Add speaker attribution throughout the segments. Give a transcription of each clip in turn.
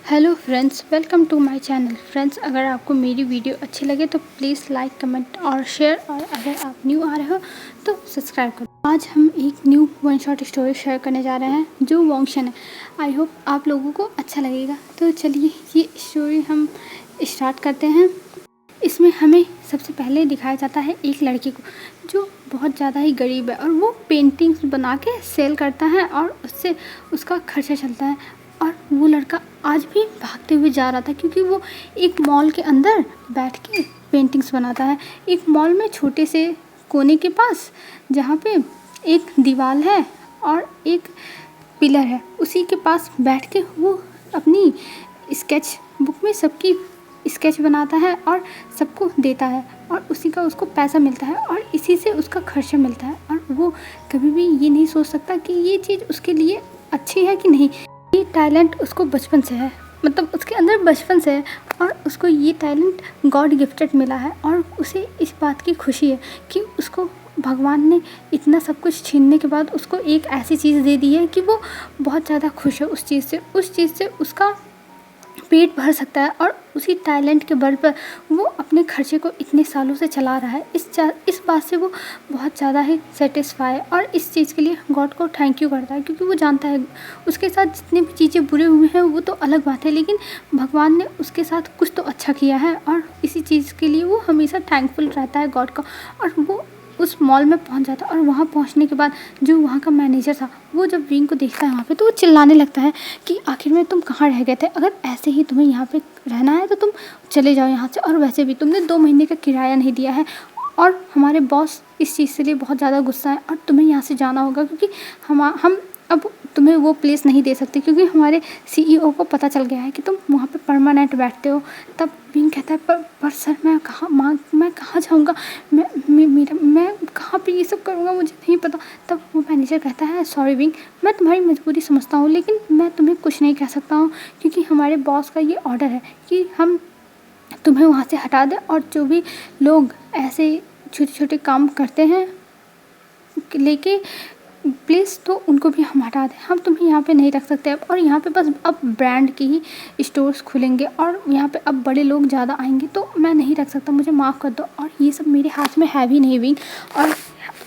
Speaker 1: Hello friends, welcome to my channel. Friends, अगर आपको मेरी वीडियो अच्छी लगे तो प्लीज़ लाइक, कमेंट और शेयर, और अगर आप न्यू आ रहे हो तो सब्सक्राइब करो। आज हम एक new one shot story share करने जा रहे हैं जो वॉन्गशन है। आई होप आप लोगों को अच्छा लगेगा। तो चलिए ये स्टोरी हम स्टार्ट करते हैं। इसमें हमें सबसे पहले दिखाया जाता है एक लड़के को जो बहुत ज़्यादा ही गरीब है और वो पेंटिंग्स बना के सेल करता है और उससे उसका खर्चा चलता है। और वो लड़का आज भी भागते हुए जा रहा था क्योंकि वो एक मॉल के अंदर बैठ के पेंटिंग्स बनाता है। एक मॉल में छोटे से कोने के पास जहाँ पे एक दीवार है और एक पिलर है, उसी के पास बैठ के वो अपनी स्केच बुक में सबकी स्केच बनाता है और सबको देता है और उसी का उसको पैसा मिलता है और इसी से उसका खर्चा मिलता है। और वो कभी भी ये नहीं सोच सकता कि ये चीज़ उसके लिए अच्छी है कि नहीं। ये टैलेंट उसको बचपन से है, मतलब उसके अंदर बचपन से है और उसको ये टैलेंट गॉड गिफ्टेड मिला है। और उसे इस बात की खुशी है कि उसको भगवान ने इतना सब कुछ छीनने के बाद उसको एक ऐसी चीज़ दे दी है कि वो बहुत ज़्यादा खुश है उस चीज़ से उसका पेट भर सकता है। और उसी टैलेंट के बल पर वो अपने खर्चे को इतने सालों से चला रहा है। इस बात से वो बहुत ज़्यादा ही सेटिस्फाई है और इस चीज़ के लिए गॉड को थैंक यू करता है क्योंकि वो जानता है उसके साथ जितनी भी चीज़ें बुरे हुए हैं वो तो अलग बात है, लेकिन भगवान ने उसके साथ कुछ तो अच्छा किया है और इसी चीज़ के लिए वो हमेशा थैंकफुल रहता है गॉड का। और वो उस मॉल में पहुंच जाता है और वहां पहुंचने के बाद जो वहां का मैनेजर था वो जब विंग को देखता है वहां पे तो वो चिल्लाने लगता है कि आखिर में तुम कहाँ रह गए थे, अगर ऐसे ही तुम्हें यहाँ पे रहना है तो तुम चले जाओ यहाँ से, और वैसे भी तुमने 2 महीने का किराया नहीं दिया है और हमारे बॉस इस चीज़ के लिए बहुत ज़्यादा गुस्सा है और तुम्हें यहाँ से जाना होगा क्योंकि हम अब तुम्हें वो प्लेस नहीं दे सकते क्योंकि हमारे सीईओ को पता चल गया है कि तुम वहाँ पे परमानेंट बैठते हो। तब विंग कहता है पर सर मैं कहाँ जाऊँगा, मैं कहाँ पे ये सब करूँगा, मुझे नहीं पता। तब वो मैनेजर कहता है सॉरी विंग, मैं तुम्हारी मजबूरी समझता हूँ लेकिन मैं तुम्हें कुछ नहीं कह सकता हूँ क्योंकि हमारे बॉस का ये ऑर्डर है कि हम तुम्हें वहाँ से हटा दें और जो भी लोग ऐसे छोटे छोटे काम करते हैं लेके प्लीज़ तो उनको भी हम हटा दें, हम तुम्हें यहाँ पे नहीं रख सकते अब। और यहाँ पे बस अब ब्रांड की ही स्टोर्स खुलेंगे और यहाँ पे अब बड़े लोग ज़्यादा आएंगे तो मैं नहीं रख सकता, मुझे माफ़ कर दो। और ये सब मेरे हाथ में है भी नहीं विंग। और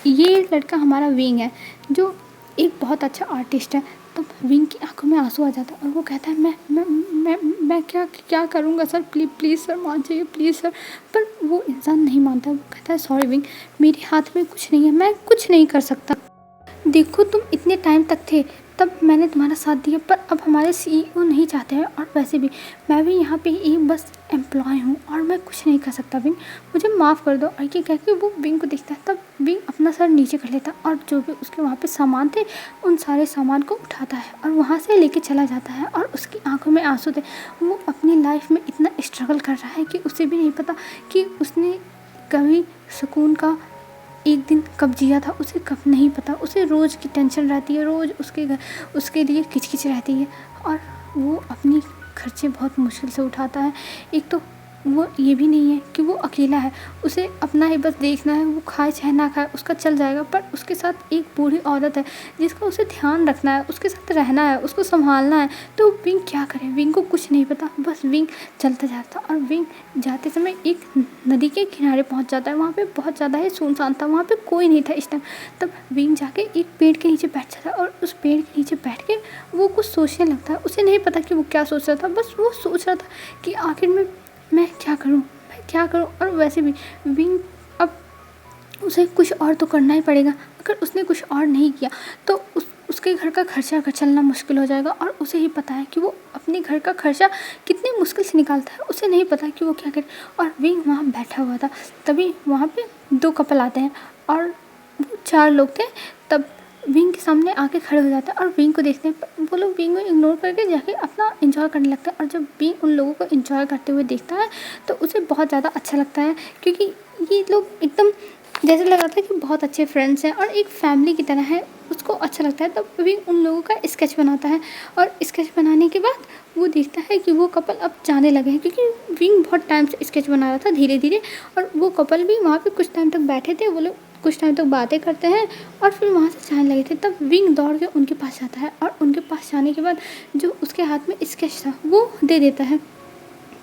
Speaker 1: ये लड़का हमारा विंग है जो एक बहुत अच्छा आर्टिस्ट है। तो विंग की आंखों में आंसू आ जाता है और वो कहता है मैं क्या करूँगा सर, प्लीज़ सर मान जाइए प्लीज़ सर। पर वो इंसान नहीं मानता, वो कहता है सॉरी विंग, मेरे हाथ में कुछ नहीं है, मैं कुछ नहीं कर सकता। देखो तुम इतने टाइम तक थे तब मैंने तुम्हारा साथ दिया, पर अब हमारे सीईओ नहीं चाहते हैं और वैसे भी मैं भी यहाँ पे एक बस एम्प्लॉय हूँ और मैं कुछ नहीं कर सकता विंग, मुझे माफ़ कर दो। और ये कह के वो विंग को देखता है। तब विंग अपना सर नीचे कर लेता और जो भी उसके वहाँ पे सामान थे उन सारे सामान को उठाता है और वहाँ से लेके चला जाता है। और उसकी आंखों में आंसू थे, वो अपनी लाइफ में इतना स्ट्रगल कर रहा है कि उसे भी नहीं पता कि उसने कभी सुकून का एक दिन कब जिया था, उसे कब नहीं पता। उसे रोज़ की टेंशन रहती है, रोज़ उसके लिए किचकिच रहती है और वो अपनी खर्चे बहुत मुश्किल से उठाता है। एक तो वो ये भी नहीं है कि वो अकेला है, उसे अपना ही बस देखना है, वो खाए चाहे ना खाए उसका चल जाएगा। पर उसके साथ एक बूढ़ी औरत है जिसका उसे ध्यान रखना है, उसके साथ रहना है, उसको संभालना है। तो विंग क्या करे, विंग को कुछ नहीं पता, बस विंग चलता जाता। और विंग जाते समय एक नदी के किनारे पहुंच जाता है। वहाँ पे बहुत ज़्यादा ही सुनसान था, वहाँ पे कोई नहीं था इस टाइम। तब विंग जाके एक पेड़ के नीचे बैठ जाता है और उस पेड़ के नीचे बैठ के वो कुछ सोचने लगता है। उसे नहीं पता कि वो क्या सोच रहा था, बस वो सोच रहा था कि आखिर में मैं क्या करूं। और वैसे भी विंग अब उसे कुछ और तो करना ही पड़ेगा, अगर उसने कुछ और नहीं किया तो उसके घर का खर्चा चलना मुश्किल हो जाएगा। और उसे ही पता है कि वो अपने घर का खर्चा कितनी मुश्किल से निकालता है, उसे नहीं पता कि वो क्या करे। और विंग वहाँ बैठा हुआ था, तभी वहाँ पे 2 कपल आते हैं और वो 4 लोग थे। तब विंग के सामने आके खड़े हो जाता है और विंग को देखते हैं। वो लोग विंग को इग्नोर करके जाके अपना एंजॉय करने लगता है। और जब विंग उन लोगों को एंजॉय करते हुए देखता है तो उसे बहुत ज़्यादा अच्छा लगता है क्योंकि ये लोग एकदम जैसे लग रहा था कि बहुत अच्छे फ्रेंड्स हैं और एक फैमिली की तरह है, उसको अच्छा लगता है। तब विंग उन लोगों का स्केच बनाता है और स्केच बनाने के बाद वो देखता है कि वो कपल अब जाने लगे हैं क्योंकि विंग बहुत टाइम से स्केच बना रहा था धीरे धीरे। और वो कपल भी वहाँ पे कुछ टाइम तक बैठे थे, वो लोग कुछ टाइम तक बातें करते हैं और फिर वहाँ से जाने लगे थे। तब विंग दौड़ के उनके पास जाता है और उनके पास जाने के बाद जो उसके हाथ में स्केच था वो दे देता है।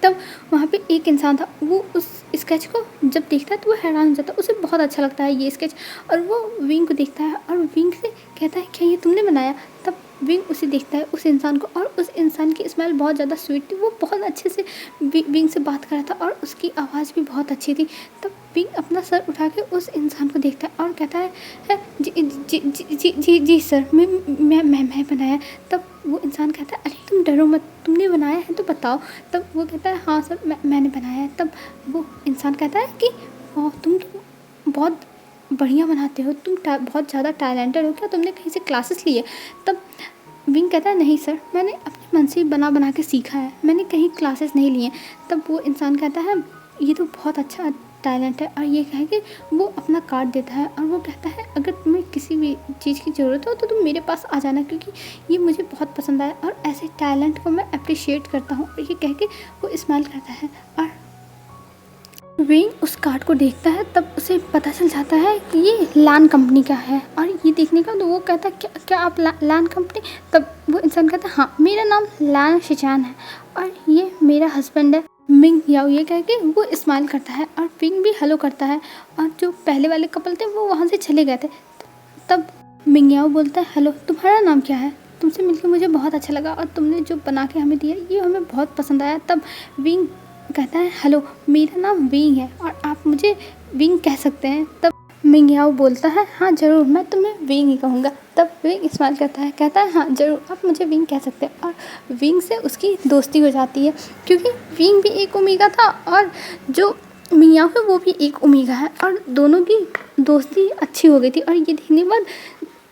Speaker 1: तब वहाँ पे एक इंसान था, वो उस स्केच को जब देखता है तो वो हैरान हो जाता है, उसे बहुत अच्छा लगता है ये स्केच। और वो विंग को देखता है और विंग से कहता है क्या ये तुमने बनाया। तब विंग उसे देखता है, उस इंसान को, और उस इंसान की स्माइल बहुत ज़्यादा स्वीट थी, वो बहुत अच्छे से विंग से बात कर रहा था और उसकी आवाज़ भी बहुत अच्छी थी। तब विंग अपना सर उठा के उस इंसान को देखता है और कहता है जी जी जी जी जी जी सर, मैं बनाया। तब वो इंसान कहता है अरे तुम डरो मत, तुमने बनाया है तो बताओ। तब वो कहता है हाँ सर मैंने बनाया है। तब वो इंसान कहता है कि वाह तुम तो बहुत बढ़िया बनाते हो, तुम बहुत ज़्यादा टैलेंटेड हो, क्या तुमने कहीं से क्लासेस ली है। तब विंग कहता है नहीं सर, मैंने अपने मन से ही बना बना के सीखा है, मैंने कहीं क्लासेस नहीं लिए। तब वो इंसान कहता है ये तो बहुत अच्छा टैलेंट है, और ये कह के वो अपना कार्ड देता है और वो कहता है अगर तुम्हें किसी भी चीज़ की ज़रूरत हो तो तुम मेरे पास आ जाना, क्योंकि ये मुझे बहुत पसंद आया और ऐसे टैलेंट को मैं अप्रिशिएट करता हूँ। और ये कह के वो स्माइल करता है और विंग उस कार्ड को देखता है। तब उसे पता चल जाता है कि ये लैन कंपनी का है। और ये देखने का तो वो कहता है क्या आप लैन कंपनी। तब वो इंसान कहता है हाँ मेरा नाम लैन शिचान है और ये मेरा हस्बैंड है मिंग याओ। ये कह के वो स्माइल करता है और विंग भी हेलो करता है, और जो पहले वाले कपल थे वो वहाँ से चले गए थे। तब मिंग याओ बोलता है हेलो तुम्हारा नाम क्या है, तुमसे मिलकर मुझे बहुत अच्छा लगा और तुमने जो बना के हमें दिया ये हमें बहुत पसंद आया। तब विंग कहता है हेलो मेरा नाम विंग है और आप मुझे विंग कह सकते हैं। तब मिंग याओ बोलता है हाँ ज़रूर, मैं तुम्हें विंग ही कहूँगा। तब विंग स्माइल करता है, कहता है हाँ ज़रूर आप मुझे विंग कह सकते हैं। और विंग से उसकी दोस्ती हो जाती है, क्योंकि विंग भी एक ओमेगा था और जो मिंग याओ है वो भी एक ओमेगा है, और दोनों की दोस्ती अच्छी हो गई थी। और ये देखने के बाद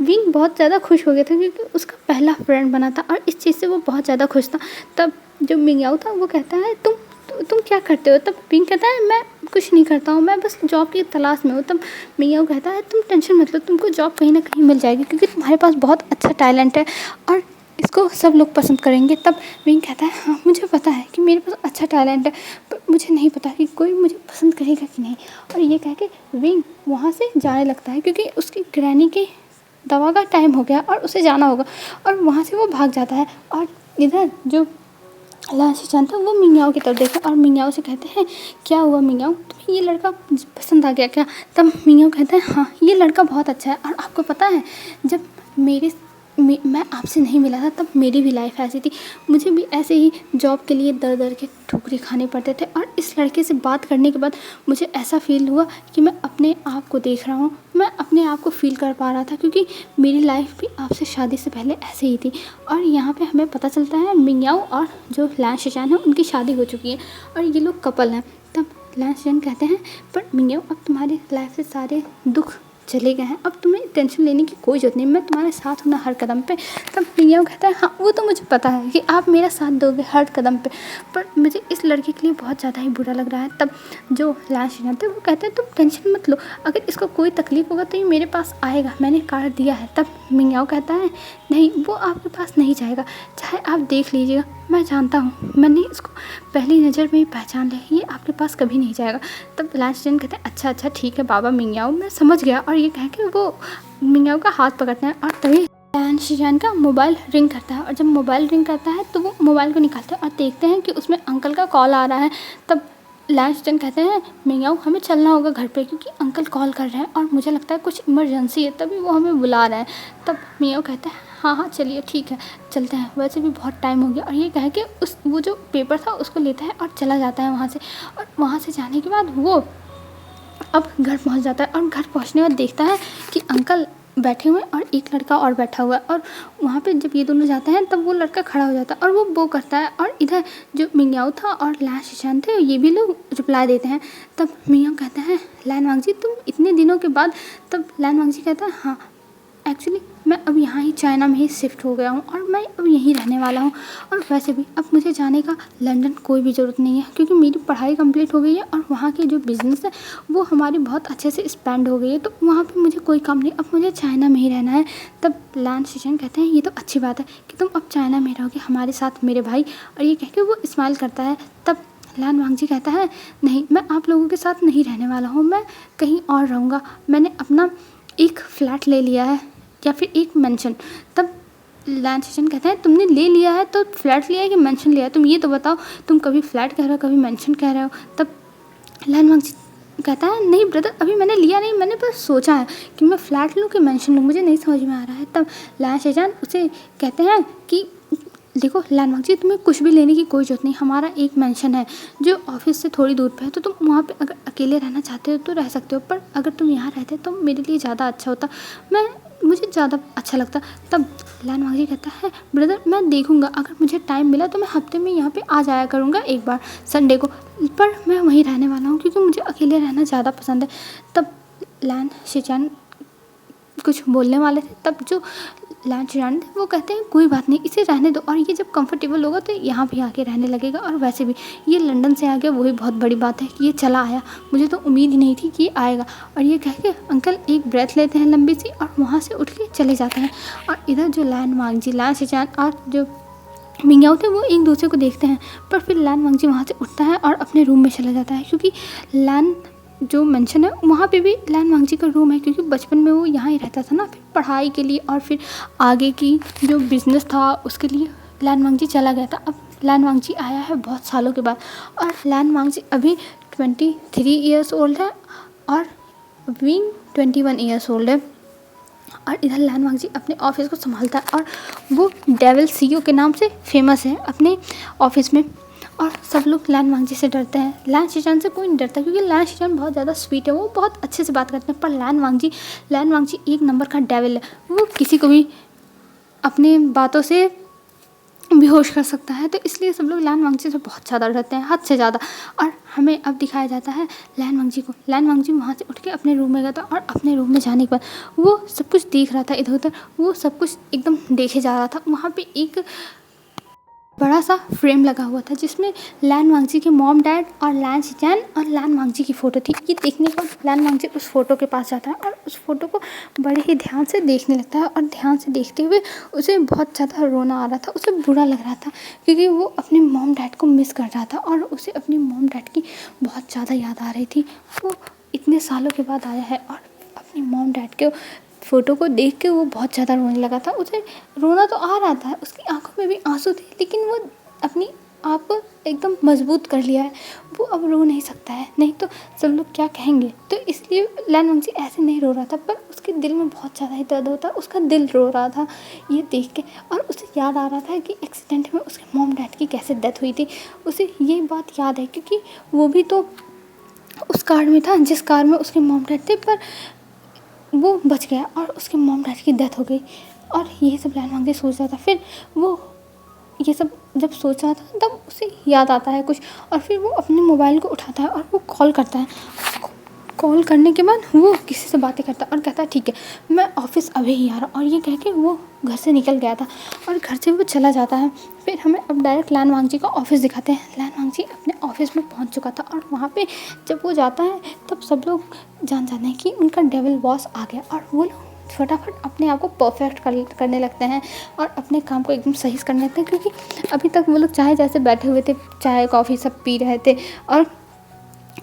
Speaker 1: विंग बहुत ज़्यादा खुश हो गया था, क्योंकि उसका पहला फ्रेंड बना था और इस चीज़ से वो बहुत ज़्यादा खुश था। तब जो मिंग याओ था वो कहता है तुम क्या करते हो। तब विंग कहता है मैं कुछ नहीं करता हूँ, मैं बस जॉब की तलाश में हूँ। तब मिंग याओ कहता है तुम टेंशन मत लो, तुमको जॉब कहीं ना कहीं मिल जाएगी, क्योंकि तुम्हारे पास बहुत अच्छा टैलेंट है और इसको सब लोग पसंद करेंगे। तब विंग कहता है हाँ मुझे पता है कि मेरे पास अच्छा टैलेंट है, पर मुझे नहीं पता कि कोई मुझे पसंद करेगा कि नहीं। और ये कह के विंग वहाँ से जाने लगता है, क्योंकि उसकी ग्रैनी की दवा का टाइम हो गया और उसे जाना होगा, और वहाँ से वो भाग जाता है। और इधर जो लैन शिचान था वो मिंग याओ की तरफ देखा और मिंग याओ से कहते हैं क्या हुआ मिंग याओ, तुम्हें ये लड़का पसंद आ गया क्या। तब मिंग याओ कहता है हाँ ये लड़का बहुत अच्छा है, और आपको पता है जब मैं आपसे नहीं मिला था तब मेरी भी लाइफ ऐसी थी, मुझे भी ऐसे ही जॉब के लिए दर दर के ठोकरे खाने पड़ते थे, और इस लड़के से बात करने के बाद मुझे ऐसा फील हुआ कि मैं अपने आप को देख रहा हूँ, मैं अपने आप को फील कर पा रहा था, क्योंकि मेरी लाइफ भी आपसे शादी से पहले ऐसे ही थी। और यहाँ पे हमें पता चलता है मिंग याओ और जो लैन शिचान है उनकी शादी हो चुकी है और ये लोग कपल हैं। तब लैन शिचान कहते हैं पर मिंग याओ अब तुम्हारी लाइफ से सारे दुख चले गए हैं, अब तुम्हें टेंशन लेने की कोई ज़रूरत नहीं, मैं तुम्हारे साथ हूँ ना हर कदम पे। तब मिंग याओ कहता है हाँ वो तो मुझे पता है कि आप मेरा साथ दोगे हर कदम पे, पर मुझे इस लड़के के लिए बहुत ज़्यादा ही बुरा लग रहा है। तब जो लैन शिचान थे वो कहते हैं तुम टेंशन मत लो, अगर इसको कोई तकलीफ होगा तो ये मेरे पास आएगा, मैंने कार्ड दिया है। तब मिंग याओ कहता है नहीं वो आपके पास नहीं जाएगा, चाहे आप देख लीजिएगा, मैं जानता हूँ, मैंने इसको पहली नज़र में ही पहचान लिया, ये आपके पास कभी नहीं जाएगा। तब लैन शिचान कहते हैं अच्छा ठीक है बाबा मिंग याओ मैं समझ गया। और ये कह के वो मिंग याओ का हाथ पकड़ते हैं, और तभी लैन शिचान का मोबाइल रिंग करता है, और जब मोबाइल रिंग करता है तो वो मोबाइल को निकालते हैं और देखते हैं कि उसमें अंकल का कॉल आ रहा है। तब लैन शिचान कहते हैं मिंग याओ हमें चलना होगा घर पे, क्योंकि अंकल कॉल कर रहे हैं और मुझे लगता है कुछ इमरजेंसी है, तभी वो हमें बुला रहे हैं। तब मिंग याओ कहते हैं हाँ चलिए ठीक है चलते हैं, वैसे भी बहुत टाइम हो गया। और ये कह के वो जो पेपर था उसको लेता है और चला जाता है वहाँ से। और वहाँ से जाने के बाद वो अब घर पहुँच जाता है, और घर पहुँचने के बाद देखता है कि अंकल बैठे हुए हैं और एक लड़का और बैठा हुआ है, और वहाँ पे जब ये दोनों जाते हैं तब वो लड़का खड़ा हो जाता है और वो करता है, और इधर जो मिंग याओ था और लैन शिचान थे ये भी लोग रिप्लाई देते हैं। तब मिंग याओ कहते हैं लैन वांग जी तुम इतने दिनों के बाद। तब लैन वांग जी कहता है हाँ एक्चुअली मैं अब यहाँ ही चाइना में ही शिफ्ट हो गया हूँ और मैं अब यहीं रहने वाला हूँ, और वैसे भी अब मुझे जाने का लंदन कोई भी ज़रूरत नहीं है, क्योंकि मेरी पढ़ाई कंप्लीट हो गई है और वहाँ के जो बिज़नेस है वो हमारी बहुत अच्छे से एक्सपेंड हो गई है, तो वहाँ पे मुझे कोई काम नहीं, अब मुझे चाइना में ही रहना है। तब लैन शिचान कहते हैं ये तो अच्छी बात है कि तुम अब चाइना में रहोगे हमारे साथ मेरे भाई, और ये कह के वो स्माइल करता है। तब लान वांगजी कहता है नहीं, मैं आप लोगों के साथ नहीं रहने वाला हूँ, मैं कहीं और रहूँगा, मैंने अपना एक फ्लैट ले लिया है या फिर एक मेंशन। तब लान शीचन कहता है तुमने ले लिया है तो फ्लैट लिया है कि मेंशन लिया है, तुम ये तो बताओ, तुम कभी फ्लैट कह रहे हो कभी मेंशन कह रहे हो। तब लान वांगजी कहता है नहीं ब्रदर, अभी मैंने लिया नहीं, मैंने बस सोचा है कि मैं फ्लैट लूँ कि मेंशन लूँ, मुझे नहीं समझ में आ रहा है। तब लान शीचन उसे कहते हैं कि देखो लान वांगजी, तुम्हें कुछ भी लेने की कोई ज़रूरत नहीं, हमारा एक मेंशन है जो ऑफिस से थोड़ी दूर पे है, तो तुम वहाँ पे अगर अकेले रहना चाहते हो तो रह सकते हो, पर अगर तुम यहाँ रहते तो मेरे लिए ज़्यादा अच्छा होता, मुझे ज़्यादा अच्छा लगता। तब लान वांगजी कहता है ब्रदर मैं देखूँगा, अगर मुझे टाइम मिला तो मैं हफ्ते में यहाँ पे आ जाया करूँगा एक बार संडे को, पर मैं वहीं रहने वाला हूँ क्योंकि मुझे अकेले रहना ज़्यादा पसंद है। तब लान शीचन कुछ बोलने वाले थे, तब जो लान शीचन थे वो कहते हैं कोई बात नहीं, इसे रहने दो, और ये जब कंफर्टेबल होगा तो यहाँ भी आके रहने लगेगा, और वैसे भी ये लंदन से आ गया वही बहुत बड़ी बात है कि ये चला आया, मुझे तो उम्मीद ही नहीं थी कि ये आएगा। और ये कह के अंकल एक ब्रेथ लेते हैं लंबी सी और वहाँ से उठ के चले जाते हैं। और इधर जो लान वांगजी, लान शीचन और जो मिंग्याओ थे वो एक दूसरे को देखते हैं, पर फिर लान वांगजी वहाँ से उठता है और अपने रूम में चला जाता है, क्योंकि लान जो मेंशन है वहाँ पे भी लान वांगजी का रूम है, क्योंकि बचपन में वो यहाँ ही रहता था ना, फिर पढ़ाई के लिए और फिर आगे की जो बिज़नेस था उसके लिए लान वांगजी चला गया था। अब लान वांगजी आया है बहुत सालों के बाद, और लान वांगजी अभी 23 ईयर्स ओल्ड है और विंग 21 ईयर्स ओल्ड है। और इधर लान वांगजी अपने ऑफिस को संभालता है और वो डेविल सीईओ के नाम से फेमस है अपने ऑफिस में, और सब लोग लान वांगजी से डरते हैं। लान शीचन से कोई नहीं डरता क्योंकि लान शीचन बहुत ज़्यादा स्वीट है, वो बहुत अच्छे से बात करते हैं, पर लान वांगजी एक नंबर का डेविल है, वो किसी को भी अपने बातों से बेहोश कर सकता है, तो इसलिए सब लोग लान वांगजी से बहुत ज़्यादा डरते हैं, हद से ज़्यादा। और हमें अब दिखाया जाता है लान वांगजी को, लान वांगजी वहाँ से उठ के अपने रूम में गया था, और अपने रूम में जाने के बाद वो सब कुछ देख रहा था, इधर उधर वो सब कुछ एकदम देखे जा रहा था। वहाँ पे एक बड़ा सा फ्रेम लगा हुआ था जिसमें लान वांगजी के मॉम डैड और लान शीचन और लान वांगजी की फ़ोटो थी। ये देखने पर लान वांगजी उस फ़ोटो के पास जाता है और उस फ़ोटो को बड़े ही ध्यान से देखने लगता है, और ध्यान से देखते हुए उसे बहुत ज़्यादा रोना आ रहा था, उसे बुरा लग रहा था क्योंकि वो अपने मॉम डैड को मिस कर रहा था और उसे अपने मॉम डैड की बहुत ज़्यादा याद आ रही थी। वो इतने सालों के बाद आया है और अपनी मॉम डैड के फ़ोटो को देख के वो बहुत ज़्यादा रोने लगा था। उसे रोना तो आ रहा था, उसकी आंखों में भी आंसू थे, लेकिन वो अपनी आप को एकदम मजबूत कर लिया है, वो अब रो नहीं सकता है, नहीं तो सब लोग क्या कहेंगे। तो इसलिए लान वांगजी ऐसे नहीं रो रहा था, पर उसके दिल में बहुत ज़्यादा ही दर्द होता, उसका दिल रो रहा था ये देख के, और उसे याद आ रहा था कि एक्सीडेंट में उसके मॉम डैड की कैसे डेथ हुई थी। उसे ये बात याद है क्योंकि वो भी तो उस कार में था जिस कार में उसके मॉम डैड थे, पर वो बच गया और उसके मॉम डैड की डेथ हो गई। और ये सब लान वांगजी सोच रहा था, फिर वो ये सब जब सोच रहा था तब उसे याद आता है कुछ, और फिर वो अपने मोबाइल को उठाता है और वो कॉल करता है। कॉल करने के बाद वो किसी से बातें करता है और कहता है ठीक है मैं ऑफिस अभी ही आ रहा हूँ, और ये कह के वो घर से निकल गया था और घर से वो चला जाता है। फिर हमें अब डायरेक्ट लान वांगजी का ऑफिस दिखाते हैं। लान वांगजी अपने ऑफिस में पहुंच चुका था, और वहाँ पे जब वो जाता है तब सब लोग जान जाते हैं कि उनका डेविल बॉस आ गया, और वो लोग फटाफट अपने आप को परफेक्ट करने लगते हैं और अपने काम को एकदम सही से करने लगते हैं, क्योंकि अभी तक वो लोग चाय जैसे बैठे हुए थे, चाय कॉफ़ी सब पी रहे थे और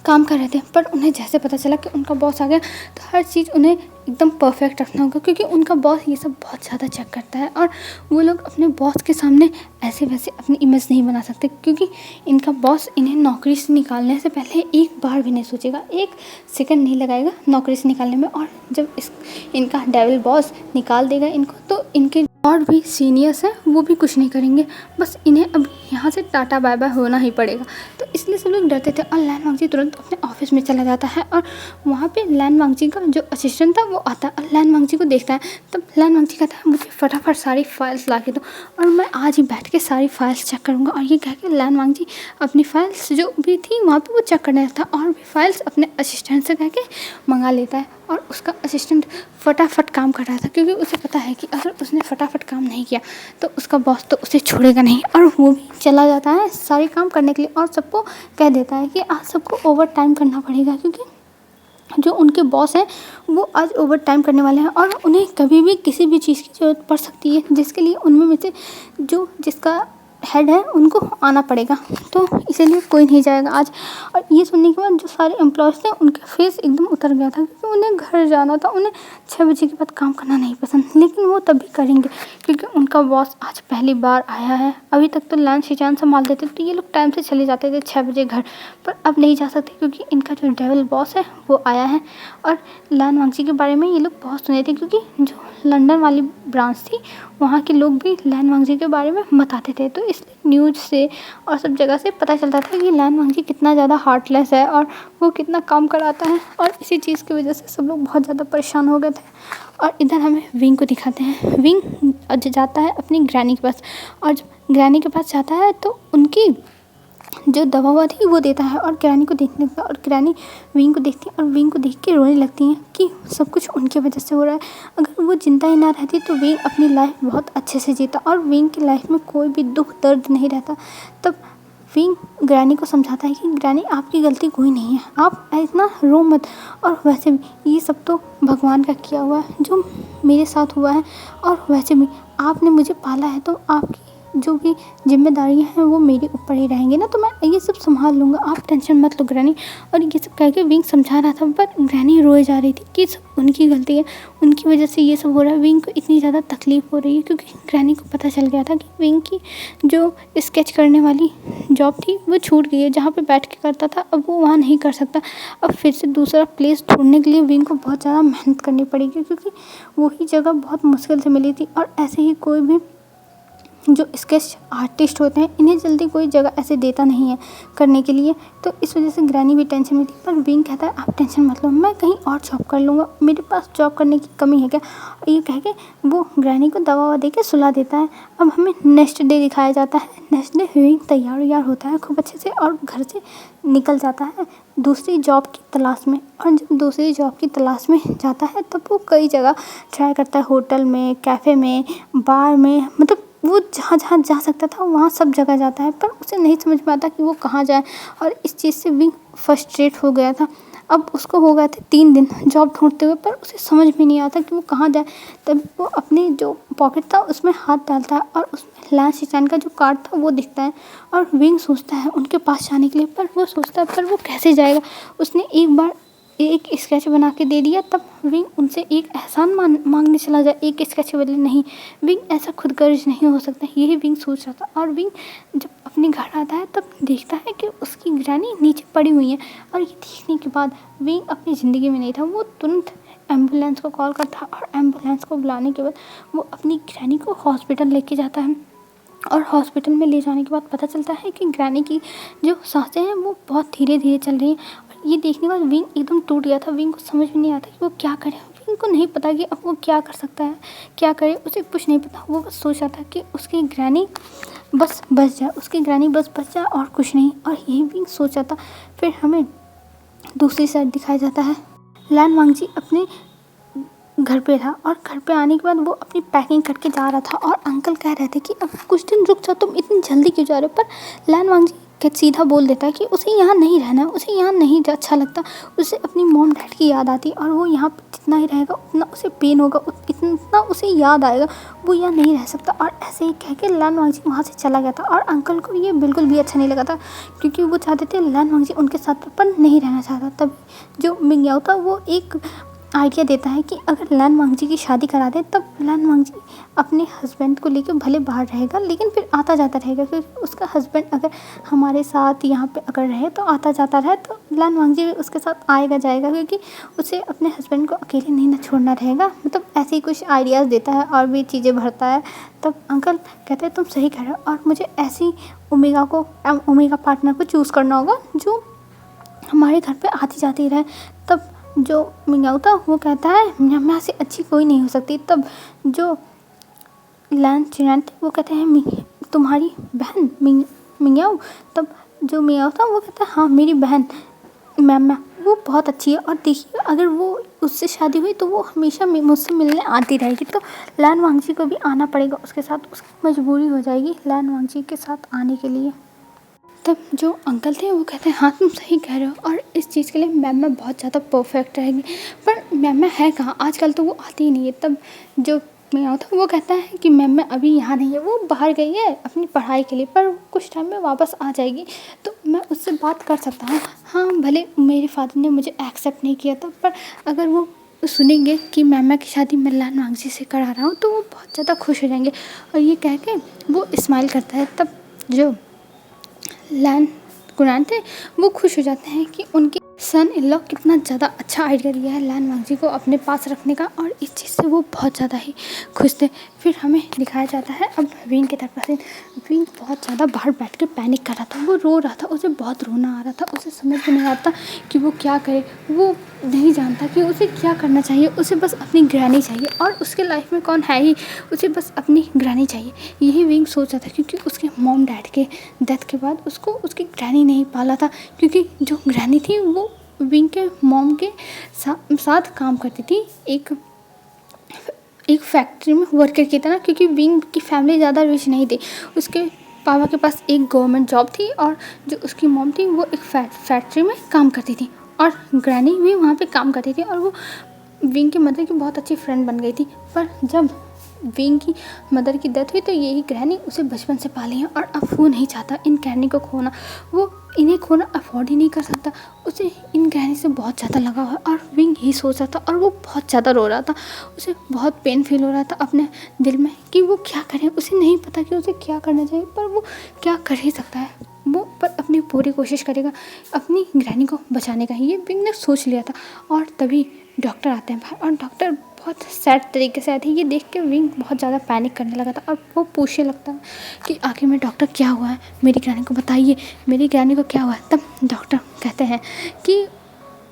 Speaker 1: काम कर रहे थे, पर उन्हें जैसे पता चला कि उनका बॉस आ गया तो हर चीज़ उन्हें एकदम परफेक्ट रखना होगा, क्योंकि उनका बॉस ये सब बहुत ज़्यादा चेक करता है, और वो लोग अपने बॉस के सामने ऐसे वैसे अपनी इमेज नहीं बना सकते, क्योंकि इनका बॉस इन्हें नौकरी से निकालने से पहले एक बार भी नहीं सोचेगा, एक सेकंड नहीं लगाएगा नौकरी से निकालने में। और जब इनका डेविल बॉस निकाल देगा इनको, तो इनके और भी सीनियर्स हैं वो भी कुछ नहीं करेंगे, बस इन्हें अब यहाँ से टाटा बाय बाय होना ही पड़ेगा। तो इसलिए सब लोग डरते थे, और लान वांगजी तुरंत अपने ऑफिस में चला जाता है, और वहाँ पे लान वांगजी का जो असिस्टेंट था वो आता है और लान वांगजी को देखता है। तब लान वांगजी कहता है मुझे फटाफट सारी फाइल्स ला के दो, और मैं आज ही बैठ के सारी फाइल्स चेक करूँगा। और ये कह के लान वांगजी अपनी फाइल्स जो भी थी वहाँ पर वो चेक करने लगता है, और भी फाइल्स अपने असिस्टेंट से कह के मंगा लेता है। और उसका असिस्टेंट फटाफट काम कर रहा था, क्योंकि उसे पता है कि अगर उसने फटाफट काम नहीं किया तो उसका बॉस तो उसे छोड़ेगा नहीं, और वो भी चला जाता है सारे काम करने के लिए, और सबको कह देता है कि आज सबको ओवर टाइम करना पड़ेगा, क्योंकि जो उनके बॉस हैं वो आज ओवर टाइम करने वाले हैं, और उन्हें कभी भी किसी भी चीज़ की ज़रूरत पड़ सकती है, जिसके लिए उनमें से जो जिसका हेड है उनको आना पड़ेगा, तो इसीलिए कोई नहीं जाएगा आज। और ये सुनने के बाद जो सारे एम्प्लॉयज़ थे उनका फेस एकदम उतर गया था, क्योंकि उन्हें घर जाना था, उन्हें 6 बजे के बाद काम करना नहीं पसंद, लेकिन वो तब भी करेंगे क्योंकि उनका बॉस आज पहली बार आया है। अभी तक तो लैन शिचान संभाल देते तो ये लोग टाइम से चले जाते थे 6 बजे घर, पर अब नहीं जा सकते क्योंकि इनका जो डेविल बॉस है वो आया है। और लैन वांगची के बारे में ये लोग बहुत सुने थे, क्योंकि जो लंदन वाली ब्रांच थी वहाँ के लोग भी लैन वांगची के बारे में बताते थे, तो इसलिए न्यूज़ से और सब जगह से पता चलता था कि लैन वांगची कितना ज़्यादा हार्टलेस है और वो कितना काम कराता है। और इसी चीज़ की वजह से सब लोग बहुत ज़्यादा परेशान हो गए थे। और इधर हमें विंग को दिखाते हैं। विंग जाता है अपनी ग्रैनी के पास, और जब ग्रैनी के पास जाता है तो उनकी जो दवा थी वो देता है और ग्रैनी को देखने लगता है। और ग्रैनी विंग को देखती है और विंग को देख के रोने लगती हैं कि सब कुछ उनकी वजह से हो रहा है। अगर वो जिंदा ही ना रहती तो विंग अपनी लाइफ बहुत अच्छे से जीता और विंग की लाइफ में कोई भी दुख दर्द नहीं रहता। तब विंग ग्रैनी को समझाता है कि ग्रैनी आपकी गलती कोई नहीं है, आप इतना रो मत, और वैसे भी ये सब तो भगवान का किया हुआ है जो मेरे साथ हुआ है, और वैसे भी आपने मुझे पाला है तो आपकी जो भी जिम्मेदारियां हैं वो मेरे ऊपर ही रहेंगी ना, तो मैं ये सब संभाल लूँगा, आप टेंशन मत लो ग्रैनी। और ये सब कह के विंग समझा रहा था, पर ग्रैनी रोए जा रही थी कि सब उनकी गलती है, उनकी वजह से ये सब हो रहा है। विंग को इतनी ज़्यादा तकलीफ़ हो रही है क्योंकि ग्रैनी को पता चल गया था कि विंग की जो स्केच करने वाली जॉब थी वो छूट गई है, जहाँ पे बैठ के करता था अब वो वहाँ नहीं कर सकता। अब फिर से दूसरा प्लेस ढूंढने के लिए विंग को बहुत ज़्यादा मेहनत करनी पड़ेगी, क्योंकि वही जगह बहुत मुश्किल से मिली थी। और ऐसे ही कोई भी जो स्केच आर्टिस्ट होते हैं इन्हें जल्दी कोई जगह ऐसे देता नहीं है करने के लिए, तो इस वजह से ग्रैनी भी टेंशन में थी। पर विंग कहता है आप टेंशन मत लो, मैं कहीं और जॉब कर लूँगा, मेरे पास जॉब करने की कमी है क्या। और ये कह के वो ग्रैनी को दवा दे के सुला देता है। अब हमें नेक्स्ट डे दिखाया जाता है। नेक्स्ट डे विंग तैयार होता है खूब अच्छे से और घर से निकल जाता है दूसरी जॉब की तलाश में। और जब दूसरी जॉब की तलाश में जाता है तब वो कई जगह ट्राई करता है, होटल में, कैफ़े में, बार में, मतलब वो जहाँ जहाँ जा सकता था वहाँ सब जगह जाता है, पर उसे नहीं समझ में आता कि वो कहाँ जाए। और इस चीज़ से विंग फ्रस्ट्रेट हो गया था। अब उसको हो गए थे 3 दिन जॉब ढूंढते हुए, पर उसे समझ में नहीं आता कि वो कहाँ जाए। तब वो अपने जो पॉकेट था उसमें हाथ डालता है और उसमें लैन शिचान का जो कार्ड था वो दिखता है। और विंग सोचता है उनके पास जाने के लिए, पर वो सोचता है पर वो कैसे जाएगा। उसने एक बार एक स्केच बना के दे दिया, तब विंग उनसे एक एहसान मांगने चला जाए एक स्केच के बदले। नहीं, विंग ऐसा खुदगर्ज नहीं हो सकता, यही विंग सोच रहा था। और विंग जब अपने घर आता है तब देखता है कि उसकी ग्रैनी नीचे पड़ी हुई है। और ये देखने के बाद विंग अपनी ज़िंदगी में नहीं था, वो तुरंत एम्बुलेंस को कॉल करता है और एम्बुलेंस को बुलाने के बाद वो अपनी ग्रैनी को हॉस्पिटल लेके जाता है। और हॉस्पिटल में ले जाने के बाद पता चलता है कि ग्रैनी की जो सांसें हैं वो बहुत धीरे धीरे चल रही हैं। और ये देखने के बाद विंग एकदम टूट गया था। विंग को समझ में नहीं आता कि वो क्या करे। विंग को नहीं पता कि अब वो क्या कर सकता है, क्या करे, उसे कुछ नहीं पता। वो बस सोच रहा था कि उसकी ग्रैनी बस बच जाए, उसकी ग्रैनी बस बच जाए और कुछ नहीं। और यही विंग सोच रहा था। फिर हमें दूसरी साइड दिखाया जाता है। लैन वांगची अपने घर पे था और घर पे आने के बाद वो अपनी पैकिंग करके जा रहा था। और अंकल कह रहे थे कि अब कुछ दिन रुक जाओ, तुम इतनी जल्दी क्यों जा रहे हो। पर लैन वांगजी सीधा बोल देता है कि उसे यहाँ नहीं रहना है, उसे यहाँ नहीं अच्छा लगता, उसे अपनी मॉम डैड की याद आती है और वो यहाँ पे जितना ही रहेगा उतना उसे पेन होगा, इतना उसे याद आएगा, वो यहाँ नहीं रह सकता। और ऐसे ही कह के लैन वांगजी वहाँ से चला गया था। और अंकल को ये बिल्कुल भी अच्छा नहीं लगा था, क्योंकि वो चाहते थे लैन वांगजी उनके साथ पर नहीं रहना चाहता। तभी जो मिंग्याओ था वो एक आइडिया देता है कि अगर लैन वांगजी की शादी करा दे तब लैन वांगजी अपने हस्बैंड को लेकर भले बाहर रहेगा लेकिन फिर आता जाता रहेगा, क्योंकि उसका हस्बैंड अगर हमारे साथ यहाँ पे अगर रहे तो आता जाता रहे तो लैन वांगजी उसके साथ आएगा जाएगा, क्योंकि उसे अपने हस्बैंड को अकेले नहीं ना छोड़ना रहेगा। मतलब ऐसे ही कुछ आइडियाज़ देता है और भी चीज़ें भरता है। तब अंकल कहते हैं तुम सही कह रहे हो और मुझे ऐसी ओमेगा पार्टनर को चूज़ करना होगा जो हमारे घर पर आती जाती रहे। तब जो मिंग्याओ था वो कहता है म्यामा से अच्छी कोई नहीं हो सकती। तब जो लैन चिरैन थे वो कहते हैं तुम्हारी बहन मिंग्याओ। तब जो मिंग्याओ था वो कहता है हाँ मेरी बहन म्यामा वो बहुत अच्छी है, और देखिए अगर वो उससे शादी हुई तो वो हमेशा मुझसे मिलने आती रहेगी। तो लैन वांगजी को भी आना पड़ेगा उसके साथ, उसकी मजबूरी हो जाएगी लैन वांगजी के साथ आने के लिए। तब जो अंकल थे वो कहते हैं हाँ तुम सही कह रहे हो और इस चीज़ के लिए मैम बहुत ज़्यादा परफेक्ट रहेगी। पर मैम है कहाँ, आजकल तो वो आती ही नहीं है। तब जो में आओ था। वो कहता है कि मैम मैं अभी यहाँ नहीं है, वो बाहर गई है अपनी पढ़ाई के लिए, पर कुछ टाइम में वापस आ जाएगी, तो मैं उससे बात कर सकता हूँ। हाँ, भले मेरे फादर ने मुझे एक्सेप्ट नहीं किया था, पर अगर वो सुनेंगे कि मैम की शादी मैं लान वांगजी से करा रहा हूँ तो वो बहुत ज़्यादा खुश हो जाएंगे। और ये कह के वो स्माइल करता है। तब जो लैन कुरान थे वो खुश हो जाते हैं कि उनके सन इन लॉ कितना ज़्यादा अच्छा आइडिया दिया है लैन वांगजी को अपने पास रखने का, और इस चीज़ से वो बहुत ज़्यादा ही खुश थे। फिर हमें दिखाया जाता है अब विंग की तरफ से। विंग बहुत ज़्यादा बाहर बैठ के पैनिक कर रहा था, वो रो रहा था, उसे बहुत रोना आ रहा था, उसे समझ में नहीं आता कि वो क्या करे। वो नहीं जानता कि उसे क्या करना चाहिए, उसे बस अपनी ग्रैनी चाहिए, और उसके लाइफ में कौन है ही, उसे बस अपनी ग्रैनी चाहिए। यही विंग सोच रहा था, क्योंकि उसके मॉम डैड के डेथ के बाद उसको उसकी ग्रैनी नहीं पाला था, क्योंकि जो ग्रैनी थी वो विंग के मॉम के साथ काम करती थी, एक फैक्ट्री में वर्कर की तरह, क्योंकि विंग की फैमिली ज़्यादा रिच नहीं थी। उसके पापा के पास एक गवर्नमेंट जॉब थी, और जो उसकी मॉम थी वो एक फैक्ट्री में काम करती थी, और ग्रैनी भी वहाँ पे काम करती थी, और वो विंग की मदर की बहुत अच्छी फ्रेंड बन गई थी। पर जब विंग की मदर की डेथ हुई तो यही ग्रैनी उसे बचपन से पाली है, और अब वो नहीं चाहता इन ग्रैनी को खोना, वो इन्हें खोना अफोर्ड ही नहीं कर सकता, उसे इन ग्रैनी से बहुत ज़्यादा लगाव है। और विंग यही सोच रहा था, और वो बहुत ज़्यादा रो रहा था, उसे बहुत पेन फील हो रहा था अपने दिल में कि वो क्या करे। उसे नहीं पता कि उसे क्या करना चाहिए, पर वो क्या कर ही सकता है। वो पर अपनी पूरी कोशिश करेगा अपनी ग्रैनी को बचाने का, ये विंग ने सोच लिया था। और तभी डॉक्टर आते हैं बाहर, और डॉक्टर बहुत सैड तरीके से आए थे। ये देख के विंग बहुत ज़्यादा पैनिक करने लगा था, और वो पूछने लगता है कि आखिर में डॉक्टर क्या हुआ है, मेरी ग्रैनी को बताइए, मेरी ग्रैनी को क्या हुआ है। तब डॉक्टर कहते हैं कि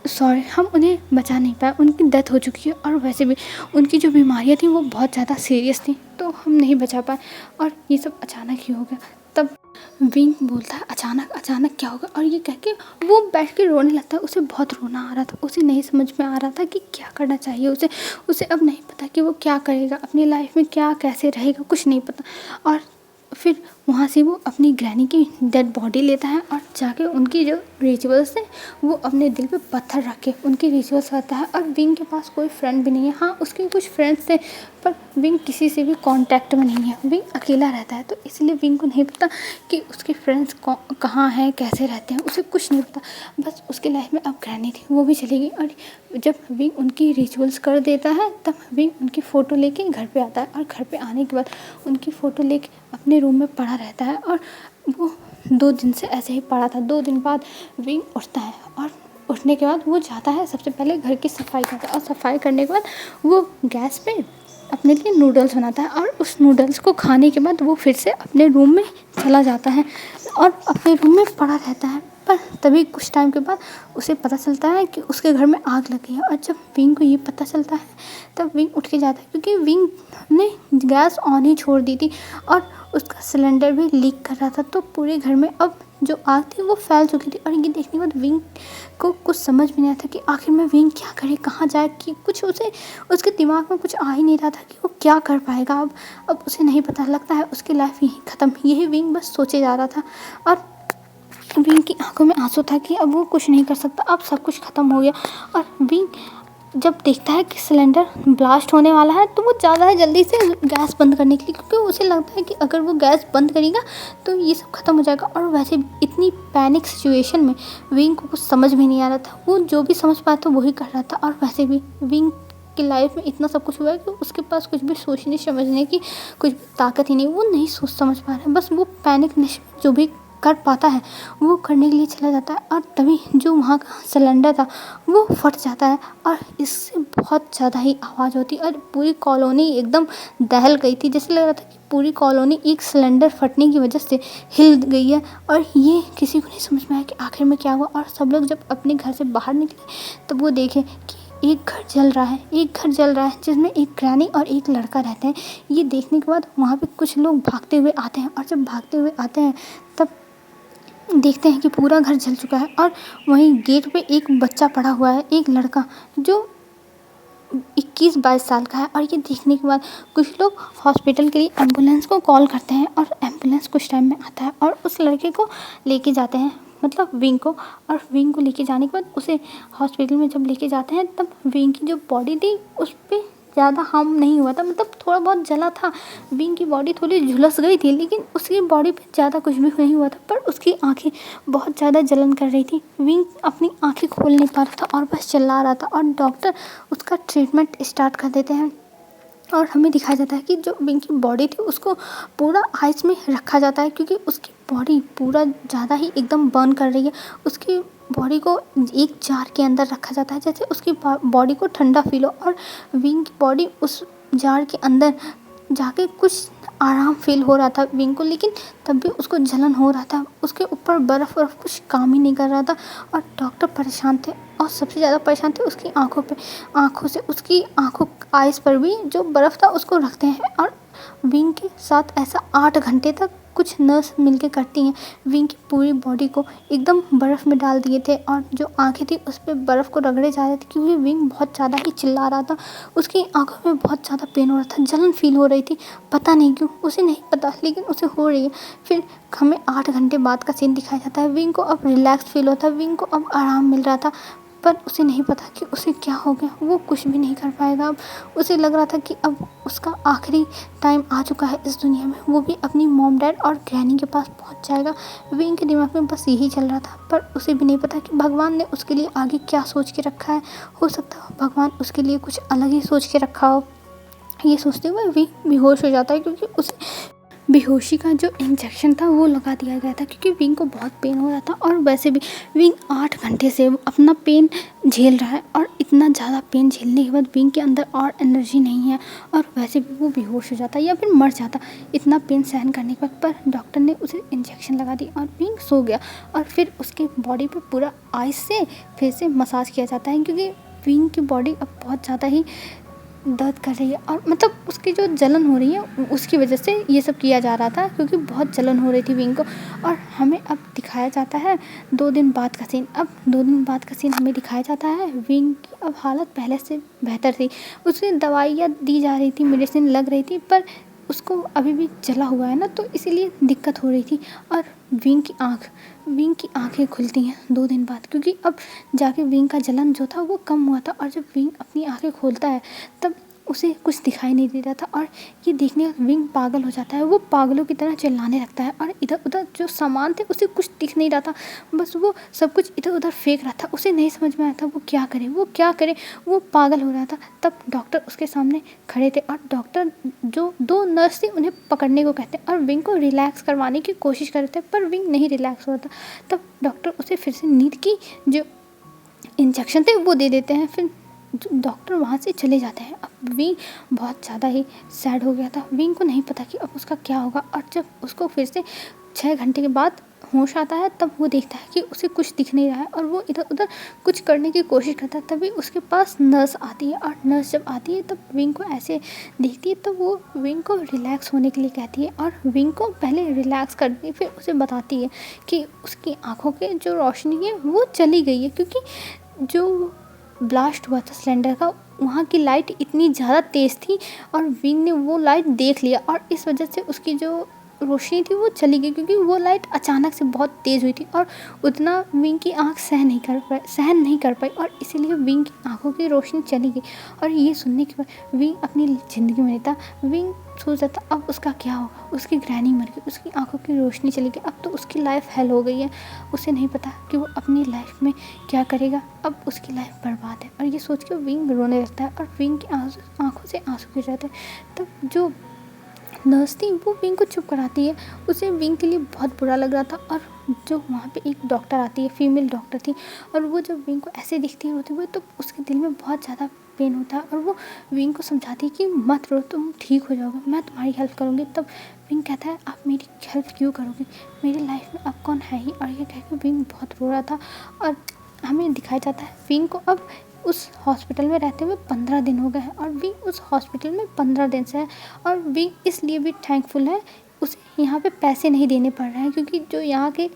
Speaker 1: सॉरी, हम उन्हें बचा नहीं पाए, उनकी डेथ हो चुकी है, और वैसे भी उनकी जो बीमारियाँ थी वो बहुत ज़्यादा सीरियस थी, तो हम नहीं बचा पाए, और ये सब अचानक ही हो गया। तब विंग बोलता है अचानक अचानक क्या होगा, और ये कह के वो बैठ के रोने लगता है। उसे बहुत रोना आ रहा था, उसे नहीं समझ में आ रहा था कि क्या करना चाहिए उसे अब नहीं पता कि वो क्या करेगा, अपनी लाइफ में क्या कैसे रहेगा, कुछ नहीं पता। और फिर वहाँ से वो अपनी ग्रैनी की डेड बॉडी लेता है, और जाके उनकी जो रिचुअल्स है वो अपने दिल पे पत्थर रख के उनकी रिचुअल्स करता है। और विंग के पास कोई फ्रेंड भी नहीं है। हाँ, उसके कुछ फ्रेंड्स थे, पर विंग किसी से भी कांटेक्ट में नहीं है, विंग अकेला रहता है, तो इसलिए विंग को नहीं पता कि उसके फ्रेंड्स कहाँ हैं, कैसे रहते हैं, उसे कुछ नहीं पता। बस उसके लाइफ में अब ग्रैनी थी, वो भी चली गई। और जब विंग उनकी रिचुअल्स कर देता है तब विंग उनकी फ़ोटो लेके घर पे आता है, और घर पे आने के बाद उनकी फ़ोटो लेके अपने रूम में पड़ा रहता है। और वो 2 दिन से ऐसे ही पड़ा था। 2 दिन बाद विंग उठता है, और उठने के बाद वो जाता है, सबसे पहले घर की सफाई करता है, और सफाई करने के बाद वो गैस पे अपने लिए नूडल्स बनाता है, और उस नूडल्स को खाने के बाद वो फिर से अपने रूम में चला जाता है और अपने रूम में पड़ा रहता है। पर तभी कुछ टाइम के बाद उसे पता चलता है कि उसके घर में आग लगी है, और जब विंग को ये पता चलता है तब विंग उठ के जाता है, क्योंकि विंग ने गैस ऑन ही छोड़ दी थी, और उसका सिलेंडर भी लीक कर रहा था, तो पूरे घर में अब जो आग थी वो फैल चुकी थी। और ये देखने के बाद विंग को कुछ समझ में नहीं आया था कि आखिर में विंग क्या करे, कहाँ जाए, कि कुछ उसे उसके दिमाग में कुछ आ ही नहीं रहा था कि वो क्या कर पाएगा। अब उसे नहीं पता, लगता है उसकी लाइफ यहीं ख़त्म। यही विंग बस सोचे जा रहा था, और विंग की आंखों में आंसू था कि अब वो कुछ नहीं कर सकता, अब सब कुछ ख़त्म हो गया। और विंग जब देखता है कि सिलेंडर ब्लास्ट होने वाला है तो वो चाहता है जल्दी से गैस बंद करने के लिए, क्योंकि उसे लगता है कि अगर वो गैस बंद करेगा तो ये सब ख़त्म हो जाएगा। और वैसे इतनी पैनिक सिचुएशन में विंग को कुछ समझ में नहीं आ रहा था, वो जो भी समझ पाया था वही कर रहा था। और वैसे भी विंग की लाइफ में इतना सब कुछ हुआ है कि उसके पास कुछ भी सोचने समझने की कुछ ताकत ही नहीं, वो नहीं सोच समझ पा रहा है, बस वो पैनिक में जो भी कर पाता है वो करने के लिए चला जाता है। और तभी जो वहाँ का सिलेंडर था वो फट जाता है, और इससे बहुत ज़्यादा ही आवाज़ होती है, और पूरी कॉलोनी एकदम दहल गई थी। जैसे लग रहा था कि पूरी कॉलोनी एक सिलेंडर फटने की वजह से हिल गई है, और ये किसी को नहीं समझ में आया कि आखिर में क्या हुआ। और सब लोग जब अपने घर से बाहर निकले तब वो देखे कि एक घर जल रहा है, एक घर जल रहा है जिसमें एक ग्रैनी और एक लड़का रहते हैं। ये देखने के बाद वहाँ पे कुछ लोग भागते हुए आते हैं, और जब भागते हुए आते हैं तब देखते हैं कि पूरा घर जल चुका है, और वहीं गेट पे एक बच्चा पड़ा हुआ है, एक लड़का जो 21-22 साल का है। और ये देखने के बाद कुछ लोग हॉस्पिटल के लिए एम्बुलेंस को कॉल करते हैं, और एम्बुलेंस कुछ टाइम में आता है और उस लड़के को लेके जाते हैं, मतलब विंग को। और विंग को लेके जाने के बाद उसे हॉस्पिटल में जब लेके जाते हैं तब विंग की जो बॉडी थी उस पर ज़्यादा हार्म नहीं हुआ था, मतलब थोड़ा बहुत जला था, विंग की बॉडी थोड़ी झुलस गई थी, लेकिन उसकी बॉडी पे ज़्यादा कुछ भी नहीं हुआ था। पर उसकी आंखें बहुत ज़्यादा जलन कर रही थी, विंग अपनी आंखें खोल नहीं पा रहा था और बस चिल्ला रहा था, और डॉक्टर उसका ट्रीटमेंट स्टार्ट कर देते हैं। और हमें दिखाया जाता है कि जो विंग की बॉडी थी उसको पूरा आइस में रखा जाता है, क्योंकि उसकी बॉडी पूरा ज़्यादा ही एकदम बर्न कर रही है। उसकी बॉडी को एक जार के अंदर रखा जाता है, जैसे उसकी बॉडी को ठंडा फील हो, और विंग की बॉडी उस जार के अंदर जाके कुछ आराम फील हो रहा था विंग को, लेकिन तब भी उसको जलन हो रहा था। उसके ऊपर बर्फ़ वर्फ कुछ काम ही नहीं कर रहा था, और डॉक्टर परेशान थे, और सबसे ज़्यादा परेशान थे उसकी आँखों से। उसकी आँखों आइस पर भी जो बर्फ़ था उसको रखते हैं, और विंग के साथ ऐसा 8 घंटे तक कुछ नर्स मिलके करती हैं। विंग की पूरी बॉडी को एकदम बर्फ़ में डाल दिए थे, और जो आंखें थी उस पे बर्फ़ को रगड़े जा रहे थे, क्योंकि विंग बहुत ज़्यादा ही चिल्ला रहा था। उसकी आंखों में बहुत ज़्यादा पेन हो रहा था, जलन फील हो रही थी, पता नहीं क्यों, उसे नहीं पता, लेकिन उसे हो रही है। फिर हमें 8 घंटे बाद का सीन दिखाया जाता है। विंग को अब रिलैक्स फील होता है, विंग को अब आराम मिल रहा था, पर उसे नहीं पता कि उसे क्या हो गया। वो कुछ भी नहीं कर पाएगा अब। उसे लग रहा था कि अब उसका आखिरी टाइम आ चुका है इस दुनिया में, वो भी अपनी मॉम डैड और ग्रैनी के पास पहुंच जाएगा। विंग के दिमाग में बस यही चल रहा था, पर उसे भी नहीं पता कि भगवान ने उसके लिए आगे क्या सोच के रखा है। हो सकता है भगवान उसके लिए कुछ अलग ही सोच के रखा हो। ये सोचते हुए विंग बेहोश हो जाता है, क्योंकि उसे बेहोशी का जो इंजेक्शन था वो लगा दिया गया था, क्योंकि विंग को बहुत पेन हो रहा था। और वैसे भी विंग 8 घंटे से अपना पेन झेल रहा है, और इतना ज़्यादा पेन झेलने के बाद विंग के अंदर और एनर्जी नहीं है, और वैसे भी वो बेहोश हो जाता या फिर मर जाता इतना पेन सहन करने के बाद। पर डॉक्टर ने उसे इंजेक्शन लगा दी और विंग सो गया, और फिर उसके बॉडी पे पूरा आइस से फिर से मसाज किया जाता है, क्योंकि विंग की बॉडी अब बहुत ज़्यादा ही दर्द कर रही है, और मतलब उसकी जो जलन हो रही है उसकी वजह से ये सब किया जा रहा था, क्योंकि बहुत जलन हो रही थी विंग को। और हमें अब दिखाया जाता है 2 दिन बाद का सीन। अब 2 दिन बाद का सीन हमें दिखाया जाता है, विंग की अब हालत पहले से बेहतर थी। उसे दवाइयाँ दी जा रही थी, मेडिसिन लग रही थी, पर उसको अभी भी जला हुआ है ना, तो इसीलिए दिक्कत हो रही थी। और विंग की आंखें खुलती हैं 2 दिन बाद, क्योंकि अब जाके विंग का जलन जो था वो कम हुआ था। और जब विंग अपनी आंखें खोलता है तब उसे कुछ दिखाई नहीं दे रहा था, और ये देखने विंग पागल हो जाता है। वो पागलों की तरह चिल्लाने लगता है, और इधर उधर जो सामान थे उसे कुछ दिख नहीं रहा था, बस वो सब कुछ इधर उधर फेंक रहा था। उसे नहीं समझ में आया था वो क्या करे, वो पागल हो रहा था। तब डॉक्टर उसके सामने खड़े थे, और डॉक्टर जो 2 नर्स थे उन्हें पकड़ने को कहते हैं और विंग को रिलैक्स करवाने की कोशिश कर रहे थे, पर विंग नहीं रिलैक्स हो रहा था। तब डॉक्टर उसे फिर से नींद की जो इंजेक्शन थे वो दे देते हैं। फिर डॉक्टर वहाँ से चले जाते हैं। अब विंग बहुत ज़्यादा ही सैड हो गया था, विंग को नहीं पता कि अब उसका क्या होगा। और जब उसको फिर से 6 घंटे के बाद होश आता है, तब वो देखता है कि उसे कुछ दिख नहीं रहा है, और वो इधर उधर कुछ करने की कोशिश करता है। तभी उसके पास नर्स आती है, और नर्स जब आती है तब विंग को ऐसे देखती है, तो वो विंग को रिलैक्स होने के लिए कहती है, और विंग को पहले रिलैक्स करती है, फिर उसे बताती है कि उसकी आँखों की जो रोशनी है वो चली गई है, क्योंकि जो ब्लास्ट हुआ था सिलेंडर का, वहाँ की लाइट इतनी ज़्यादा तेज़ थी, और विंग ने वो लाइट देख लिया, और इस वजह से उसकी जो रोशनी थी वो चली गई, क्योंकि वो लाइट अचानक से बहुत तेज़ हुई थी, और उतना विंग की आँख सहन नहीं कर पाई, और इसीलिए विंग की आँखों की रोशनी चली गई। और ये सुनने के बाद विंग अपनी ज़िंदगी में नहीं था। विंग सोच रहा था अब उसका क्या होगा, उसकी ग्रैनी मर गई, उसकी आँखों की रोशनी चली गई, अब तो उसकी लाइफ हेल हो गई है। उसे नहीं पता कि वो अपनी लाइफ में क्या करेगा, अब उसकी लाइफ बर्बाद है। और ये सोच के विंग रोने लगता है, और विंग की आँखों से आंसू गिर जाते हैं। तब जो नर्स थी वो विंग को चुप कराती है। उसे विंग के लिए बहुत बुरा लग रहा था, और जो वहाँ पे एक डॉक्टर आती है, फीमेल डॉक्टर थी, और वो जब विंग को ऐसे दिखती है रोते हुए, तो उसके दिल में बहुत ज़्यादा पेन होता है, और वो विंग को समझाती है कि मत रो, तुम ठीक हो जाओगे, मैं तुम्हारी हेल्प करूँगी। तब विंग कहता है आप मेरी हेल्प क्यों करोगे, मेरी लाइफ में अब कौन है ही। और ये कह के विंग बहुत रो रहा था। और हमें दिखाया जाता है विंग को अब उस हॉस्पिटल में रहते हुए 15 दिन हो गए हैं, और विंग उस हॉस्पिटल में 15 दिन से है। और विंग इसलिए भी थैंकफुल है, उसे यहाँ पे पैसे नहीं देने पड़ रहे हैं, क्योंकि जो यहाँ के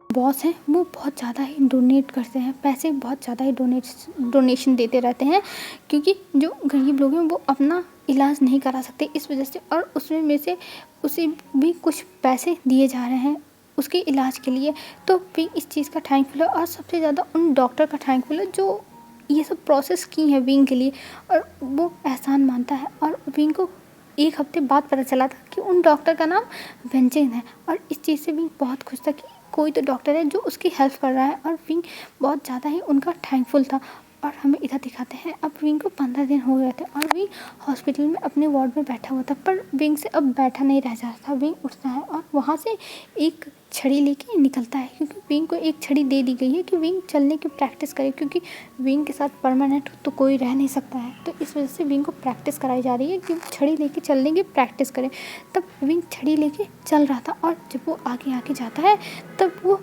Speaker 1: बॉस हैं वो बहुत ज़्यादा ही डोनेट करते हैं, पैसे बहुत ज़्यादा ही डोनेशन देते रहते हैं, क्योंकि जो गरीब लोग हैं वो अपना इलाज नहीं करा सकते इस वजह से। और उसमें में से उसे भी कुछ पैसे दिए जा रहे हैं उसके इलाज के लिए। तो भी इस चीज़ का थैंकफुल है, और सबसे ज़्यादा उन डॉक्टर का थैंकफुल है जो ये सब प्रोसेस की है विंग के लिए और वो एहसान मानता है। और विंग को 1 हफ्ते बाद पता चला था कि उन डॉक्टर का नाम वेंचिन है और इस चीज़ से विंग बहुत खुश था कि कोई तो डॉक्टर है जो उसकी हेल्प कर रहा है और विंग बहुत ज़्यादा ही उनका थैंकफुल था। और हमें इधर दिखाते हैं अब विंग को 15 दिन हो गए थे और विंग हॉस्पिटल में अपने वार्ड में बैठा हुआ था, पर विंग से अब बैठा नहीं रह जाता था। विंग उठता है और वहाँ से एक छड़ी लेके निकलता है, क्योंकि विंग को एक छड़ी दे दी गई है कि विंग चलने की प्रैक्टिस करे, क्योंकि विंग के साथ परमानेंट तो कोई रह नहीं सकता है। तो इस वजह से विंग को प्रैक्टिस कराई जा रही है कि वो छड़ी लेके चलने की प्रैक्टिस करे। तब विंग छड़ी लेके चल रहा था और जब वो आगे आगे जाता है तब वो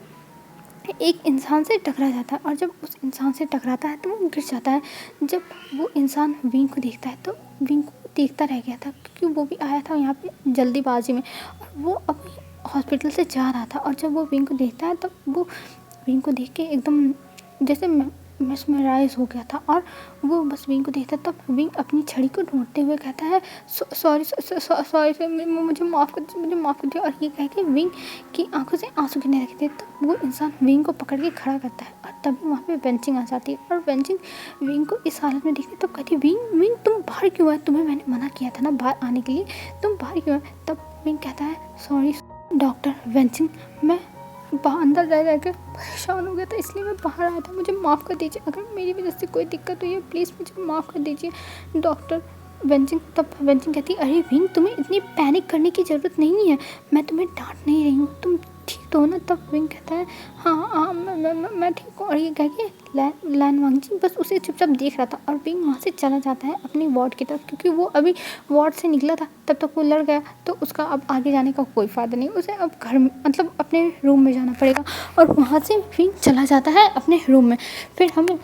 Speaker 1: एक इंसान से टकरा जाता है और जब उस इंसान से टकराता है तो वो गिर जाता है। जब वो इंसान विंग को देखता है तो विंग को देखता रह गया था, क्योंकि वो भी आया था यहाँ पे जल्दीबाजी में और वो अब हॉस्पिटल से जा रहा था। और जब वो विंग को देखता है तब वो विंग को देख के एकदम जैसे mesmerize हो गया था और वो बस विंग को देखता है। तब विंग अपनी छड़ी को ढूंढते हुए कहता है सॉरी सॉरी, मुझे माफ़ कर दीजिए, मुझे माफ़ कर दीजिए। और ये कह के विंग की आंखों से आंसू गिरने लगते हैं। तब वो इंसान विंग को पकड़ के खड़ा करता है और तभी वहाँ पे वेंचिंग आ जाती है और वेंचिंग विंग को इस हालत में देखती है। तब कहती है विंग तुम बाहर क्यों आए, तुम्हें मैंने मना किया था ना बाहर आने के लिए, तुम बाहर क्यों आए। तब विंग कहता है सॉरी डॉक्टर वेंचिंग, मैं अंदर रह कर परेशान हो गया था इसलिए मैं बाहर आया था, मुझे माफ़ कर दीजिए। अगर मेरी वजह से कोई दिक्कत हुई है प्लीज़ मुझे माफ़ कर दीजिए डॉक्टर वेंचिंग। तब वेंचिंग कहती अरे विंग तुम्हें इतनी पैनिक करने की ज़रूरत नहीं है, मैं तुम्हें डांट नहीं रही हूँ, तुम ठीक तो हो ना। तब विंग कहता है हाँ मैं ठीक हूँ। और ये कह के लैन वांगजी बस उसे चुपचाप देख रहा था और विंग वहाँ से चला जाता है अपनी वार्ड की तरफ, क्योंकि वो अभी वार्ड से निकला था तब तक वो लड़ गया तो उसका अब आगे जाने का कोई फ़ायदा नहीं, उसे अब घर मतलब अपने रूम में जाना पड़ेगा। और वहाँ से विंग चला जाता है अपने रूम में। फिर हमें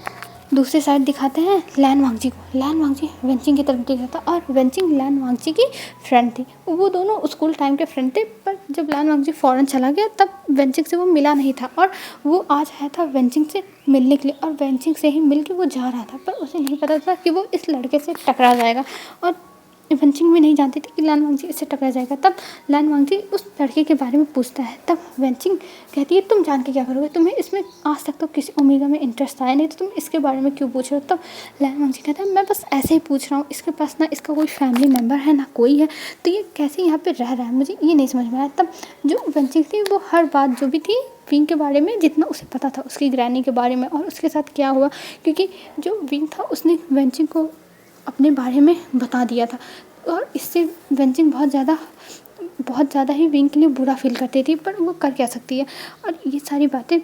Speaker 1: दूसरी साइड दिखाते हैं लैन वांगजी को। लैन वांगजी वेंचिंग की तरफ देख रहा था और वेंचिंग लैन वांगजी की फ्रेंड थी। वो दोनों स्कूल टाइम के फ्रेंड थे, पर जब लैन वांगजी फ़ौरन चला गया तब वेंचिंग से वो मिला नहीं था और वो आज आया था वेंचिंग से मिलने के लिए और वेंचिंग से ही मिल के वो जा रहा था। पर उसे नहीं पता था कि वो इस लड़के से टकरा जाएगा और वेंचिंग भी नहीं जानती थी कि लैन वांगजी इससे टकरा जाएगा। तब लैन वांगजी उस लड़के के बारे में पूछता है। तब वेंचिंग कहती है तुम जान के क्या करोगे, तुम्हें इसमें आज तक तो किसी ओमेगा में इंटरेस्ट आया नहीं तो तुम इसके बारे में क्यों पूछ रहे हो। तब लैन वांगजी कहता है मैं बस ऐसे ही पूछ रहा हूँ, इसके पास ना इसका कोई फैमिली मेम्बर है ना कोई है, तो ये कैसे यहाँ पर रह रहा है, मुझे ये नहीं समझ में आया। तब जो वेंचिंग थी वो हर बात जो भी थी विंग के बारे में जितना उसे पता था उसकी ग्रैनी के बारे में और उसके साथ क्या हुआ, क्योंकि जो विंग था उसने वेंचिंग को अपने बारे में बता दिया था और इससे वेंचिंग बहुत ज़्यादा ही विंग के लिए बुरा फील करती थी, पर वो कर क्या सकती है। और ये सारी बातें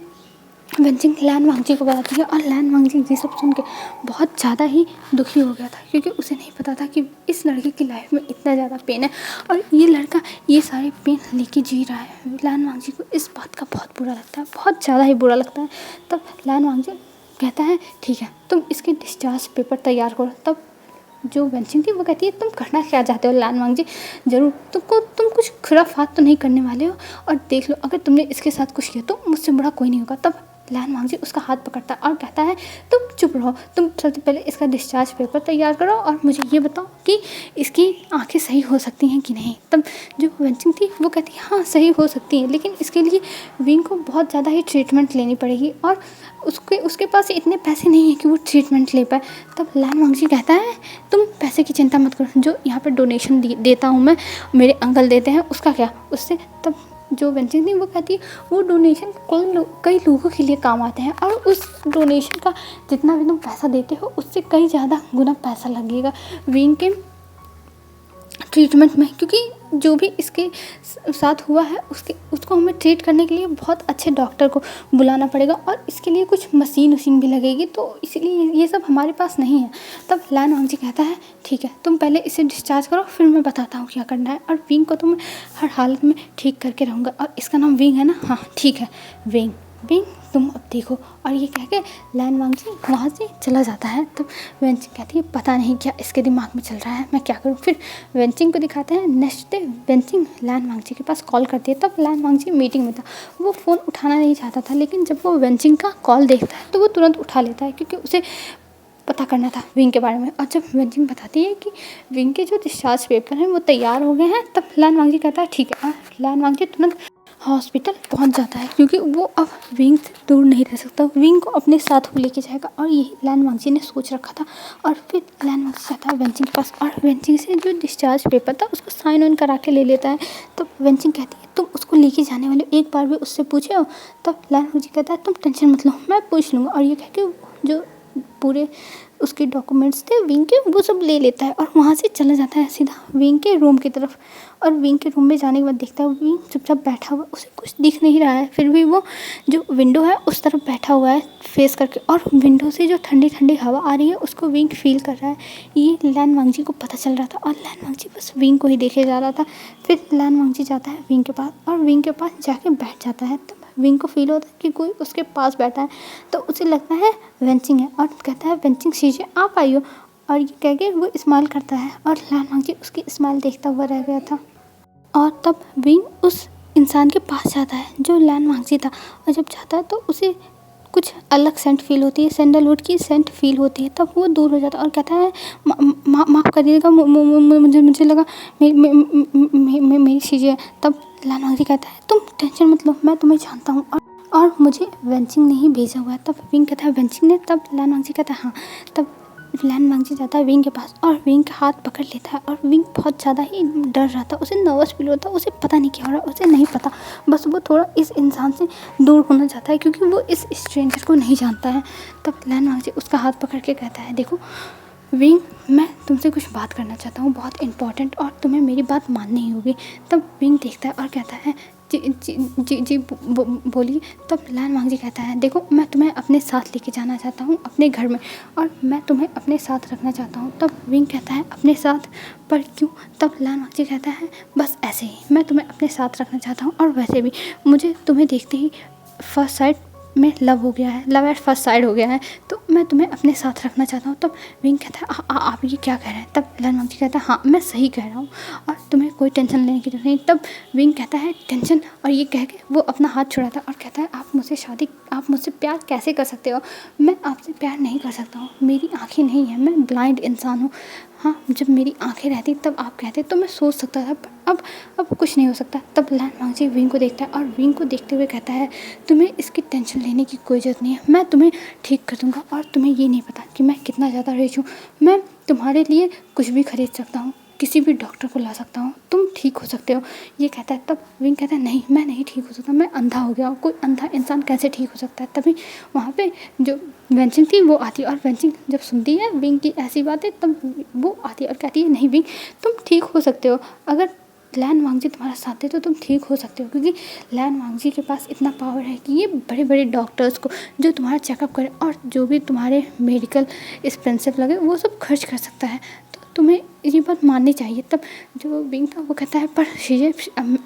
Speaker 1: वेंचिंग लैन वांगजी को बताती है और लैन वांगजी ये सब सुन के बहुत ज़्यादा ही दुखी हो गया था, क्योंकि उसे नहीं पता था कि इस लड़के की लाइफ में इतना ज़्यादा पेन है और ये लड़का ये सारे पेन लेके जी रहा है। लैन वांगजी को इस बात का बहुत बुरा लगता है, बहुत ज़्यादा ही बुरा लगता है। तब लैन वांगजी कहता है ठीक है तुम इसके डिस्चार्ज पेपर तैयार करो। तब जो वेंचिंग थी वो कहती है तुम करना क्या चाहते हो लैन वांगजी, ज़रूर तुम कुछ खुराफात तो नहीं करने वाले हो, और देख लो अगर तुमने इसके साथ कुछ किया तो मुझसे बड़ा कोई नहीं होगा। तब लैन वांगजी उसका हाथ पकड़ता है और कहता है तुम चुप रहो, तुम सबसे पहले इसका डिस्चार्ज पेपर तैयार करो और मुझे ये बताओ कि इसकी आंखें सही हो सकती हैं कि नहीं। तब जो वेंचिंग थी वो कहती है हाँ सही हो सकती हैं, लेकिन इसके लिए विंग को बहुत ज़्यादा ही ट्रीटमेंट लेनी पड़ेगी और उसके पास इतने पैसे नहीं है कि वो ट्रीटमेंट ले पाए। तब लैन वांगजी कहता है तुम पैसे की चिंता मत करो, जो यहाँ पे डोनेशन देता हूँ मैं, मेरे अंकल देते हैं, उसका क्या उससे। तब जो वेंचिंग थी वो कहती है वो डोनेशन कई लोगों के लिए काम आते हैं और उस डोनेशन का जितना भी तुम पैसा देते हो उससे कई ज़्यादा गुना पैसा लगेगा विंग के ट्रीटमेंट में, क्योंकि जो भी इसके साथ हुआ है उसको हमें ट्रीट करने के लिए बहुत अच्छे डॉक्टर को बुलाना पड़ेगा और इसके लिए कुछ मशीन भी लगेगी, तो इसलिए ये सब हमारे पास नहीं है। तब लैन वांगजी कहता है ठीक है तुम पहले इसे डिस्चार्ज करो फिर मैं बताता हूँ क्या करना है, और विंग को तो मैं हर हालत में ठीक करके रहूँगा, और इसका नाम विंग है ना, हाँ ठीक है विंग तुम अब देखो। और ये कह के लैन वांगजी वहाँ से चला जाता है। तब वेंचिंग कहती है पता नहीं क्या इसके दिमाग में चल रहा है, मैं क्या करूँ। फिर वेंचिंग को दिखाते हैं नेक्स्ट डे वेंचिंग लैन वांगजी के पास कॉल करती है। तब लैन वांगजी मीटिंग में था, वो फ़ोन उठाना नहीं चाहता था, लेकिन जब वो वेंचिंग का कॉल देखता है तो वो तुरंत उठा लेता है, क्योंकि उसे पता करना था विंग के बारे में। और जब वेंचिंग बताती है कि विंग के जो डिस्चार्ज पेपर हैं वो तैयार हो गए हैं, तब लैन वांगजी कहता है ठीक है। और लैन वांगजी तुरंत हॉस्पिटल पहुंच जाता है क्योंकि वो अब विंग से दूर नहीं रह सकता। विंग को अपने साथ वो लेके जाएगा और यही लैन वांगजी ने सोच रखा था। और फिर लैन वांगजी जाता है वेंचिंग के पास और वेंचिंग से जो डिस्चार्ज पेपर था उसको साइन ऑन करा के ले लेता है। तो वेंचिंग कहती है तुम उसको लेके जाने वाले हो, एक बार भी उससे पूछे हो? तब लैन वांगजी कहता है तुम टेंशन मत लो, मैं पूछ लूँगा। और ये कह के जो पूरे उसके डॉक्यूमेंट्स थे विंग के वो सब ले लेता है और वहाँ से चला जाता है सीधा विंग के रूम की तरफ। और विंग के रूम में जाने के बाद देखता है विंग चुपचाप बैठा हुआ, उसे कुछ दिख नहीं रहा है, फिर भी वो जो विंडो है उस तरफ बैठा हुआ है फेस करके। और विंडो से जो ठंडी ठंडी हवा आ रही है उसको विंग फील कर रहा है। ये लैन वांगजी को पता चल रहा था और लैन वांगजी बस विंग को ही देखे जा रहा था। फिर लैन वांगजी जाता है विंग के पास और विंग के पास जाके बैठ जाता है। तो विंग को फील होता है कि कोई उसके पास बैठा है, तो उसे लगता है वेंचिंग है और कहता है वेंचिंग शीजिए आप आई हो। और ये कह के वो स्माइल करता है और लैन वांगजी उसकी स्माइल देखता हुआ रह गया था। और तब विंग उस इंसान के पास जाता है जो लैन वांगजी था और जब जाता है तो उसे कुछ अलग सेंट फील होती है, सैंडलवुड की सेंट फील होती है। तब वो दूर हो जाता है और कहता है माफ़ करिएगा, मुझे लगा मेरी चीज़ें है। तब लैन वांगजी कहता है तुम टेंशन मत लो, मैं तुम्हें जानता हूँ और मुझे वेंचिंग ने ही भेजा हुआ है। तब विंग कहता है वेंचिंग ने? तब लैन वांगजी कहता है हाँ। तब लैन वांगजी जाता है विंग के पास और विंग का हाथ पकड़ लेता है और विंग बहुत ज़्यादा ही डर रहा था, उसे नर्वस फील होता, उसे पता नहीं क्या हो रहा, उसे नहीं पता, बस वो थोड़ा इस इंसान से दूर होना चाहता है क्योंकि वो इस स्ट्रेंजर को नहीं जानता है। तब लैन वांगजी उसका हाथ पकड़ के कहता है देखो विंग, मैं तुमसे कुछ बात करना चाहता हूँ बहुत इंपॉर्टेंट और तुम्हें मेरी बात माननी ही होगी। तब विंग देखता है और कहता है जी जी जी जी बोलिए। तब लैन वांगजी कहता है देखो मैं तुम्हें अपने साथ लेके जाना चाहता हूँ अपने घर में और मैं तुम्हें अपने साथ रखना चाहता हूँ। तब विंग कहता है अपने साथ, पर क्यों? तब लैन वांगजी कहता है बस ऐसे ही मैं तुम्हें अपने साथ रखना चाहता हूँ और वैसे भी मुझे तुम्हें देखते ही फर्स्ट साइड में लव हो गया है, लव एट फर्स्ट साइड हो गया है, तो मैं तुम्हें अपने साथ रखना चाहता हूँ। तब विंग कहता है आप ये क्या कह रहे हैं? तब लैन वांगजी कहता है हाँ मैं सही कह रहा हूँ और तुम्हें कोई टेंशन लेने की जरूरत नहीं। तब विंग कहता है टेंशन, और ये कह के वो अपना हाथ छुड़ाता है और कहता है आप मुझसे प्यार कैसे कर सकते हो? मैं आपसे प्यार नहीं कर सकता हूँ, मेरी आँखें नहीं हैं, मैं ब्लाइंड इंसान हूँ। हाँ जब मेरी आंखें रहती तब आप कहते तो मैं सोच सकता था, पर अब कुछ नहीं हो सकता। तब लैन वांगजी विंग को देखता है और विंग को देखते हुए कहता है तुम्हें इसकी टेंशन लेने की कोई ज़रूरत नहीं है, मैं तुम्हें ठीक कर दूंगा और तुम्हें ये नहीं पता कि मैं कितना ज़्यादा रिच हूँ। मैं तुम्हारे लिए कुछ भी खरीद सकता हूँ, किसी भी डॉक्टर को ला सकता हूँ, तुम ठीक हो सकते हो। ये कहता है। तब विंग कहता है नहीं मैं नहीं ठीक हो सकता, मैं अंधा हो गया हूँ, कोई अंधा इंसान कैसे ठीक हो सकता है? तभी वहाँ पे जो वेंचिंग थी वो आती है और वेंचिंग जब सुनती है विंग की ऐसी बातें तब वो आती है और कहती है नहीं विंग तुम ठीक हो सकते हो, अगर लैन वांगजी तुम्हारा साथ दे तो तुम ठीक हो सकते हो, क्योंकि लैन वांगजी के पास इतना पावर है कि ये बड़े बड़े डॉक्टर्स को जो तुम्हारा चेकअप करे और जो भी तुम्हारे मेडिकल एक्सपेंसिव लगे वो सब खर्च कर सकता है, तो तुम्हें ये बात माननी चाहिए। तब जो विंग था वो कहता है पर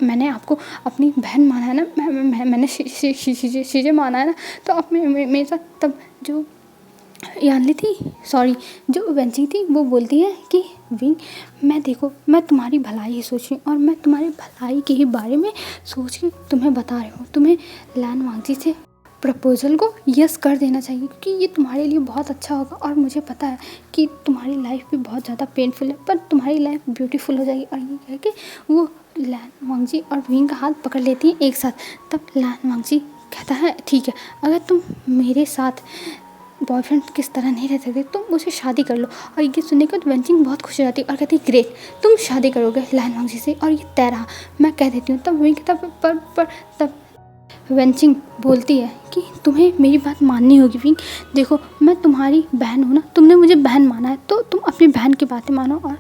Speaker 1: मैंने आपको अपनी बहन माना है ना, मैंने शीजे माना है ना, तो आप मेरे साथ। तब जो यानली थी, सॉरी जो वेंचिंग थी, वो बोलती है कि विंग मैं तुम्हारी भलाई ही सोच रही हूँ और मैं तुम्हारी भलाई के ही बारे में सोच के तुम्हें बता रही हूँ। तुम्हें लैन वांगजी से प्रपोज़ल को यस कर देना चाहिए क्योंकि ये तुम्हारे लिए बहुत अच्छा होगा और मुझे पता है कि तुम्हारी लाइफ भी बहुत ज़्यादा पेनफुल है पर तुम्हारी लाइफ ब्यूटीफुल हो जाएगी। और ये कह के वो लैन वांगजी और विंग का हाथ पकड़ लेती हैं एक साथ। तब लैन वांगजी कहता है ठीक है, अगर तुम मेरे साथ बॉयफ्रेंड किस तरह नहीं रह सकते तुम मुझसे शादी कर लो। और ये सुनने के बाद वेंचिंग बहुत खुश हो जाती है और कहती है ग्रेट तुम शादी करोगे लैन वांगजी से और ये तय रहा, मैं कह देती हूँ। तब विंग तब वेंचिंग बोलती है कि तुम्हें मेरी बात माननी होगी विंग, देखो मैं तुम्हारी बहन हूँ ना, तुमने मुझे बहन माना है तो तुम अपनी बहन की बातें मानो और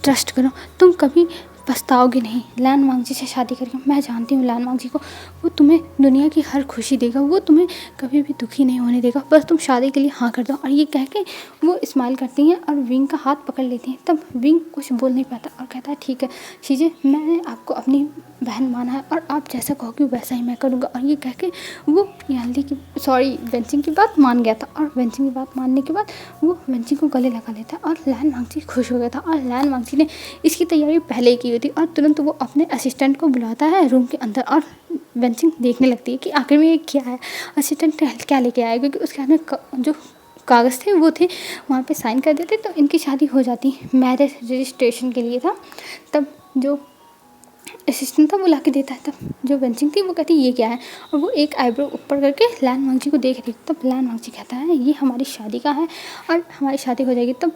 Speaker 1: ट्रस्ट करो, तुम कभी पछताओगे नहीं लैन वांगजी से शादी करके। मैं जानती हूँ लैन वांगजी को, वो तुम्हें दुनिया की हर खुशी देगा, वो तुम्हें कभी भी दुखी नहीं होने देगा, बस तुम शादी के लिए हाँ कर दो। और ये कह के वो स्माइल करती हैं और विंग का हाथ पकड़ लेती हैं। तब विंग कुछ बोल नहीं पाता और कहता है ठीक है शीजे, मैंने आपको अपनी बहन माना है और आप जैसा कहोगे वैसा ही मैं करूँगा। और ये कह के वो वेंचिंग की बात मान गया था और वेंचिंग की बात मानने के बाद वो वेंचिंग को गले लगा लेता है और लैन वांगजी खुश हो गया था। और लैन वांगजी ने इसकी तैयारी पहले ही की हुई थी और तुरंत वो अपने असिस्टेंट को बुलाता है रूम के अंदर और वेंचिंग देखने लगती है कि आखिर में ये क्या है, असिस्टेंट क्या लेके आया, क्योंकि उसके हाथ में जो कागज़ थे वो थे, वहाँ पे साइन कर देते तो इनकी शादी हो जाती। मैरिज रजिस्ट्रेशन के लिए था। तब जो असिस्टेंट था वो ला के देता है। तब जो वेंचिंग थी वो कहती है ये क्या है, और वो एक आईब्रो ऊपर करके लैन वांगजी को देख रही। तब लैन वांगजी कहता है ये हमारी शादी का है और हमारी शादी हो जाएगी। तब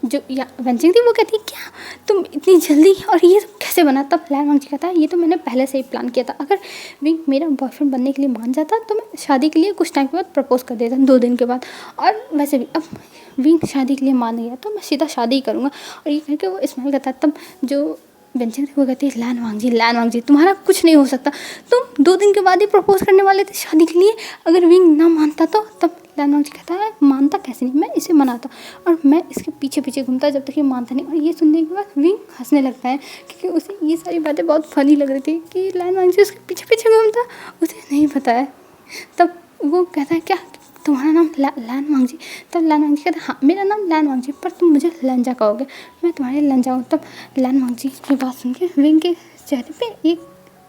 Speaker 1: जो वेंचिंग थी वो कहती है क्या तुम इतनी जल्दी, और ये सब कैसे बना। तब लैन वांगजी कहता है ये तो मैंने पहले से ही प्लान किया था, अगर विंग मेरा बॉयफ्रेंड बनने के लिए मान जाता तो मैं शादी के लिए कुछ टाइम के बाद प्रपोज कर देता 2 दिन के बाद, और वैसे भी अब विंग शादी के लिए मान गया तो मैं सीधा शादी ही करूँगा। और ये करके वो स्माइल करता है। तब जो बेंचिंग थी वो कहती है लैन वांगजी तुम्हारा कुछ नहीं हो सकता, तुम 2 दिन के बाद ही प्रपोज करने वाले थे शादी के लिए, अगर विंग ना मानता तो। तब लैन वांगजी कहता है मानता कैसे नहीं, मैं इसे मनाता और मैं इसके पीछे पीछे घूमता जब तक ये मानता नहीं। और ये सुनने के बाद विंग हंसने लगता है क्योंकि उसे ये सारी बातें बहुत फनी लग रही थी कि लैन वांगजी उसके पीछे पीछे घूमता, उसे नहीं पता है। तब वो कहता है क्या तुम्हारा नाम लैन वांगजी। तब लैन वांगजी कहता है हाँ मेरा नाम लैन वांगजी, पर तुम मुझे लंजा कहोगे, मैं तुम्हारे लंजा हूँ। तब लैन वांगजी की बात सुन के विंग के चेहरे पे एक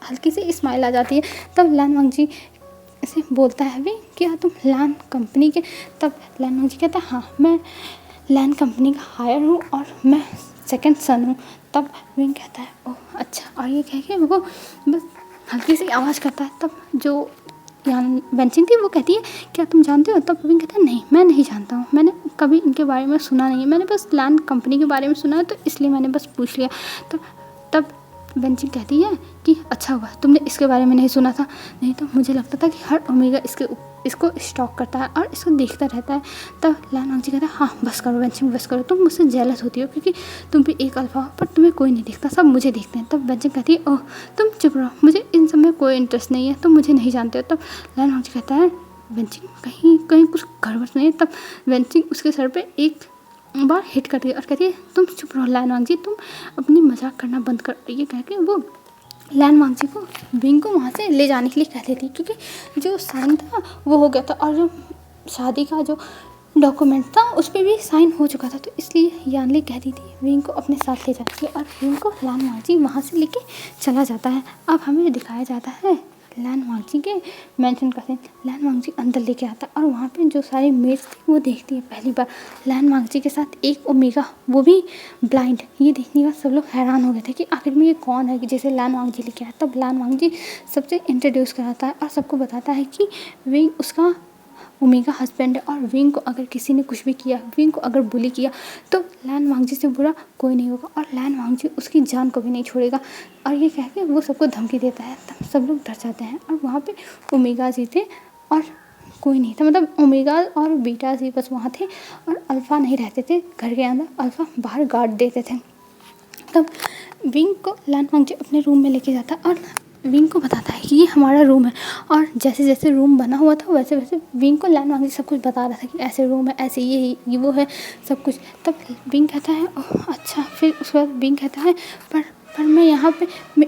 Speaker 1: हल्की सी स्माइल आ जाती है। तब लैन वांगजी ऐसे बोलता है विंग क्या तुम लैन कंपनी के। तब लैन वांगजी कहता है हाँ मैं लैन कंपनी का हायर हूँ और मैं सेकंड सन हूँ। तब विंग कहता है ओह अच्छा, और ये कह के वो बस हल्की सी आवाज़ करता है। तब जो यहाँ बेंचिंग थी वो कहती है क्या तुम जानते हो। तब विंग कहता है नहीं मैं नहीं जानता हूँ, मैंने कभी इनके बारे में सुना नहीं है, मैंने बस लैन कंपनी के बारे में सुना है तो इसलिए मैंने बस पूछ लिया। तो तब बेंचिंग कहती है कि अच्छा हुआ तुमने इसके बारे में नहीं सुना था, नहीं तो मुझे लगता था कि हर ओमेगा इसको स्टॉक करता है और इसको देखता रहता है। तब लैन वांगजी कहता है हाँ बस करो बेंचिंग बस करो, तुम मुझसे जेलस होती हो क्योंकि तुम भी एक अल्फा हो पर तुम्हें कोई नहीं देखता, सब मुझे देखते हैं। तब बेंचिंग कहती है ओह तुम चुप रहो, मुझे इन सब में कोई इंटरेस्ट नहीं है, तुम मुझे नहीं जानते हो। तब लैन वांगजी कहता है बेंचिंग कहीं कहीं कुछ गड़बड़ नहीं है। तब बेंचिंग उसके सर पर एक बार हिट करती है और कहती है तुम चुप रहो लैन वांगजी, तुम अपनी मजाक करना बंद कर। ये कह के वो लैन वांगजी को विंग को वहाँ से ले जाने के लिए कहती थी क्योंकि जो साइन था वो हो गया था और जो शादी का जो डॉक्यूमेंट था उस पर भी साइन हो चुका था, तो इसलिए यानली कहती थी विंग को अपने साथ ले जाती है और विंग को लैन वांगजी वहाँ से लेके चला जाता है। अब हमें दिखाया जाता है लैन वांगजी के मेंशन का सीन। लैन वांगजी अंदर लेके आता और वहाँ पे जो सारी मेट्स थी वो देखती है पहली बार लैन वांगजी के साथ एक ओमेगा, वो भी ब्लाइंड। ये देखने का सब लोग हैरान हो गए थे कि आखिर में ये कौन है कि जैसे लैन वांगजी लेके आया। तब लैन वांगजी सबसे इंट्रोड्यूस कराता है और सबको बताता है कि विंग उसका ओमेगा हस्बैंड है और विंग को अगर किसी ने कुछ भी किया, विंग को अगर बुली किया तो लैन वांगजी से बुरा कोई नहीं होगा और लैन वांगजी उसकी जान को भी नहीं छोड़ेगा। और ये कह के वो सबको धमकी देता है। तब सब लोग डर जाते हैं और वहाँ पे ओमेगा जी थे और कोई नहीं था, मतलब ओमेगा और बीटा जी बस वहाँ थे और अल्फ़ा नहीं रहते थे घर के अंदर, अल्फ़ा बाहर गार्ड देते थे। तब विंग को लैन वांगजी अपने रूम में लेके जाता है और विंग को बताता है कि ये हमारा रूम है और जैसे जैसे रूम बना हुआ था वैसे वैसे विंग को लैन वांगजी सब कुछ बता रहा था कि ऐसे रूम है, ऐसे ये वो है सब कुछ। तब विंग कहता है ओह अच्छा। फिर उसके बाद विंग कहता है पर मैं यहाँ पे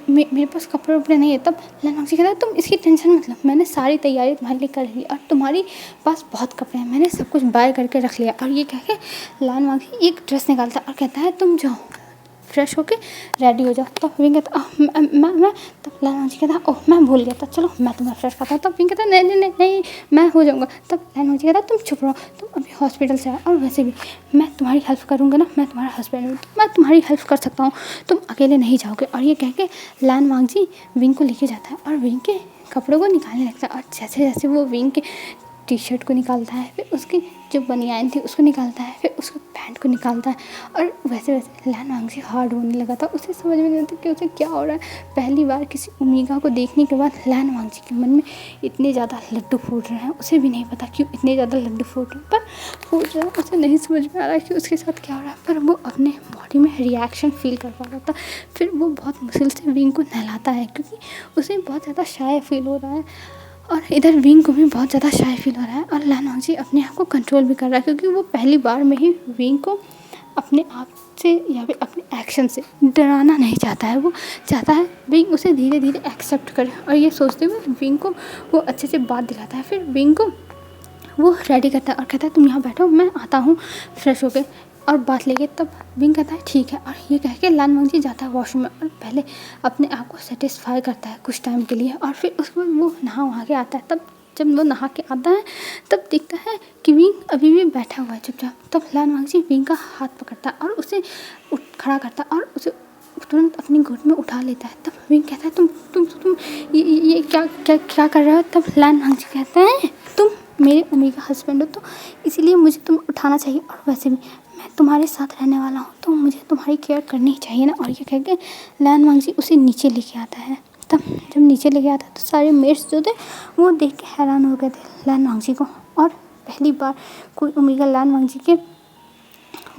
Speaker 1: मेरे पास कपड़े वपड़े नहीं है। तब लैन वांगजी कहता है तुम इसकी टेंशन मत लो, मैंने सारी तैयारी तुम्हारे लिए कर ली और तुम्हारी पास बहुत कपड़े हैं, मैंने सब कुछ बाय करके रख लिया। और ये कह के लैन वांगजी एक ड्रेस निकालता और कहता है तुम जाओ फ्रेश होके रेडी हो जाओ। तो विंग कहता मैं तब लैन वांगजी कहता ओह मैं भूल गया था, चलो मैं तुम्हें फ्रेश करता हूँ। तब विंग कहता नहीं मैं हो जाऊँगा। तब लैन वांगजी कहता तुम चुप रहो, तुम अभी हॉस्पिटल से आओ और वैसे भी मैं तुम्हारी हेल्प करूँगा ना, मैं तुम्हारा हस्बैंड हूँ तो मैं तुम्हारी हेल्प कर सकता हूँ, तुम अकेले नहीं जाओगे। और ये कह के लैन वांगजी विंग को लेके जाता है और विंग के कपड़ों को निकालने लगता है और जैसे जैसे वो विंग के टी शर्ट को निकालता है, फिर उसकी जो बनियान थी उसको निकालता है, फिर उसके पैंट को निकालता है और वैसे वैसे लैन वांगजी हार्ड होने लगा था। उसे समझ में नहीं आता कि उसे क्या हो रहा है। पहली बार किसी ओमेगा को देखने के बाद लैन वांगजी के मन में इतने ज़्यादा लड्डू फूट रहे हैं, उसे भी नहीं पता क्यों इतने ज़्यादा लड्डू फूट रहे हैं, उसे नहीं समझ में आ रहा है कि उसके साथ क्या हो रहा है, पर वो अपने बॉडी में रिएक्शन फील कर पा रहा था। फिर वो बहुत मुश्किल से विंग को नहलाता है क्योंकि उसे बहुत ज़्यादा शाय फील हो रहा है और इधर विंग को भी बहुत ज़्यादा शाय फील हो रहा है और लैन वांगजी अपने आप को कंट्रोल भी कर रहा है क्योंकि वो पहली बार में ही विंग को अपने आप से या फिर अपने एक्शन से डराना नहीं चाहता है। वो चाहता है विंग उसे धीरे धीरे एक्सेप्ट करे और ये सोचते हुए विंग को वो अच्छे से बात दिलाता है। फिर विंग को वो रेडी करता है और कहता है तुम यहाँ बैठो, मैं आता हूँ फ्रेश होके और बात लेके। तब विंग कहता है ठीक है और ये कह के लैन वांगजी जाता है वॉशरूम में और पहले अपने आप को सेटिस्फाई करता है कुछ टाइम के लिए और फिर उसके बाद वो नहा वहा के आता है। तब जब वो नहा के आता है तब देखता है कि विंग अभी भी बैठा हुआ है चुपचाप। तब लैन वांगजी विंग का हाथ पकड़ता है और उसे खड़ा करता है और उसे तुरंत अपनी गोद में उठा लेता है। तब विंग कहता है तुम ये क्या कर रहे हो। तब लैन वांगजी कहते हैं तुम मेरे उम्मी का हस्बैंड हो तो इसीलिए मुझे तुम उठाना चाहिए, और वैसे भी मैं तुम्हारे साथ रहने वाला हूँ तो मुझे तुम्हारी केयर करनी ही चाहिए ना। और ये कह के लैन वांगजी उसे नीचे लेके आता है। तब जब नीचे लेके आता है तो सारे मेट्स जो थे वो देख के हैरान हो गए थे लैन वांगजी को, और पहली बार कोई ओमेगा लैन वांगजी के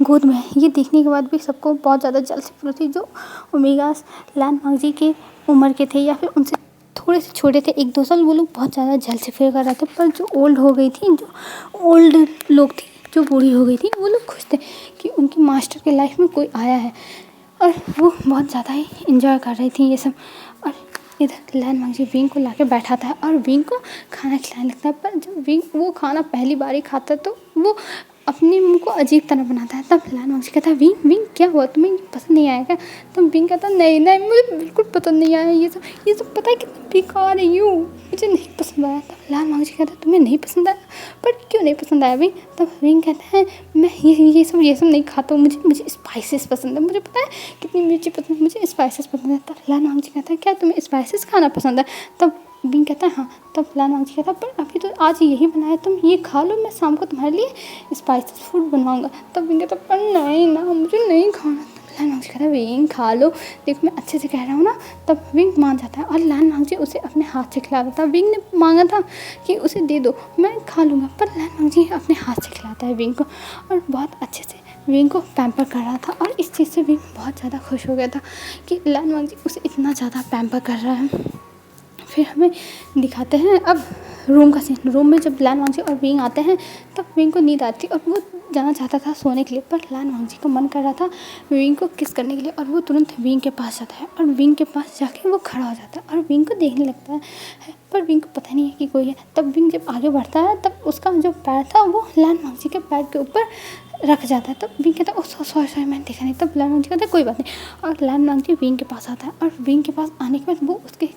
Speaker 1: गोद में है। ये देखने के बाद भी सबको बहुत ज़्यादा जलती थी जो ओमेगास लैन वांगजी के उम्र के थे या फिर उनसे थोड़े से छोटे थे, 1-2 साल, वो लोग बहुत ज़्यादा जल से फील कर रहे थे। पर जो ओल्ड हो गई थी, जो ओल्ड लोग थी, जो बूढ़ी हो गई थी, वो लोग खुश थे कि उनकी मास्टर के लाइफ में कोई आया है, और वो बहुत ज़्यादा ही इंजॉय कर रही थी ये सब। और इधर लैन वांगजी विंग को लाके बैठाता है और विंग को खाना खिलाने लगता है। पर जब विंग वो खाना पहली बार ही खाता है तो वो अपने मुंह को अजीब तरह बनाता है। तब लैन वांगजी कहता है विंग क्या हुआ, तुम्हें ये पसंद नहीं आया क्या। तब विंग कहता है नहीं मुझे बिल्कुल पसंद नहीं आया ये सब पता है कितना बेकार है, यूँ मुझे नहीं पसंद आया। तब लैन वांगजी कहता है तुम्हें नहीं पसंद आया, पर क्यों नहीं पसंद आया विंग। तब विंग कहता है मैं ये सब नहीं खाता हूँ, मुझे स्पाइसेस पसंद है, मुझे पता है कितनी मिर्ची पसंद है, मुझे स्पाइसेस पसंद है। तब लैन वांगजी कहता है क्या तुम्हें स्पाइसेस खाना पसंद है। तब विंग कहता है हाँ। तब लैन वांगजी कहता है पर अभी तो आज यही बनाया, तुम ये खा लो, मैं शाम को तुम्हारे लिए स्पाइसेस फूड बनवाऊंगा। तब विंग कहता है पर नहीं ना, मुझे नहीं खाना। तब लैन वांगजी कहता है विंग खा लो, देखो मैं अच्छे से कह रहा हूँ ना। तब विंग मान जाता है और लैन वांगजी उसे अपने हाथ से खिला देता है। विंग ने मांगा था कि उसे दे दो, मैं खा लूँगा, पर लैन वांगजी अपने हाथ से खिलाता है विंग को, और बहुत अच्छे से विंग को पैम्पर कर रहा था। और इस चीज़ से विंग बहुत ज़्यादा खुश हो गया था कि लैन वांगजी उसे इतना ज़्यादा पैम्पर कर रहा है। फिर हमें दिखाते हैं अब रूम का सीन। रूम में जब लैन वांगजी और विंग आते हैं तब विंग को नींद आती और वो जाना चाहता था सोने के लिए, पर लैन वांगजी को मन कर रहा था विंग को किस करने के लिए, और वो तुरंत विंग के पास जाता है और विंग के पास जाके वो खड़ा हो जाता है और विंग को देखने लगता है, पर विंग को पता नहीं है कि कोई है। तब विंग जब आगे बढ़ता है तब उसका जो पैर था वो लैन वांगजी के पैर के ऊपर रख जाता है। तब विंग कहता है ओह सॉरी मैंने देखा नहीं। तब लैन वांगजी कहता है कोई बात नहीं, और लैन वांगजी विंग के पास आता है और विंग के पास आने के बाद वो उसके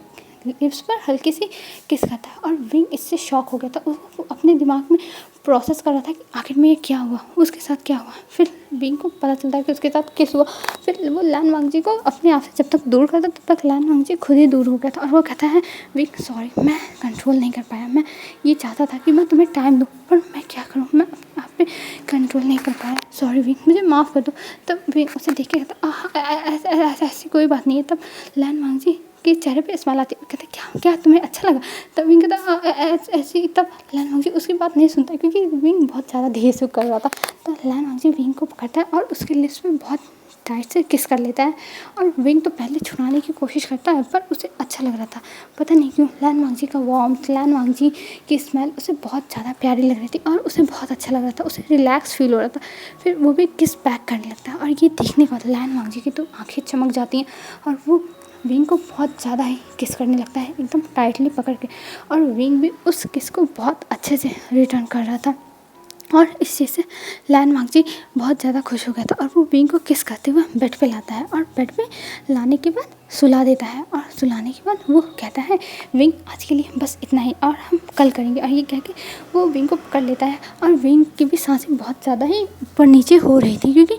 Speaker 1: लिप्स पर हल्की सी किस करता है, और विंग इससे शॉक हो गया था। वो अपने दिमाग में प्रोसेस कर रहा था कि आखिर में ये क्या हुआ, उसके साथ क्या हुआ। फिर विंग को पता चलता है कि उसके साथ किस हुआ। फिर वो लैन वांगजी को अपने आप से जब तक दूर करता तब तक लैन वांगजी खुद ही दूर हो गया था, और वो कहता है विंग सॉरी मैं कंट्रोल नहीं कर पाया, मैं ये चाहता था कि मैं तुम्हें टाइम दूँ, पर मैं क्या करूँ, मैं अपने आप पे कंट्रोल नहीं कर पाया, सॉरी विंग मुझे माफ़ कर दो। तब विंग उसे देख के कहता ऐसी कोई बात नहीं है। तब लैन वांगजी के चेहरे पे स्माइल आती है, कहते क्या तुम्हें अच्छा लगा। तब विंग कहता ऐसी। तब लैन वांगजी उसकी बात नहीं सुनता क्योंकि विंग बहुत ज़्यादा धीरे से कर रहा था। तो लैन वांगजी विंग को पकड़ता है और उसके लिप्स पे बहुत टाइट से किस कर लेता है, और विंग तो पहले छुड़ाने की कोशिश करता है पर उसे अच्छा लग रहा था, पता नहीं क्यों लैन वांगजी का वार्मथ, लैन वांगजी की स्मेल उसे बहुत ज़्यादा प्यारी लग रही थी और उसे बहुत अच्छा लग रहा था, उसे रिलैक्स फील हो रहा था। फिर वो भी किस बैक करने लगता है और ये देखने के बाद लैन वांगजी की तो आँखें चमक जाती हैं और वो विंग को बहुत ज़्यादा ही किस करने लगता है एकदम टाइटली पकड़ के, और विंग भी उस किस को बहुत अच्छे से रिटर्न कर रहा था। और इस चीज़ से लैन वांगजी बहुत ज़्यादा खुश हो गया था और वो विंग को किस करते हुए बेड पे लाता है और बेड पे लाने के बाद सुला देता है, और सुलाने के बाद वो कहता है विंग आज के लिए बस इतना ही और हम कल करेंगे, और ये कह के वो विंग को पकड़ लेता है। और विंग की भी सांसें बहुत ज़्यादा ही ऊपर नीचे हो रही थी क्योंकि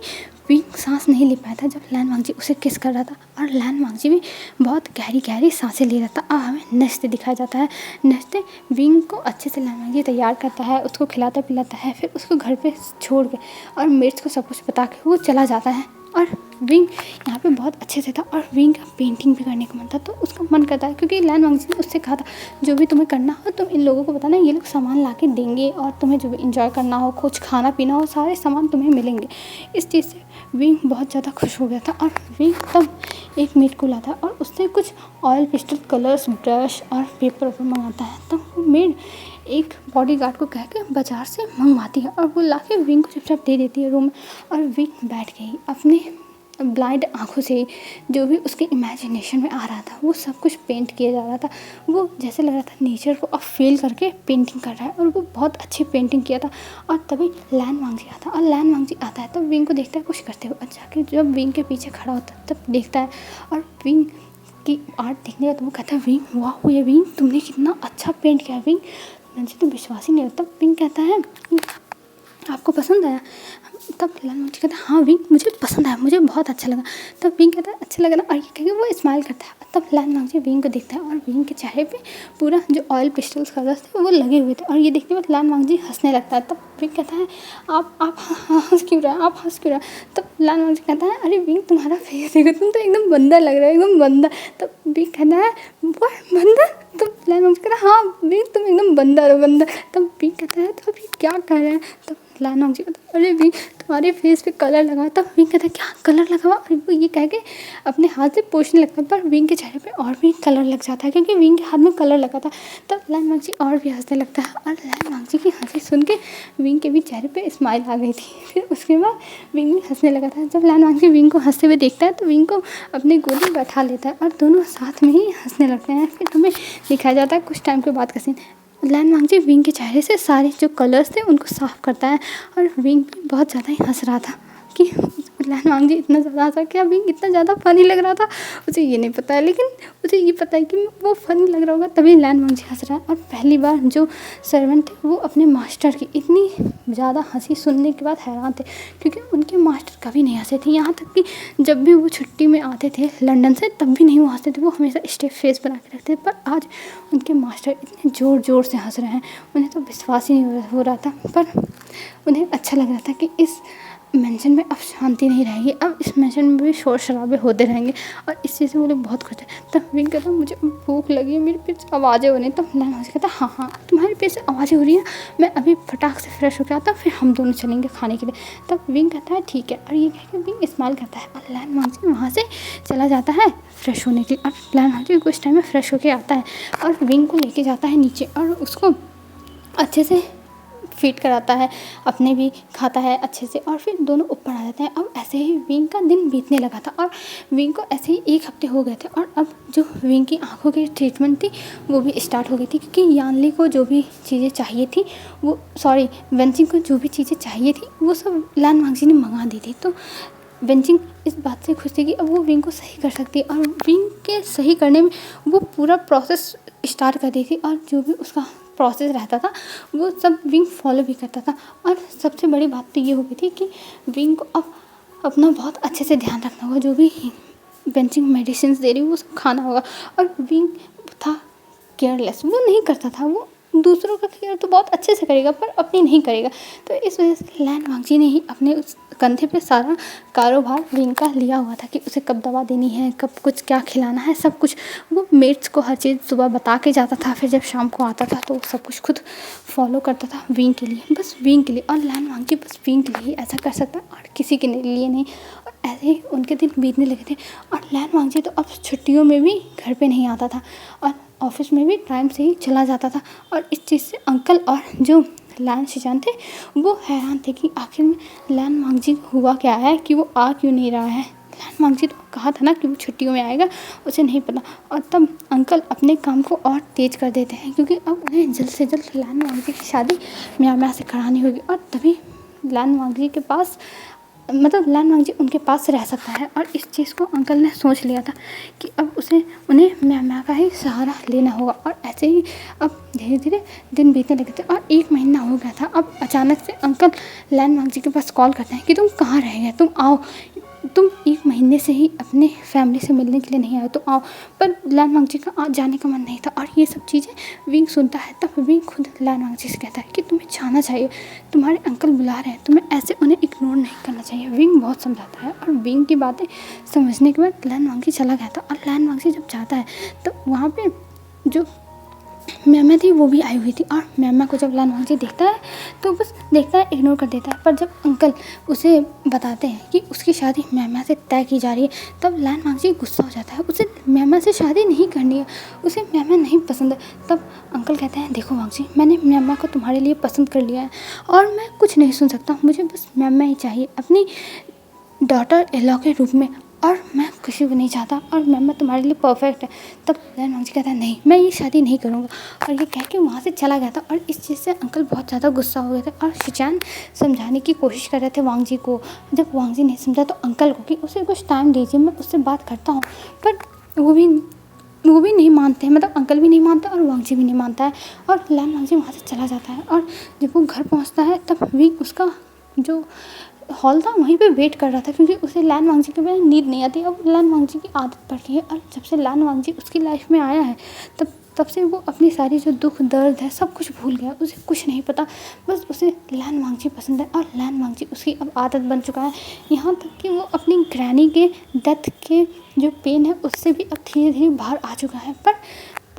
Speaker 1: विंग सांस नहीं ले पाया था जब लैन वांगजी उसे किस कर रहा था, और लैन वांगजी भी बहुत गहरी गहरी सांसें ले रहा था। अब हमें नेक्स्ट दिखाया जाता है। नेक्स्ट विंग को अच्छे से लैन वांगजी तैयार करता है, उसको खिलाता पिलाता है, फिर उसको घर पे छोड़ के और मिर्च को सब कुछ बता के वो चला जाता है। और विंग यहाँ पे बहुत अच्छे से था और विंग का पेंटिंग भी करने का मन था, तो उसका मन करता है क्योंकि लैन वांगजी ने उससे कहा था जो भी तुम्हें करना हो तुम इन लोगों को बताना, ये लोग सामान ला के देंगे और तुम्हें जो भी इंजॉय करना हो, कुछ खाना पीना हो, सारे सामान तुम्हें मिलेंगे। इस चीज़ से विंग बहुत ज़्यादा खुश हो गया था। और विंग तब एक मेड को लाता है और उससे कुछ ऑयल पेस्टल कलर्स, ब्रश और पेपर मंगाता है। तब वो मेड एक बॉडीगार्ड को कह के बाज़ार से मंगवाती है और वो ला के विंग को चुपचाप दे देती है रूम में, और विंग बैठ गई अपने ब्लाइंड आँखों से जो भी उसके इमेजिनेशन में आ रहा था वो सब कुछ पेंट किया जा रहा था। वो जैसे लग रहा था नेचर को अब फील करके पेंटिंग कर रहा है, और वो बहुत अच्छी पेंटिंग किया था। और तभी लैन वांगजी आता है और लैन वांगजी आता है तो विंग को देखता है कुछ करते हुए, और जाके जब विंग के पीछे खड़ा होता है तब देखता है और विंग की आर्ट देखने का तो वो कहता है विंग वाह ये विंग तुमने कितना अच्छा पेंट किया विंग, मुझे तो विश्वास ही नहीं होता। विंग कहता है आपको पसंद आया? तब लान वांगजी कहता है हाँ विंग मुझे पसंद आया, मुझे बहुत अच्छा लगा। तब विंग कहता है अच्छा लगा ना, और ये कह के वो स्माइल करता है। तब लान वांगजी विंग को देखता है और विंग के चेहरे पे पूरा जो ऑयल पिस्टल्स कलर्स थे वो लगे हुए थे, और ये देखने के बाद लान वांगजी हंसने लगता है। तब विंग कहता है आप हंस क्यों रहा है, आप हंस क्यों रहा है? तब लान वांगजी कहता है अरे विंग तुम्हारा फेस देखो, तुम तो एकदम बंदर लग रहा है, एकदम बंदर। तब विंग कहता है वो बंदर? तब लान वांगजी कहता है हाँ विंग तुम एकदम बंदर हो, बंदर। तब विंग कहता है तो अभी क्या कर रहे हैं? तब लान वांगजी कहता है अरे विंग तुम्हारे फेस पे कलर लगा। तब विंग कहता है क्या कलर लगा हुआ? और वो ये कह के अपने हाथ से पोंछने लगता है, पर विंग के चेहरे पे और भी कलर लग जाता है क्योंकि विंग के हाथ में कलर लगा था। तब लान वांगजी और भी हंसने लगता है, और लान वांगजी की हंसी सुन के विंग के भी चेहरे पे स्माइल आ गई थी। फिर उसके बाद विंग भी हंसने लगा था। जब लान वांगजी विंग को हंसते हुए देखता है तो विंग को अपनी गोदी में बैठा लेता है और दोनों साथ में ही हंसने लगते हैं। फिर हमें दिखाया जाता है कुछ टाइम के बाद का सीन। लान वांगजी विंग के चेहरे से सारे जो कलर्स थे उनको साफ करता है, और विंग भी बहुत ज़्यादा ही हंस रहा था कि लान वांगजी इतना ज़्यादा हंसा, क्या विंग इतना ज़्यादा फ़नी लग रहा था उसे ये नहीं पता है, लेकिन उसे ये पता है कि वो फ़नी लग रहा होगा तभी लान वांगजी हंस रहा है। और पहली बार जो सर्वेंट थे वो अपने मास्टर की इतनी ज़्यादा हंसी सुनने के बाद हैरान थे, क्योंकि उनके मास्टर कभी नहीं हंसे थे। यहाँ तक कि जब भी वो छुट्टी में आते थे लंदन से तब भी नहीं वो हंसते थे, वो हमेशा स्टेप फेस बना के रखते थे। पर आज उनके मास्टर इतने ज़ोर ज़ोर से हंस रहे हैं, उन्हें तो विश्वास ही नहीं हो रहा था। पर उन्हें अच्छा लग रहा था कि इस मेंशन में अब शांति नहीं रहेगी, अब इस मेंशन में भी शोर शराबे होते रहेंगे, और इस चीज़ से वो लोग बहुत खुश थे। तब विंग कहता मुझे भूख लगी है, मेरे पेट से आवाज़ें हो रही हैं। तब लान वांगजी कहता हाँ हाँ तुम्हारे पेट से आवाज़ें हो रही हैं, मैं अभी फटाक से फ्रेश होकर आता फिर हम दोनों चलेंगे खाने के लिए। तब विंग कहता है ठीक है, और ये कह के विंग स्माइल करता है और लान वांगजी वहाँ से चला जाता है फ्रेश होने के लिए। और लान वांगजी कुछ टाइम में फ्रेश होकर आता है और विंग को लेके जाता है नीचे और उसको अच्छे से फीड कराता है, अपने भी खाता है अच्छे से, और फिर दोनों ऊपर आ जाते हैं। अब ऐसे ही विंग का दिन बीतने लगा था और विंग को ऐसे ही 1 हफ्ते हो गए थे, और अब जो विंग की आंखों की ट्रीटमेंट थी वो भी स्टार्ट हो गई थी, क्योंकि यानली को जो भी चीज़ें चाहिए थी वो वेंचिंग को जो भी चीज़ें चाहिए थी वो सब लान वांगजी ने मंगा दी थी। तो वेंचिंग इस बात से खुश थी कि अब वो विंग को सही कर सकती है, और विंग के सही करने में वो पूरा प्रोसेस स्टार्ट कर दी थी, और जो भी उसका प्रोसेस रहता था वो सब विंग फॉलो भी करता था। और सबसे बड़ी बात तो ये हो गई थी कि विंग को अब अपना बहुत अच्छे से ध्यान रखना होगा, जो भी वेंचिंग मेडिसिन दे रही वो सब खाना होगा। और विंग था केयरलेस, वो नहीं करता था, वो दूसरों का केयर तो बहुत अच्छे से करेगा पर अपनी नहीं करेगा। तो इस वजह से लान वांगजी ने ही अपने उस कंधे पे सारा कारोबार विंग का लिया हुआ था कि उसे कब दवा देनी है, कब कुछ क्या खिलाना है, सब कुछ वो मेट्स को हर चीज़ सुबह बता के जाता था। फिर जब शाम को आता था तो वो सब कुछ खुद फॉलो करता था विंग के लिए, बस विंग के लिए। और लान वांगजी बस विंग के लिए ही ऐसा कर सकता और किसी के लिए नहीं। और ऐसे ही उनके दिन बीतने लगे थे, और लान वांगजी तो अब छुट्टियों में भी घर पे नहीं आता था और ऑफिस में भी टाइम से ही चला जाता था। और इस चीज़ से अंकल और जो लान शिजान थे वो हैरान थे कि आखिर में लान वांगजी को हुआ क्या है कि वो आ क्यों नहीं रहा है। लान वांगजी तो कहा था ना कि वो छुट्टियों में आएगा, उसे नहीं पता। और तब अंकल अपने काम को और तेज़ कर देते हैं, क्योंकि अब उन्हें जल्द से जल्द लान वांगजी की शादी म्या म्या से करानी होगी। और तभी लान वांगजी के पास लान वांगजी उनके पास रह सकता है। और इस चीज़ को अंकल ने सोच लिया था कि अब उन्हें म्या म्या का ही सहारा लेना होगा। और ऐसे ही अब धीरे धीरे दिन बीतने लगे थे और 1 महीना हो गया था। अब अचानक से अंकल लान वांगजी के पास कॉल करते हैं कि तुम कहाँ रह गए, तुम आओ, तुम 1 महीने से ही अपने फैमिली से मिलने के लिए नहीं आए, तो आओ। पर लान वांगजी का जाने का मन नहीं था। और ये सब चीज़ें विंग सुनता है, तब विंग खुद लान वांगजी से कहता है कि तुम्हें जाना चाहिए, तुम्हारे अंकल बुला रहे हैं, तुम्हें ऐसे उन्हें इग्नोर नहीं करना चाहिए। विंग बहुत समझाता है और विंग की बातें समझने के बाद लान वांगजी चला गया था। और लान वांगजी जब जाता है तो वहाँ पर जो म्या थी वो भी आई हुई थी। और म्या को जब लान वांगजी देखता है तो बस देखता है, इग्नोर कर देता है। पर जब अंकल उसे बताते हैं कि उसकी शादी म्या से तय की जा रही है, तब लान वांगजी गुस्सा हो जाता है। उसे म्या से शादी नहीं करनी है, उसे म्या नहीं पसंद है। तब अंकल कहते हैं देखो वांगजी, मैंने म्या को तुम्हारे लिए पसंद कर लिया है और मैं कुछ नहीं सुन सकता, मुझे बस म्या ही चाहिए अपनी डॉटर इन-लॉ के रूप में, और मैं किसी को नहीं चाहता, और मैं तुम्हारे लिए परफेक्ट है। तब लान वांगजी कहता है नहीं, मैं ये शादी नहीं करूँगा, और ये कह के वहाँ से चला गया था। और इस चीज़ से अंकल बहुत ज़्यादा गुस्सा हो गए थे और शिजान समझाने की कोशिश कर रहे थे वांगजी को। जब वांगजी नहीं समझा तो अंकल को कि उसे कुछ टाइम दीजिए, मैं उससे बात करता हूँ। पर वो भी वो भी नहीं मानते हैं, मतलब अंकल भी नहीं मानते और वांगजी भी नहीं मानता है और लान वांगजी वहाँ से चला जाता है। और जब वो घर पहुँचता है तब विंग उसका जो हॉल था वहीं पे वेट कर रहा था, क्योंकि उसे लान वांगजी के बिना नींद नहीं आती। अब लान वांगजी की आदत पड़ गई है और जब से लान वांगजी उसकी लाइफ में आया है तब से वो अपनी सारी जो दुख दर्द है सब कुछ भूल गया, उसे कुछ नहीं पता, बस उसे लान वांगजी पसंद है और लान वांगजी उसकी अब आदत बन चुका है। यहाँ तक कि वो अपनी ग्रैनी के डेथ के जो पेन है उससे भी अब धीरे धीरे बाहर आ चुका है। पर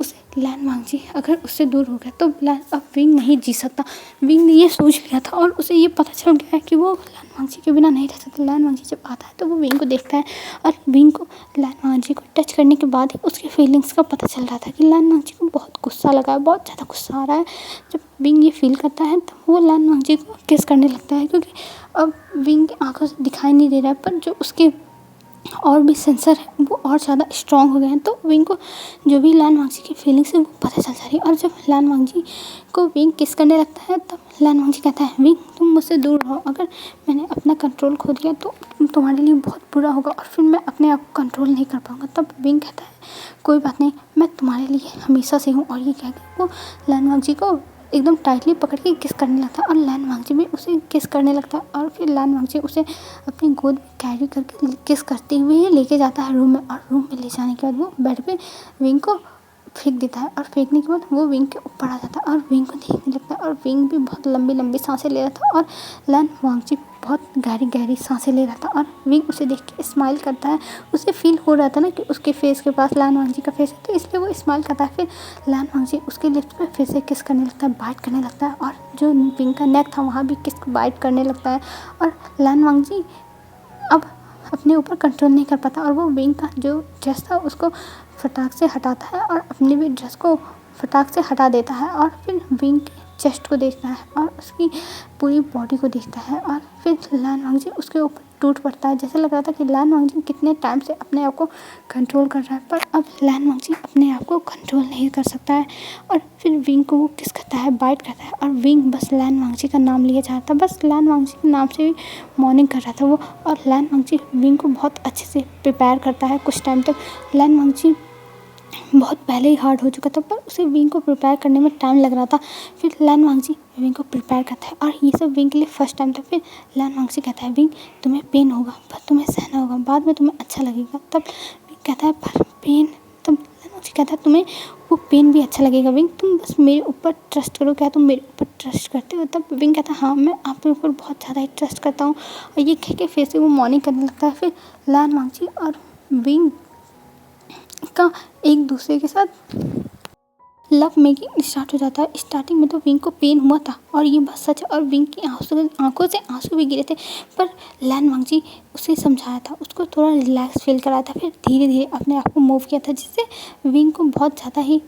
Speaker 1: उसे लान वांगजी अगर उससे दूर हो गया तो अब विंग नहीं जी सकता। विंग ने ये सोच लिया था और उसे ये पता चल गया है कि वो लान वांगजी के बिना नहीं रह सकता। लान वांगजी जब आता है तो वो विंग को देखता है और विंग को लान वांगजी को टच करने के बाद ही उसके फीलिंग्स का पता चल रहा था कि लान वांगजी को बहुत गुस्सा लगा है, बहुत ज़्यादा गुस्सा आ रहा है। जब विंग ये फील करता है तो वो लान वांगजी को किस करने लगता है, क्योंकि अब विंग की आंखों से दिखाई नहीं दे रहा है, पर जो उसके और भी सेंसर है वो और ज़्यादा स्ट्रॉन्ग हो गए हैं। तो विंग को जो भी लान वांगजी की फीलिंग्स है वो पता चल जा रही है। और जब लान वांगजी को विंग किस करने लगता है तब लान वांगजी कहता है, विंग तुम मुझसे दूर रहो, अगर मैंने अपना कंट्रोल खो दिया तो तुम्हारे लिए बहुत बुरा होगा और फिर मैं अपने आप को कंट्रोल नहीं कर पाऊँगा। तब विंग कहता है, कोई बात नहीं, मैं तुम्हारे लिए हमेशा से हूँ। और ये कह के वो लान वांगजी को एकदम टाइटली पकड़ के किस करने लगता है और लान वांगजी भी उसे किस करने लगता है। और फिर लान वांगजी उसे अपनी गोद में कैरी करके किस करते हुए लेके जाता है रूम में। और रूम में ले जाने के बाद वो बेड पे विंग को फेंक देता है और फेंकने के बाद वो विंग के ऊपर आ जाता है और विंग को देखने लगता है। और विंग भी बहुत लंबी लंबी सांसें ले रहा था और लान वांगजी बहुत गहरी गहरी सांसें ले रहा था और विंग उसे देख के स्माइल करता है। उसे फील हो रहा था ना कि उसके फेस के पास लान वांगजी का फेस है, तो इसलिए वो स्माइल करता है। फिर लान वांगजी उसके लिप्स पे फिर से किस करने लगता है, बाइट करने लगता है और जो विंग का नेक था वहाँ भी किस बाइट करने लगता है। और लान वांगजी अब अपने ऊपर कंट्रोल नहीं कर पाता और वो विंग का जो ड्रेस था उसको फटाक से हटाता है और अपने भी ड्रेस को फटाक से हटा देता है। और फिर विंग के चेस्ट को देखता है और उसकी पूरी बॉडी को देखता है और फिर लान वांगजी उसके ऊपर टूट पड़ता है। जैसे लग रहा था कि लान वांगजी कितने टाइम से अपने आप को कंट्रोल कर रहा है, पर अब लान वांगजी अपने आप को कंट्रोल नहीं कर सकता है। और फिर विंग को वो किस करता है, बाइट करता है और विंग बस लान वांगजी का नाम लिया जा रहा था, बस लान वांगजी के नाम से भी मॉर्निंग कर रहा था वो। और लान वांगजी विंग को बहुत अच्छे से प्रिपेयर करता है। कुछ टाइम तक लान वांगजी बहुत पहले ही हार्ड हो चुका था, पर उसे विंग को प्रिपेयर करने में टाइम लग रहा था। फिर लान वांगजी विंग को प्रिपेयर करता है और ये सब विंग के लिए फर्स्ट टाइम था। फिर लान वांगजी कहता है, विंग तुम्हें पेन होगा पर तुम्हें सहना होगा, बाद में तुम्हें अच्छा लगेगा। तब विंग कहता है, पर पेन, तब लान वांगजी कहता है, तुम्हें वो पेन भी अच्छा लगेगा विंग, तुम बस मेरे ऊपर ट्रस्ट करो। क्या तुम मेरे ऊपर ट्रस्ट करते हो? तब विंग कहता है, हाँ मैं आपके ऊपर बहुत ज़्यादा ही ट्रस्ट करता हूँ। और ये कह के फिर से वो मॉर्निंग करने लगता है। फिर लान वांगजी और विंग का एक दूसरे के साथ लव मेकिंग स्टार्ट हो जाता है। स्टार्टिंग में तो विंग को पेन हुआ था और ये बात सच है और विंग की आंखों से आंसू भी गिरे थे, पर लान वांगजी उसे समझाया था, उसको थोड़ा रिलैक्स फील कराया था। फिर धीरे धीरे अपने आप को मूव किया था, जिससे विंग को बहुत ज़्यादा ही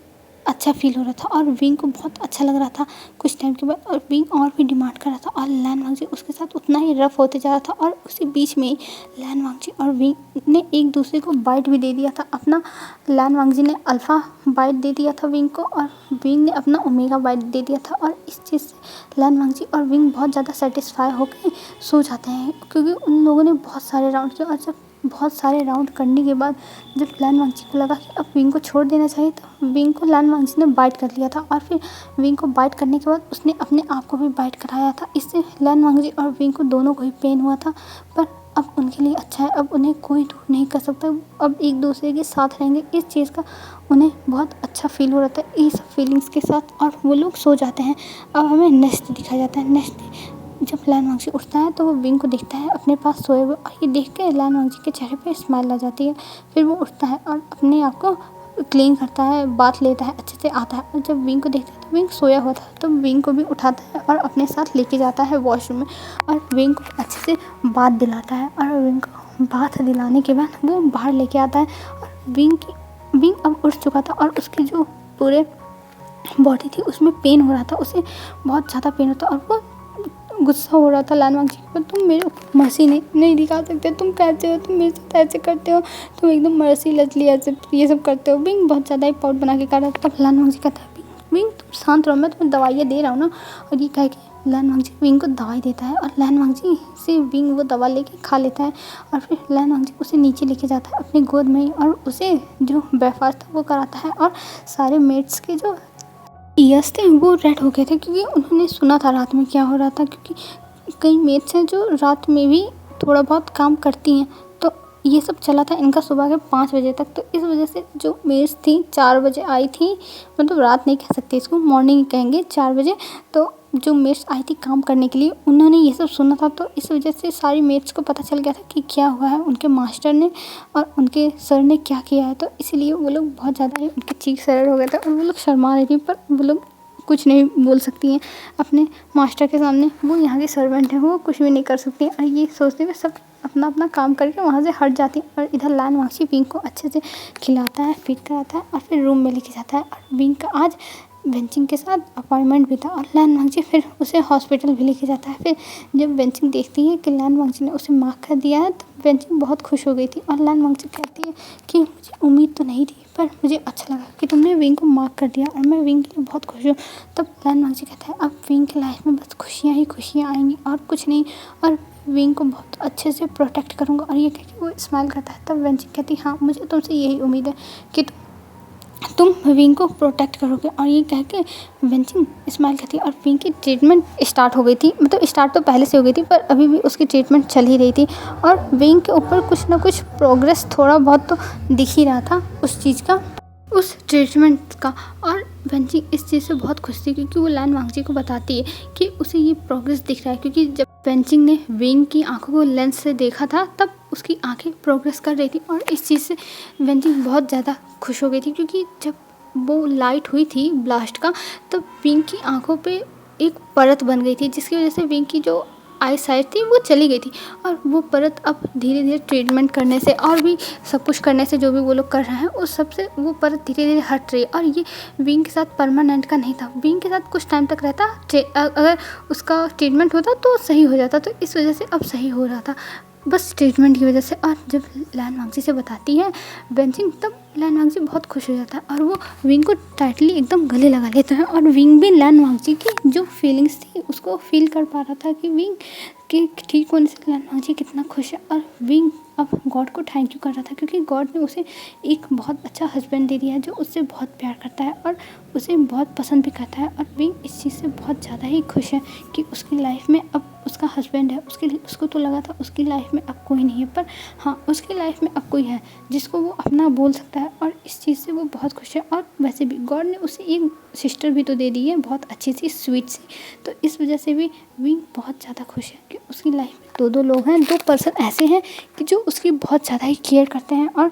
Speaker 1: अच्छा फील हो रहा था और विंग को बहुत अच्छा लग रहा था कुछ टाइम के बाद। और विंग और भी डिमांड कर रहा था और लान वांगजी उसके साथ उतना ही रफ होते जा रहा था। और उसी बीच में लान वांगजी और विंग ने एक दूसरे को बाइट भी दे दिया था अपना। लान वांगजी ने अल्फ़ा बाइट दे दिया था विंग को और विंग ने अपना ओमेगा बाइट दे दिया था। और इस चीज़ से लान वांगजी और विंग बहुत ज़्यादा सेटिस्फाई होकर सो जाते हैं, क्योंकि उन लोगों ने बहुत सारे राउंड किए। और जब बहुत सारे राउंड करने के बाद जब लान वांगजी को लगा कि अब विंग को छोड़ देना चाहिए, तो विंग को लान वांगजी ने बाइट कर लिया था। और फिर विंग को बाइट करने के बाद उसने अपने आप को भी बाइट कराया था। इससे लान वांगजी और विंग को दोनों को ही पेन हुआ था, पर अब उनके लिए अच्छा है, अब उन्हें कोई दूर नहीं कर सकता, अब एक दूसरे के साथ रहेंगे। इस चीज़ का उन्हें बहुत अच्छा फील हो रहा था ये सब फीलिंग्स के साथ। और वो लोग सो जाते हैं। अब हमें नेक्स्ट दिखाया जाता है। नेक्स्ट जब लान वांगजी उठता है तो वो विंग को देखता है अपने पास सोए हुए, और ये देख के लान वांगजी के चेहरे पे स्माइल आ जाती है। फिर वो उठता है और अपने आप को क्लीन करता है, बाथ लेता है, अच्छे से आता है। और जब विंग को देखता है तो विंग सोया हुआ था, तो विंग को भी उठाता है और अपने साथ लेके जाता है वॉशरूम में और विंग को अच्छे से बाथ दिलाता है। और विंग को बाथ दिलाने के बाद वो बाहर लेके आता है और विंग अब उठ चुका था और उसकी जो पूरे बॉडी थी उसमें पेन हो रहा था, उसे बहुत ज़्यादा पेन होता और वो गुस्सा हो रहा था लान वांगजी पर, तुम मेरे ऊपर मर्सी नहीं दिखा सकते, तुम कैसे हो, तुम मेरे साथ ऐसे करते हो, तुम एकदम मर्सीलेसली ऐसे ये सब करते हो। विंग बहुत ज़्यादा ही पाउट बना के कर रहा था। तब लान वांगजी कहता है, विंग तुम शांत रहो, मैं तुम्हें दवाइयाँ दे रहा हूँ ना। और ये कह के लैन वांगजी विंग को दवाई देता है और लैन वांगजी से विंग वो दवा लेके खा लेता है और फिर लैन वांगजी उसे नीचे लेके जाता है अपनी गोद में ही और उसे जो ब्रेकफास्ट था वो कराता है। और सारे मेट्स के जो ईयर्स थे वो रेड हो गए थे क्योंकि उन्होंने सुना था रात में क्या हो रहा था, क्योंकि कई मेट्स हैं जो रात में भी थोड़ा बहुत काम करती हैं। तो ये सब चला था इनका सुबह के 5 बजे तक। तो इस वजह से जो मेट्स थी 4 बजे आई थी, मतलब रात नहीं कह सकते इसको, मॉर्निंग कहेंगे 4 बजे। तो जो मेट्स आई थी काम करने के लिए उन्होंने ये सब सुना था, तो इस वजह से सारी मेट्स को पता चल गया था कि क्या हुआ है उनके मास्टर ने और उनके सर ने क्या किया है। तो इसीलिए वो लोग बहुत ज़्यादा ही उनके चीख सरर हो गए थे और वो लोग शर्मा रही थी, पर वो लोग कुछ नहीं बोल सकती हैं अपने मास्टर के सामने। वो यहाँ की सर्वेंट है, वो कुछ भी नहीं कर सकती और ये सोचते हुए सब अपना अपना काम करके वहाँ से हट जाती है। और इधर लैन वांगजी विंग को अच्छे से खिलाता है, फीड कराता है और फिर रूम में लेके जाता है। और विंग का आज वेंचिंग के साथ अपॉइंटमेंट भी था और लैन वांगजी फिर उसे हॉस्पिटल भी लेके जाता है। फिर जब वेंचिंग देखती है कि लैन वांगजी ने उसे माफ़ कर दिया है तो वेंचिंग बहुत खुश हो गई थी और लैन वांगजी कहती है कि मुझे उम्मीद तो नहीं थी पर मुझे अच्छा लगा कि तुमने विंग को माफ़ कर दिया और मैं विंग के लिए बहुत खुश हूँ। तब लैन वांगजी कहता है अब विंग की लाइफ में बस खुशियाँ ही खुशियाँ आएंगी और कुछ नहीं, और विंग को बहुत अच्छे से प्रोटेक्ट करूँगा। और ये कह के वो स्माइल करता है। तब वेंचिंग कहती है हाँ मुझे तुमसे यही उम्मीद है कि तुम विंग को प्रोटेक्ट करोगे। और ये कह के वेंचिंग स्माइल करती है और विंग की ट्रीटमेंट स्टार्ट हो गई थी, मतलब स्टार्ट तो पहले से हो गई थी पर अभी भी उसकी ट्रीटमेंट चल ही रही थी और विंग के ऊपर कुछ ना कुछ प्रोग्रेस थोड़ा बहुत तो दिख ही रहा था उस चीज़ का, उस ट्रीटमेंट का। और वेंचिंग इस चीज़ से बहुत खुश थी क्योंकि वो लैन वांगजी को बताती है कि उसे ये प्रोग्रेस दिख रहा है, क्योंकि जब वेंचिंग ने विंग की आंखों को लेंस से देखा था तब उसकी आंखें प्रोग्रेस कर रही थी। और इस चीज़ से वेंचिंग बहुत ज़्यादा खुश हो गई थी क्योंकि जब वो लाइट हुई थी ब्लास्ट का तब विंग की आंखों पे एक परत बन गई थी जिसकी वजह से विंग की जो आई साइट थी वो चली गई थी। और वो परत अब धीरे धीरे ट्रीटमेंट करने से और भी सब कुछ करने से जो भी वो लोग कर रहे हैं उस सब से वो परत धीरे धीरे हट रही है। और ये विंग के साथ परमानेंट का नहीं था, विंग के साथ कुछ टाइम तक रहता, अगर उसका ट्रीटमेंट होता तो सही हो जाता। तो इस वजह से अब सही हो रहा था बस ट्रीटमेंट की वजह से। और जब लैन वांगजी से बताती है वेंचिंग तब लैन वांगजी बहुत खुश हो जाता है और वो विंग को टाइटली एकदम गले लगा लेता है। और विंग भी लैन वांगजी की जो फीलिंग्स थी उसको फील कर पा रहा था कि विंग के ठीक होने से लैन वांगजी कितना खुश है। और विंग अब गॉड को थैंक यू कर रहा था क्योंकि गॉड ने उसे एक बहुत अच्छा हस्बैंड दे दिया है जो उससे बहुत प्यार करता है और उसे बहुत पसंद भी करता है। और विंग इस चीज़ से बहुत ज़्यादा ही खुश है कि उसकी लाइफ में अब उसका हस्बैंड है। उसको तो लगा था उसकी लाइफ में अब कोई नहीं है, पर हाँ उसकी लाइफ में अब कोई है जिसको वो अपना बोल सकता है और इस चीज़ से वो बहुत खुश है। और वैसे भी गॉड ने उसे एक सिस्टर भी तो दे दी है बहुत अच्छी सी स्वीट सी, तो इस वजह से भी विंग बहुत ज़्यादा खुश है कि उसकी लाइफ में दो लोग हैं, 2 पर्सन ऐसे हैं कि जो उसकी बहुत ज़्यादा ही केयर करते हैं और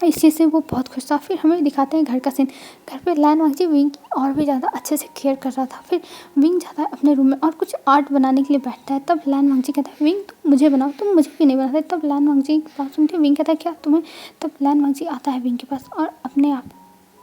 Speaker 1: इस चीज़ से वो बहुत खुश था। फिर हमें दिखाते हैं घर का सीन, घर पे लैन वांगजी विंग की और भी ज़्यादा अच्छे से केयर कर रहा था। फिर विंग जाता है अपने रूम में और कुछ आर्ट बनाने के लिए बैठता है। तब लैन वांगजी कहता है विंग तुम मुझे बनाओ, तुम मुझे भी नहीं बनाते। तब लैन वांगजी की बात सुनते विंग कहता है क्या तुम्हें। तब लैन वांगजी आता है विंग के पास और अपने आप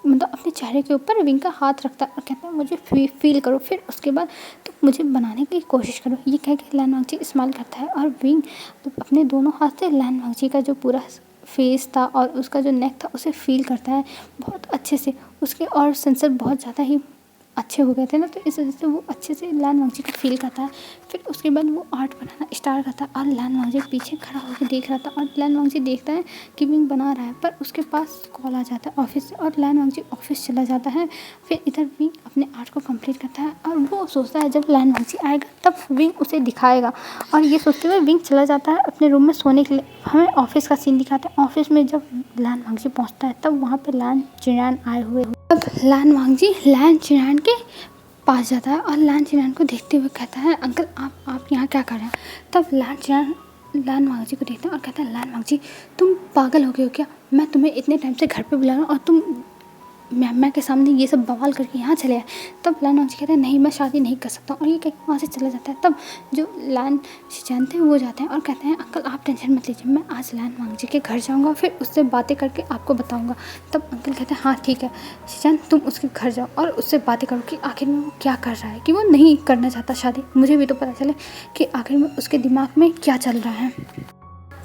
Speaker 1: मतलब अपने चेहरे के ऊपर विंग का हाथ रखता है और कहता है मुझे फील करो, फिर उसके बाद तुम मुझे बनाने की कोशिश करो। ये कह के लैन वांगजी स्माइल करता है और विंग तो अपने दोनों हाथ से लैन वांगजी का जो पूरा फेस था और उसका जो नेक था उसे फील करता है बहुत अच्छे से। उसके और सेंसर बहुत ज़्यादा ही अच्छे हो गए थे ना, तो इस वजह से वो अच्छे से लैन वांगजी को फील करता है। फिर उसके बाद वो आर्ट बनाना स्टार्ट करता है और लैन वांगजी पीछे खड़ा होकर देख रहा था और लैन वांगजी देखता है कि विंग बना रहा है, पर उसके पास कॉल आ जाता है ऑफिस से और लैन वांगजी ऑफिस चला जाता है। फिर इधर विंग अपने आर्ट को कंप्लीट करता है और वो सोचता है जब लैन वांगजी आएगा तब विंग उसे दिखाएगा। और ये सोचते हुए विंग चला जाता है अपने रूम में सोने के लिए। हमें ऑफिस का सीन दिखाते हैं। ऑफिस में जब लैन वांगजी पहुँचता है तब वहाँ पर लैन चिरान आए हुए। तब लैन वांगजी लैन चिरान के पास जाता है और लैन चिरान को देखते हुए कहता है अंकल आप यहाँ क्या कर रहे हैं। तब लैन चिरान लैन वांगजी को देखता है और कहता है लैन वांगजी तुम पागल हो गए हो क्या, मैं तुम्हें इतने टाइम से घर पे बुला रहा हूँ और तुम मैम के सामने ये सब बवाल करके यहाँ चले आए। तब लैन वांगजी कहते हैं नहीं मैं शादी नहीं कर सकता और ये कह वहाँ से चला जाता है। तब जो लैन शिचान थे वो जाते हैं और कहते हैं अंकल आप टेंशन मत लीजिए, मैं आज लैन वांगजी के घर जाऊँगा फिर उससे बातें करके आपको बताऊँगा। तब अंकल कहते हैं हाँ ठीक है शिचान तुम उसके घर जाओ और उससे बातें करो कि आखिर में वो क्या कर रहा है, कि वो नहीं करना चाहता शादी, मुझे भी तो पता चले कि आखिर में उसके दिमाग में क्या चल रहा है।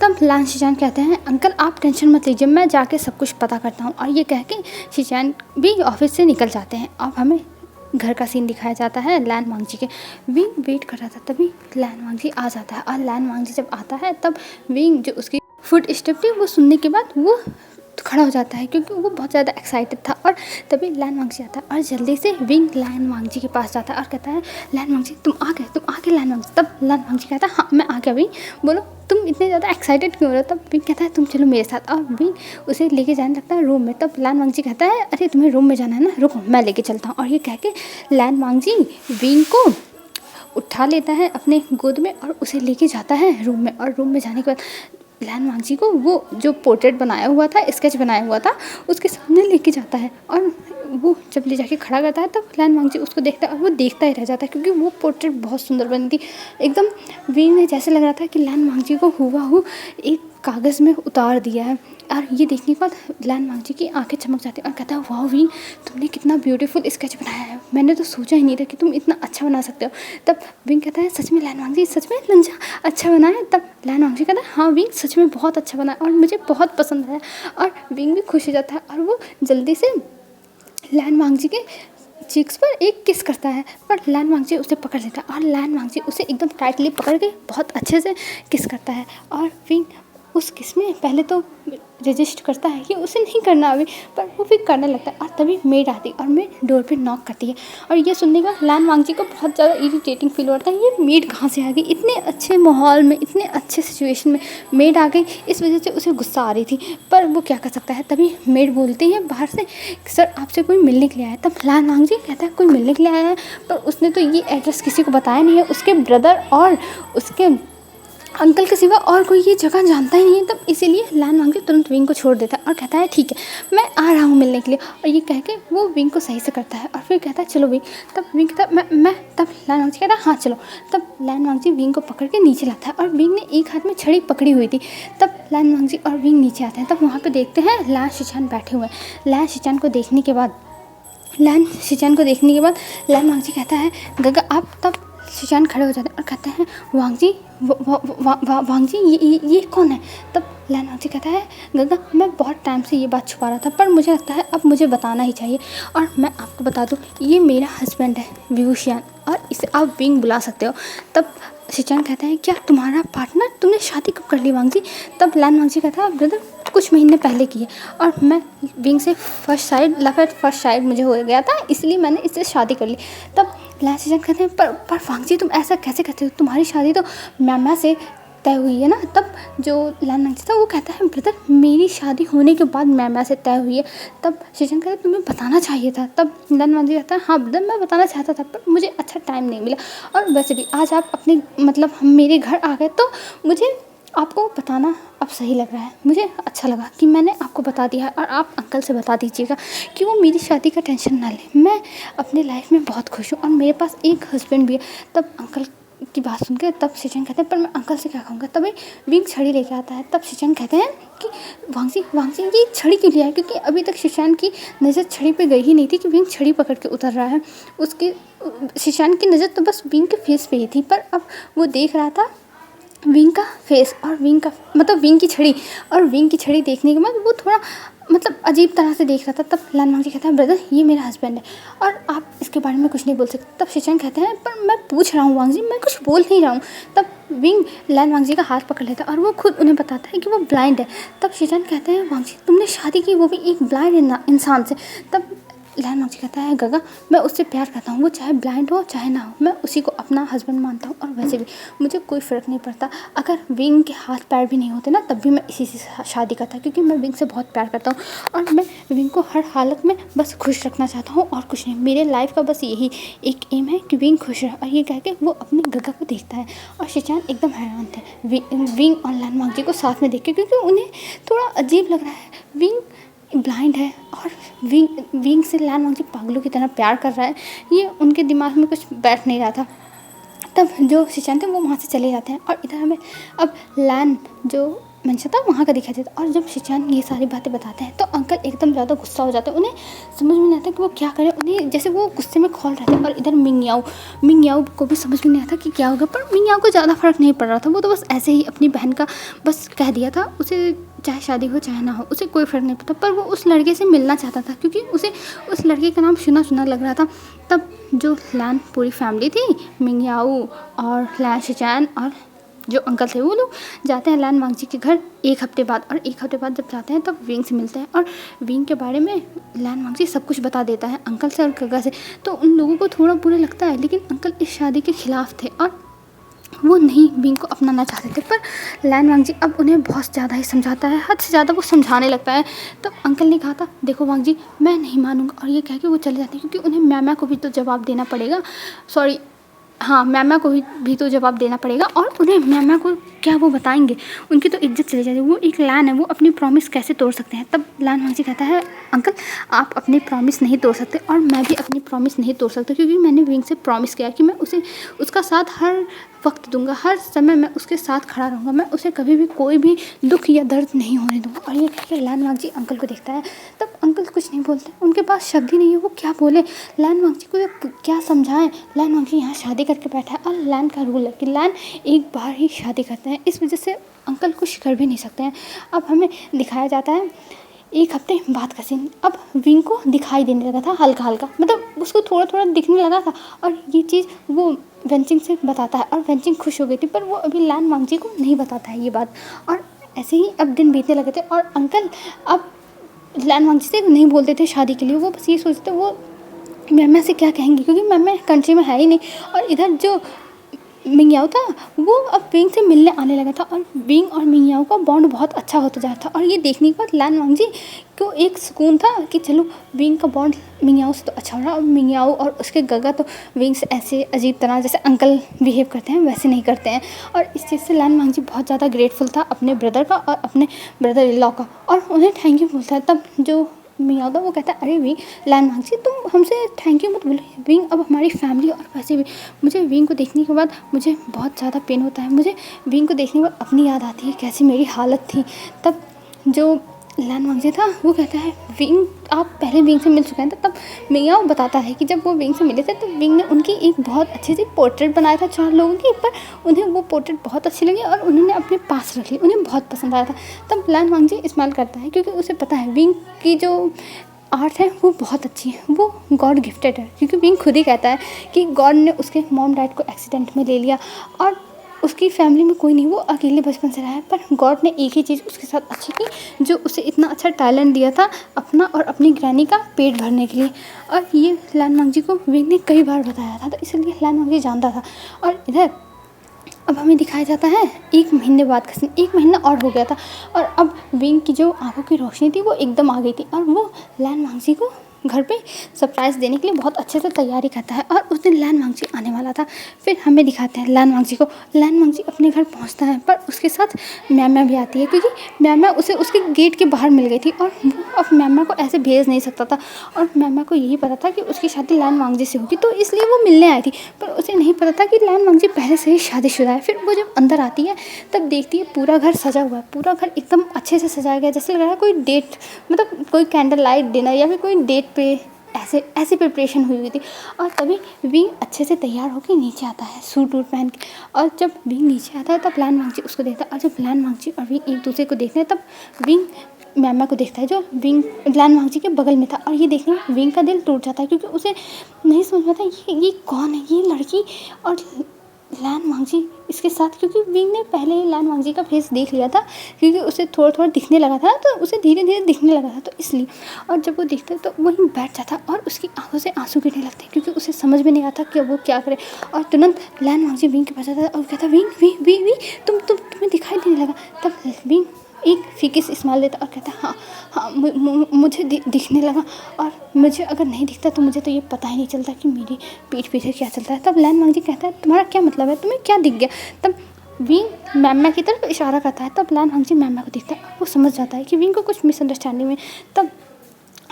Speaker 1: तब लैन शिचान कहते हैं अंकल आप टेंशन मत लीजिए, मैं जाके सब कुछ पता करता हूँ। और ये कह के शिचान भी ऑफिस से निकल जाते हैं। अब हमें घर का सीन दिखाया जाता है लैन वांगजी के। विंग वेट कर रहा था, तभी लैन वांगजी आ जाता है और लैन वांगजी जब आता है तब विंग जो उसकी फुट स्टेप थी वो सुनने के बाद वो खड़ा हो जाता है क्योंकि वो बहुत ज़्यादा एक्साइटेड था। और तभी लैन वांगजी आता है और जल्दी से विंग लैन वांगजी के पास जाता है और कहता है लैन वांगजी तुम आ गए लैन वांगजी। तब लैन वांगजी कहता है हाँ मैं आ गया विंग, बोलो तुम इतने ज़्यादा एक्साइटेड क्यों हो रहे हो। तब विंग कहता है तुम चलो मेरे साथ, और विंग उसे लेके जाने लगता है रूम में। तब लैन वांगजी कहता है अरे तुम्हें रूम में जाना है ना, रुको मैं लेके चलता हूँ। और ये कह के लैन वांगजी विंग को उठा लेता है अपने गोद में और उसे लेके जाता है रूम में। और रूम में जाने के बाद लैन वांगजी को वो जो पोर्ट्रेट बनाया हुआ था, स्केच बनाया हुआ था, उसके सामने लेके जाता है और वो जब ले जाके खड़ा करता है तब लैन वांगजी उसको देखता है और वो देखता ही रह जाता है क्योंकि वो पोर्ट्रेट बहुत सुंदर बनी थी एकदम। विंग ने जैसे लग रहा था कि लैन वांगजी को हुबहू एक कागज़ में उतार दिया है। और ये देखने के बाद लैन वांगजी की आंखें चमक जाती हैं और कहता है वाह विंग तुमने कितना ब्यूटीफुल स्केच बनाया है, मैंने तो सोचा ही नहीं था कि तुम इतना अच्छा बना सकते हो। तब विंग कहता है सच में लैन वांगजी, सच में लंजा अच्छा बना है। तब लैन वांगजी कहता है हाँ विंग सच में बहुत अच्छा बना है और मुझे बहुत पसंद आया। और विंग भी खुश हो जाता है और वो जल्दी से लैन वांगजी के चीक्स पर एक किस करता है, पर लैन वांगजी उसे पकड़ लेता है और लैन वांगजी उसे एकदम टाइटली पकड़ के बहुत अच्छे से किस करता है। और विंग उस किस में पहले तो रजिस्ट करता है कि उसे नहीं करना अभी, पर वो भी करने लगता है। और तभी मेड आती है और मेड डोर पे नॉक करती है और ये सुनने का लैन वांगजी को बहुत ज़्यादा इरिटेटिंग फील होता है, ये मेड कहाँ से आ गई, इतने अच्छे माहौल में इतने अच्छे सिचुएशन में मेड आ गई, इस वजह से उसे गुस्सा आ रही थी। पर वो क्या कर सकता है, तभी मेड बोलती है बाहर से सर आपसे कोई मिलने के लिए आया है। तब लैन वांगजी कहता है कोई मिलने के लिए आया है, पर उसने तो ये एड्रेस किसी को बताया नहीं है, उसके ब्रदर और उसके अंकल के सिवा और कोई ये जगह जानता ही नहीं है। तब इसीलिए लैन वांगजी तुरंत विंग को छोड़ देता है और कहता है ठीक है मैं आ रहा हूँ मिलने के लिए। और ये कह के वो विंग को सही से करता है और फिर कहता है चलो विंग। तब विंग कहता है मैं तब लैन वांगजी कहता है हाँ चलो। तब लैन वांगजी विंग को पकड़ के नीचे लाता है और विंग ने एक हाथ में छड़ी पकड़ी हुई थी। तब लैन वांगजी और विंग नीचे आते हैं, तब वहाँ पर देखते हैं लैन शिचान बैठे हुए हैं। लैन शिचान को देखने के बाद लैन वांगजी कहता है गगा आप। तब शिचान खड़े हो जाते हैं और कहते हैं वांगजी वांगजी ये कौन है। तब लैन वांगजी कहता है गगा मैं बहुत टाइम से ये बात छुपा रहा था, पर मुझे लगता है अब मुझे बताना ही चाहिए और मैं आपको बता दूं ये मेरा हस्बैंड है विभूषियान और इसे आप विंग बुला सकते हो। तब शिचान कहता है क्या तुम्हारा पार्टनर, तुमने शादी कब कर ली वांगजी। तब लैन वांगजी कहता है ब्रदर कुछ महीने पहले की है और मैं विंग से फर्स्ट साइड मुझे हो गया था, इसलिए मैंने इससे शादी कर ली। तब लैन शिचान कहते हैं पर वांगजी तुम ऐसा कैसे कहते हो, तुम्हारी शादी तो मैमा से तय हुई है ना। तब जो लैन वांगजी था वो कहता है ब्रदर मेरी शादी होने के बाद मैमा से तय हुई है। तब शिचान कहते तुम्हें बताना चाहिए था। तब लैन वांगजी कहता है हाँ ब्रदर मैं बताना चाहता था पर मुझे अच्छा टाइम नहीं मिला, और वैसे भी आज आप अपने मतलब हम मेरे घर आ गए तो मुझे आपको बताना अब सही लग रहा है, मुझे अच्छा लगा कि मैंने आपको बता दिया है और आप अंकल से बता दीजिएगा कि वो मेरी शादी का टेंशन ना ले। मैं अपने लाइफ में बहुत खुश हूँ और मेरे पास एक हस्बैंड भी है। तब अंकल की बात सुन के तब शिचान कहते हैं पर मैं अंकल से क्या कहूँगा। तभी विंग छड़ी लेके आता है। तब शिचान कहते हैं कि वांगजी ये छड़ी क्यों लिया है, क्योंकि अभी तक शिचान की नज़र छड़ी पे गई ही नहीं थी कि विंग छड़ी पकड़ के उतर रहा है। उसकी शिचान की नज़र तो बस विंग के फेस पे ही थी, पर अब वो देख रहा था विंग का फेस और विंग का मतलब विंग की छड़ी, और विंग की छड़ी देखने के बाद वो थोड़ा मतलब अजीब तरह से देख रहा था। तब लैन वांगजी कहता है ब्रदर ये मेरा हस्बैंड है और आप इसके बारे में कुछ नहीं बोल सकते। तब शिचान कहते हैं पर मैं पूछ रहा हूँ वांगजी, मैं कुछ बोल नहीं रहा हूँ। तब विंग लैन वांगजी का हाथ पकड़ लेता है और वो खुद उन्हें बताता है कि वो ब्लाइंड है। तब शिचान कहते हैं वांगजी तुमने शादी की वो भी एक ब्लाइंड इंसान से। तब लैन वांगजी कहता है गगा मैं उससे प्यार करता हूँ, वो चाहे ब्लाइंड हो चाहे ना हो, मैं उसी को अपना हस्बैंड मानता हूँ और वैसे भी मुझे कोई फ़र्क नहीं पड़ता। अगर विंग के हाथ पैर भी नहीं होते ना तब भी मैं इसी से शादी करता, क्योंकि मैं विंग से बहुत प्यार करता हूँ और मैं विंग को हर हालत में बस खुश रखना चाहता हूँ और कुछ नहीं। मेरे लाइफ का बस यही एक एम है कि विंग खुश रहे। और ये कह के वो अपनी गगा को देखता है और शिचान एकदम हैरान थे विंग और लैन वांगजी को साथ में देख के, क्योंकि उन्हें थोड़ा अजीब लग रहा है। विंग ब्लाइंड है और विंग से लैन वांगजी पागलों की तरह प्यार कर रहा है, ये उनके दिमाग में कुछ बैठ नहीं रहा था। तब जो शिचान थे वो वहाँ से चले जाते हैं और इधर हमें अब लैन जो मंशा था वहाँ का दिखाई देता है। और जब शिचान ये सारी बातें बताते हैं तो अंकल एकदम ज़्यादा गुस्सा हो जाते हैं, उन्हें समझ में नहीं आता कि वो क्या करें, उन्हें जैसे वो गुस्से में खौल रहे थे। और इधर मिंग याओ को भी समझ में नहीं आता कि क्या होगा, पर मिंग याओ को ज़्यादा फर्क नहीं पड़ रहा था, वो तो बस ऐसे ही अपनी बहन का बस कह दिया था, उसे चाहे शादी हो चाहे ना हो उसे कोई फ़र्क नहीं पड़ता। पर वो उस लड़के से मिलना चाहता था क्योंकि उसे उस लड़के का नाम सुना सुना लग रहा था। तब जो लैन पूरी फैमिली थी, मिंगयाओ और लैन शिचैन और जो अंकल थे, वो लोग जाते हैं लैन वांगजी के घर 1 हफ्ते बाद। और 1 हफ्ते बाद जब जाते हैं तब विंग से मिलते हैं और विंग के बारे में लैन वांगजी सब कुछ बता देता है अंकल से और गगा से। तो उन लोगों को थोड़ा बुरा लगता है, लेकिन अंकल इस शादी के खिलाफ थे और वो नहीं विंग को अपनाना चाहते थे। पर लैन वांगजी अब उन्हें बहुत ज़्यादा ही समझाता है, हद से ज़्यादा वो समझाने लगता है। तब अंकल ने कहा था, देखो वांगजी मैं नहीं मानूंगा, और ये कह के वो चले जाते हैं क्योंकि उन्हें मैमा को भी तो जवाब देना पड़ेगा। सॉरी, हाँ, मैमा को भी तो जवाब देना पड़ेगा और उन्हें मैमा को क्या वो बताएंगे, उनकी तो इज्जत चली जाएगी। वो एक लैन है, वो अपनी प्रॉमिस कैसे तोड़ सकते हैं। तब लैन वांगजी कहता है, अंकल आप अपनी प्रॉमिस नहीं तोड़ सकते और मैं भी अपनी प्रॉमिस नहीं तोड़ सकता, क्योंकि मैंने विंग से प्रॉमिस किया कि मैं उसे उसका साथ हर वक्त दूंगा, हर समय मैं उसके साथ खड़ा रहूँगा, मैं उसे कभी भी कोई भी दुख या दर्द नहीं होने दूँगा। और ये कह के लैन वांगजी अंकल को देखता है। तब अंकल कुछ नहीं बोलते, उनके पास शब्द ही नहीं है, वो क्या बोले, लैन वांगजी को ये क्या समझाएं। लैन वांगजी यहाँ शादी करके बैठा है और लैन का रूल है कि लैन एक बार ही शादी करते हैं, इस वजह से अंकल कुछ कर भी नहीं सकते हैं। अब हमें दिखाया जाता है 1 हफ्ते बाद का सीन। अब विंग को दिखाई देने लगा था हल्का हल्का, मतलब उसको थोड़ा थोड़ा दिखने लगा था और ये चीज़ वो वेंचिंग से बताता है और वेंचिंग खुश हो गई थी, पर वो अभी लैन वांगजी को नहीं बताता है ये बात। और ऐसे ही अब दिन बीतने लगे थे और अंकल अब लैन वांगजी से नहीं बोलते थे शादी के लिए, वो बस ये सोचते वो मैमा से क्या कहेंगे, क्योंकि मैमा कंट्री में है ही नहीं। और इधर जो मिंगयाओ था वो अब विंग से मिलने आने लगा था और विंग और मिंगयाओ का बॉन्ड बहुत अच्छा होता जा रहा था। और ये देखने के बाद लैन वांगजी को एक सुकून था कि चलो विंग का बॉन्ड मिंगयाओ से तो अच्छा हो रहा है। और मिंगयाओ और उसके गगा तो विंग से ऐसे अजीब तरह जैसे अंकल बिहेव करते हैं वैसे नहीं करते हैं। और इस चीज़ से लैन वांगजी बहुत ज़्यादा ग्रेटफुल था अपने ब्रदर का और अपने ब्रदर इन लॉ का, और उन्हें थैंक यू बोलता है। तब जो मिंगयाओ था वो कहता है, अरे विंग, लैन वांगजी तुम हमसे थैंक यू मत बोलो, विंग अब हमारी फैमिली, और वैसे भी मुझे विंग को देखने के बाद मुझे बहुत ज़्यादा पेन होता है, मुझे विंग को देखने के बाद अपनी याद आती है कैसी मेरी हालत थी। तब जो लैन वांगजी था वो कहता है, विंग आप पहले विंग से मिल चुके हैं। तब मिंगयाओ बताता है कि जब वो विंग से मिले थे तो विंग ने उनकी एक बहुत अच्छी सी पोर्ट्रेट बनाया था 4 लोगों की, पर उन्हें वो पोर्ट्रेट बहुत अच्छी लगी और उन्होंने अपने पास रख ली, उन्हें बहुत पसंद आया था। तब लैन वांगजी स्माइल करता है क्योंकि उसे पता है विंग की जो आर्ट है वो बहुत अच्छी है, वो गॉड गिफ्टेड है, क्योंकि विंग खुद ही कहता है कि गॉड ने उसके मॉम डैड को एक्सीडेंट में ले लिया और उसकी फैमिली में कोई नहीं, वो अकेले बचपन से रहा है, पर गॉड ने एक ही चीज़ उसके साथ अच्छी की, जो उसे इतना अच्छा टैलेंट दिया था अपना और अपनी ग्रैनी का पेट भरने के लिए। और ये लैन वांगजी को विंग ने कई बार बताया था, तो इसलिए लैन वांगजी जानता था। और इधर अब हमें दिखाया जाता है 1 महीने बाद का सीन। 1 महीना और हो गया था और अब विंग की जो आंखों की रोशनी थी वो एकदम आ गई थी और वो लैन वांगजी को घर पे सरप्राइज़ देने के लिए बहुत अच्छे से तैयारी करता है। और उस दिन लैन वांगजी आने वाला था। फिर हमें दिखाते हैं लैन वांगजी को। लैन वांगजी अपने घर पहुंचता है, पर उसके साथ मैमा भी आती है, क्योंकि मैमा उसे उसके गेट के बाहर मिल गई थी और वो अब मैमा को ऐसे भेज नहीं सकता था। और मैमा को यही पता था कि उसकी शादी लैन वांगजी से होगी, तो इसलिए वो मिलने आई थी, पर उसे नहीं पता था कि लैन वांगजी पहले से ही शादीशुदा है। फिर वो जब अंदर आती है तब देखती है पूरा घर सजा हुआ है, पूरा घर एकदम अच्छे से सजाया गया, जैसे लग रहा है कोई डेट, मतलब कोई कैंडल लाइट डिनर या फिर कोई डेट पे ऐसे ऐसी प्रिपरेशन हुई थी। और तभी विंग अच्छे से तैयार होकर नीचे आता है सूट वूट पहन के। और जब विंग नीचे आता है तब लैन वांगजी उसको देखता है, और जब लैन वांगजी और विंग एक दूसरे को देखते हैं तब विंग मैमा को देखता है जो विंग लैन वांगजी के बगल में था। और ये देखने में विंग का दिल टूट जाता है, क्योंकि उसे नहीं समझ में आता ये कौन है, ये लड़की और लैन वांगजी इसके साथ, क्योंकि विंग ने पहले ही लैन वांगजी का फेस देख लिया था, क्योंकि उसे थोड़ा थोड़ा दिखने लगा था, तो उसे धीरे धीरे दिखने लगा था, तो इसलिए। और जब वो दिखता है तो वहीं बैठ जाता और उसकी आंखों से आंसू गिरने लगते हैं, क्योंकि उसे समझ में नहीं आता कि वो क्या करे। और तुरंत लैन वांगजी विंग के पास जाता है और कहता है, विंग विंग विंग विंग तुम्हें दिखाई देने लगा। तब विंग एक फीकी से स्माइल देता और कहता है, हाँ हाँ मुझे दिखने लगा, और मुझे अगर नहीं दिखता तो मुझे तो ये पता ही नहीं चलता कि मेरी पीठ पीछे क्या चलता है। तब लैन वांगजी कहता है, तुम्हारा क्या मतलब है, तुम्हें क्या दिख गया। तब विंग मैमा की तरफ इशारा करता है, तब लैन वांगजी मैमा को दिखता है, वो समझ जाता है कि विंग को कुछ मिसअंडरस्टैंडिंग में। तब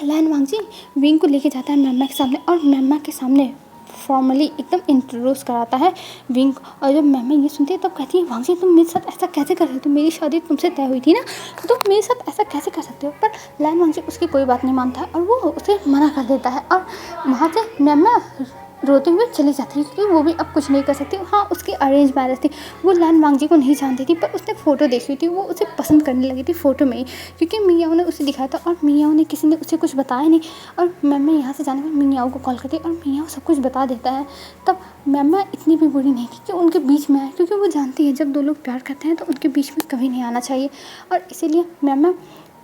Speaker 1: लैन वांगजी विंग को लेके जाता है मैमा के सामने, और मैमा के सामने फॉर्मली एकदम इंट्रोड्यूस कराता है विंग। और जब मैमा ये सुनती है तब कहती है, वांगजी तुम मेरे साथ ऐसा कैसे कर सकते हो, मेरी शादी तुमसे तय हुई थी ना, तो तुम मेरे साथ ऐसा कैसे कर सकते हो। पर लैन वांगजी उसकी कोई बात नहीं मानता है और वो उसे मना कर देता है। और वहाँ से मैमा रोते हुए चली जाती है क्योंकि वो भी अब कुछ नहीं कर सकती। हाँ, उसकी अरेंज मैरिज थी, वो लैन वांगजी को नहीं जानती थी, पर उसने फ़ोटो देखी हुई थी, वो उसे पसंद करने लगी थी फ़ोटो में ही, क्योंकि मियाओ ने उसे दिखाया था और मियाओ ने किसी ने उसे कुछ बताया नहीं। और मैम यहाँ से जाने पर मियाओ को कॉल करती है और मियाओ सब कुछ बता देता है। तब मैम इतनी भी बुरी नहीं थी कि उनके बीच में आए, क्योंकि वो जानती है जब दो लोग प्यार करते हैं तो उनके बीच में कभी नहीं आना चाहिए, और इसीलिए मैम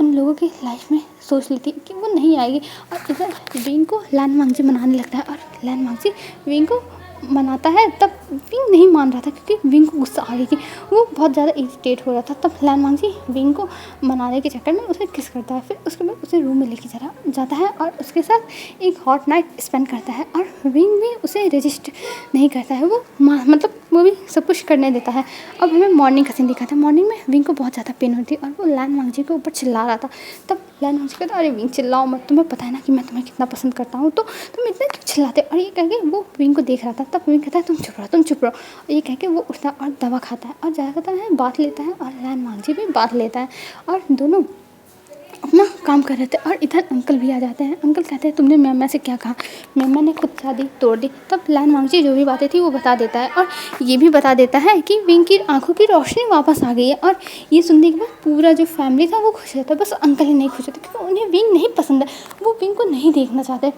Speaker 1: उन लोगों की लाइफ में सोच लेती है कि वो नहीं आएगी। और इधर विंग को लैन वांगजी मनाने लगता है और लैन वांगजी विंग को मनाता है। तब विंग नहीं मान रहा था क्योंकि विंग को गुस्सा आ रही थी, वो बहुत ज़्यादा इरिटेट हो रहा था। तब लैन वांगजी विंग को मनाने के चक्कर में उसे किस करता है, फिर उसके बाद उसे रूम में लेके जाता है और उसके साथ एक हॉट नाइट स्पेंड करता है। और विंग भी उसे रजिस्ट नहीं करता है, वो मतलब वो भी सब कुछ करने देता है। अब हमें मॉर्निंग का सीन दिखाता है। मॉर्निंग में विंग को बहुत ज़्यादा पेन होती है और वो लैन वांगजी के ऊपर चिल्ला रहा था। तब लैन वांगजी कहता अरे विंग चिल्लाओ मत, तुम्हें पता है ना कि मैं तुम्हें कितना पसंद करता हूँ, तो तुम इतना क्यों चिल्लाते। और ये कह के वो विंग को देख रहा था। तब विंग कहता है तुम चुप रहो, तुम चुप रहो। और ये कह के वो उठता और दवा खाता है और जाता है बात लेता है, और लैन वांगजी भी बात लेता है और दोनों अपना काम कर रहे थे। और इधर अंकल भी आ जाते हैं। अंकल कहते हैं तुमने मैम से क्या कहा, मैम ने खुद शादी तोड़ दी। तब लैन वांगजी जो भी बातें थी वो बता देता है और ये भी बता देता है कि विंग की आंखों की रोशनी वापस आ गई है। और ये सुनने के बाद पूरा जो फैमिली था वो खुश रहता है, बस अंकल ही नहीं खुश होते क्योंकि उन्हें विंग नहीं पसंद है, वो विंग को नहीं देखना चाहते।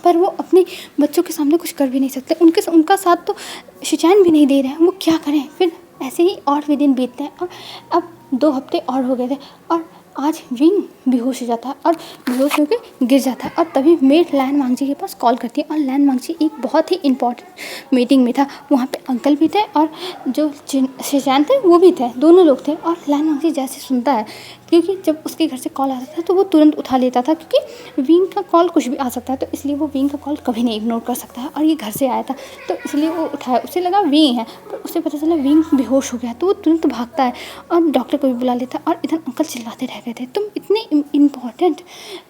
Speaker 1: पर वो अपने बच्चों के सामने कुछ कर भी नहीं सकते, उनका साथ तो शिचैन भी नहीं दे रहे हैं, वो क्या करें। फिर ऐसे ही और भी दिन बीतते हैं और अब 2 हफ्ते और हो गए थे और आज विंग बेहोश हो जाता है और बेहोश होकर गिर जाता है। और तभी मेड लैन वांगजी के पास कॉल करती है और लैन वांगजी एक बहुत ही इंपॉर्टेंट मीटिंग में था। वहाँ पे अंकल भी थे और जो शिचैन थे वो भी थे, दोनों लोग थे। और लैन वांगजी जैसे सुनता है, क्योंकि जब उसके घर से कॉल आता था तो वो तुरंत उठा लेता था, क्योंकि विंग का कॉल कुछ भी आ सकता है, तो इसलिए वो विंग का कॉल कभी नहीं इग्नोर कर सकता है। और ये घर से आया था तो इसलिए वो उठाया, उसे लगा विंग है, पर उसे पता चला विंग बेहोश हो गया, तो वो तुरंत भागता है और डॉक्टर को भी बुला लेता है। और इधर अंकल चिल्लाते रह गए थे तुम इतने इम्पॉर्टेंट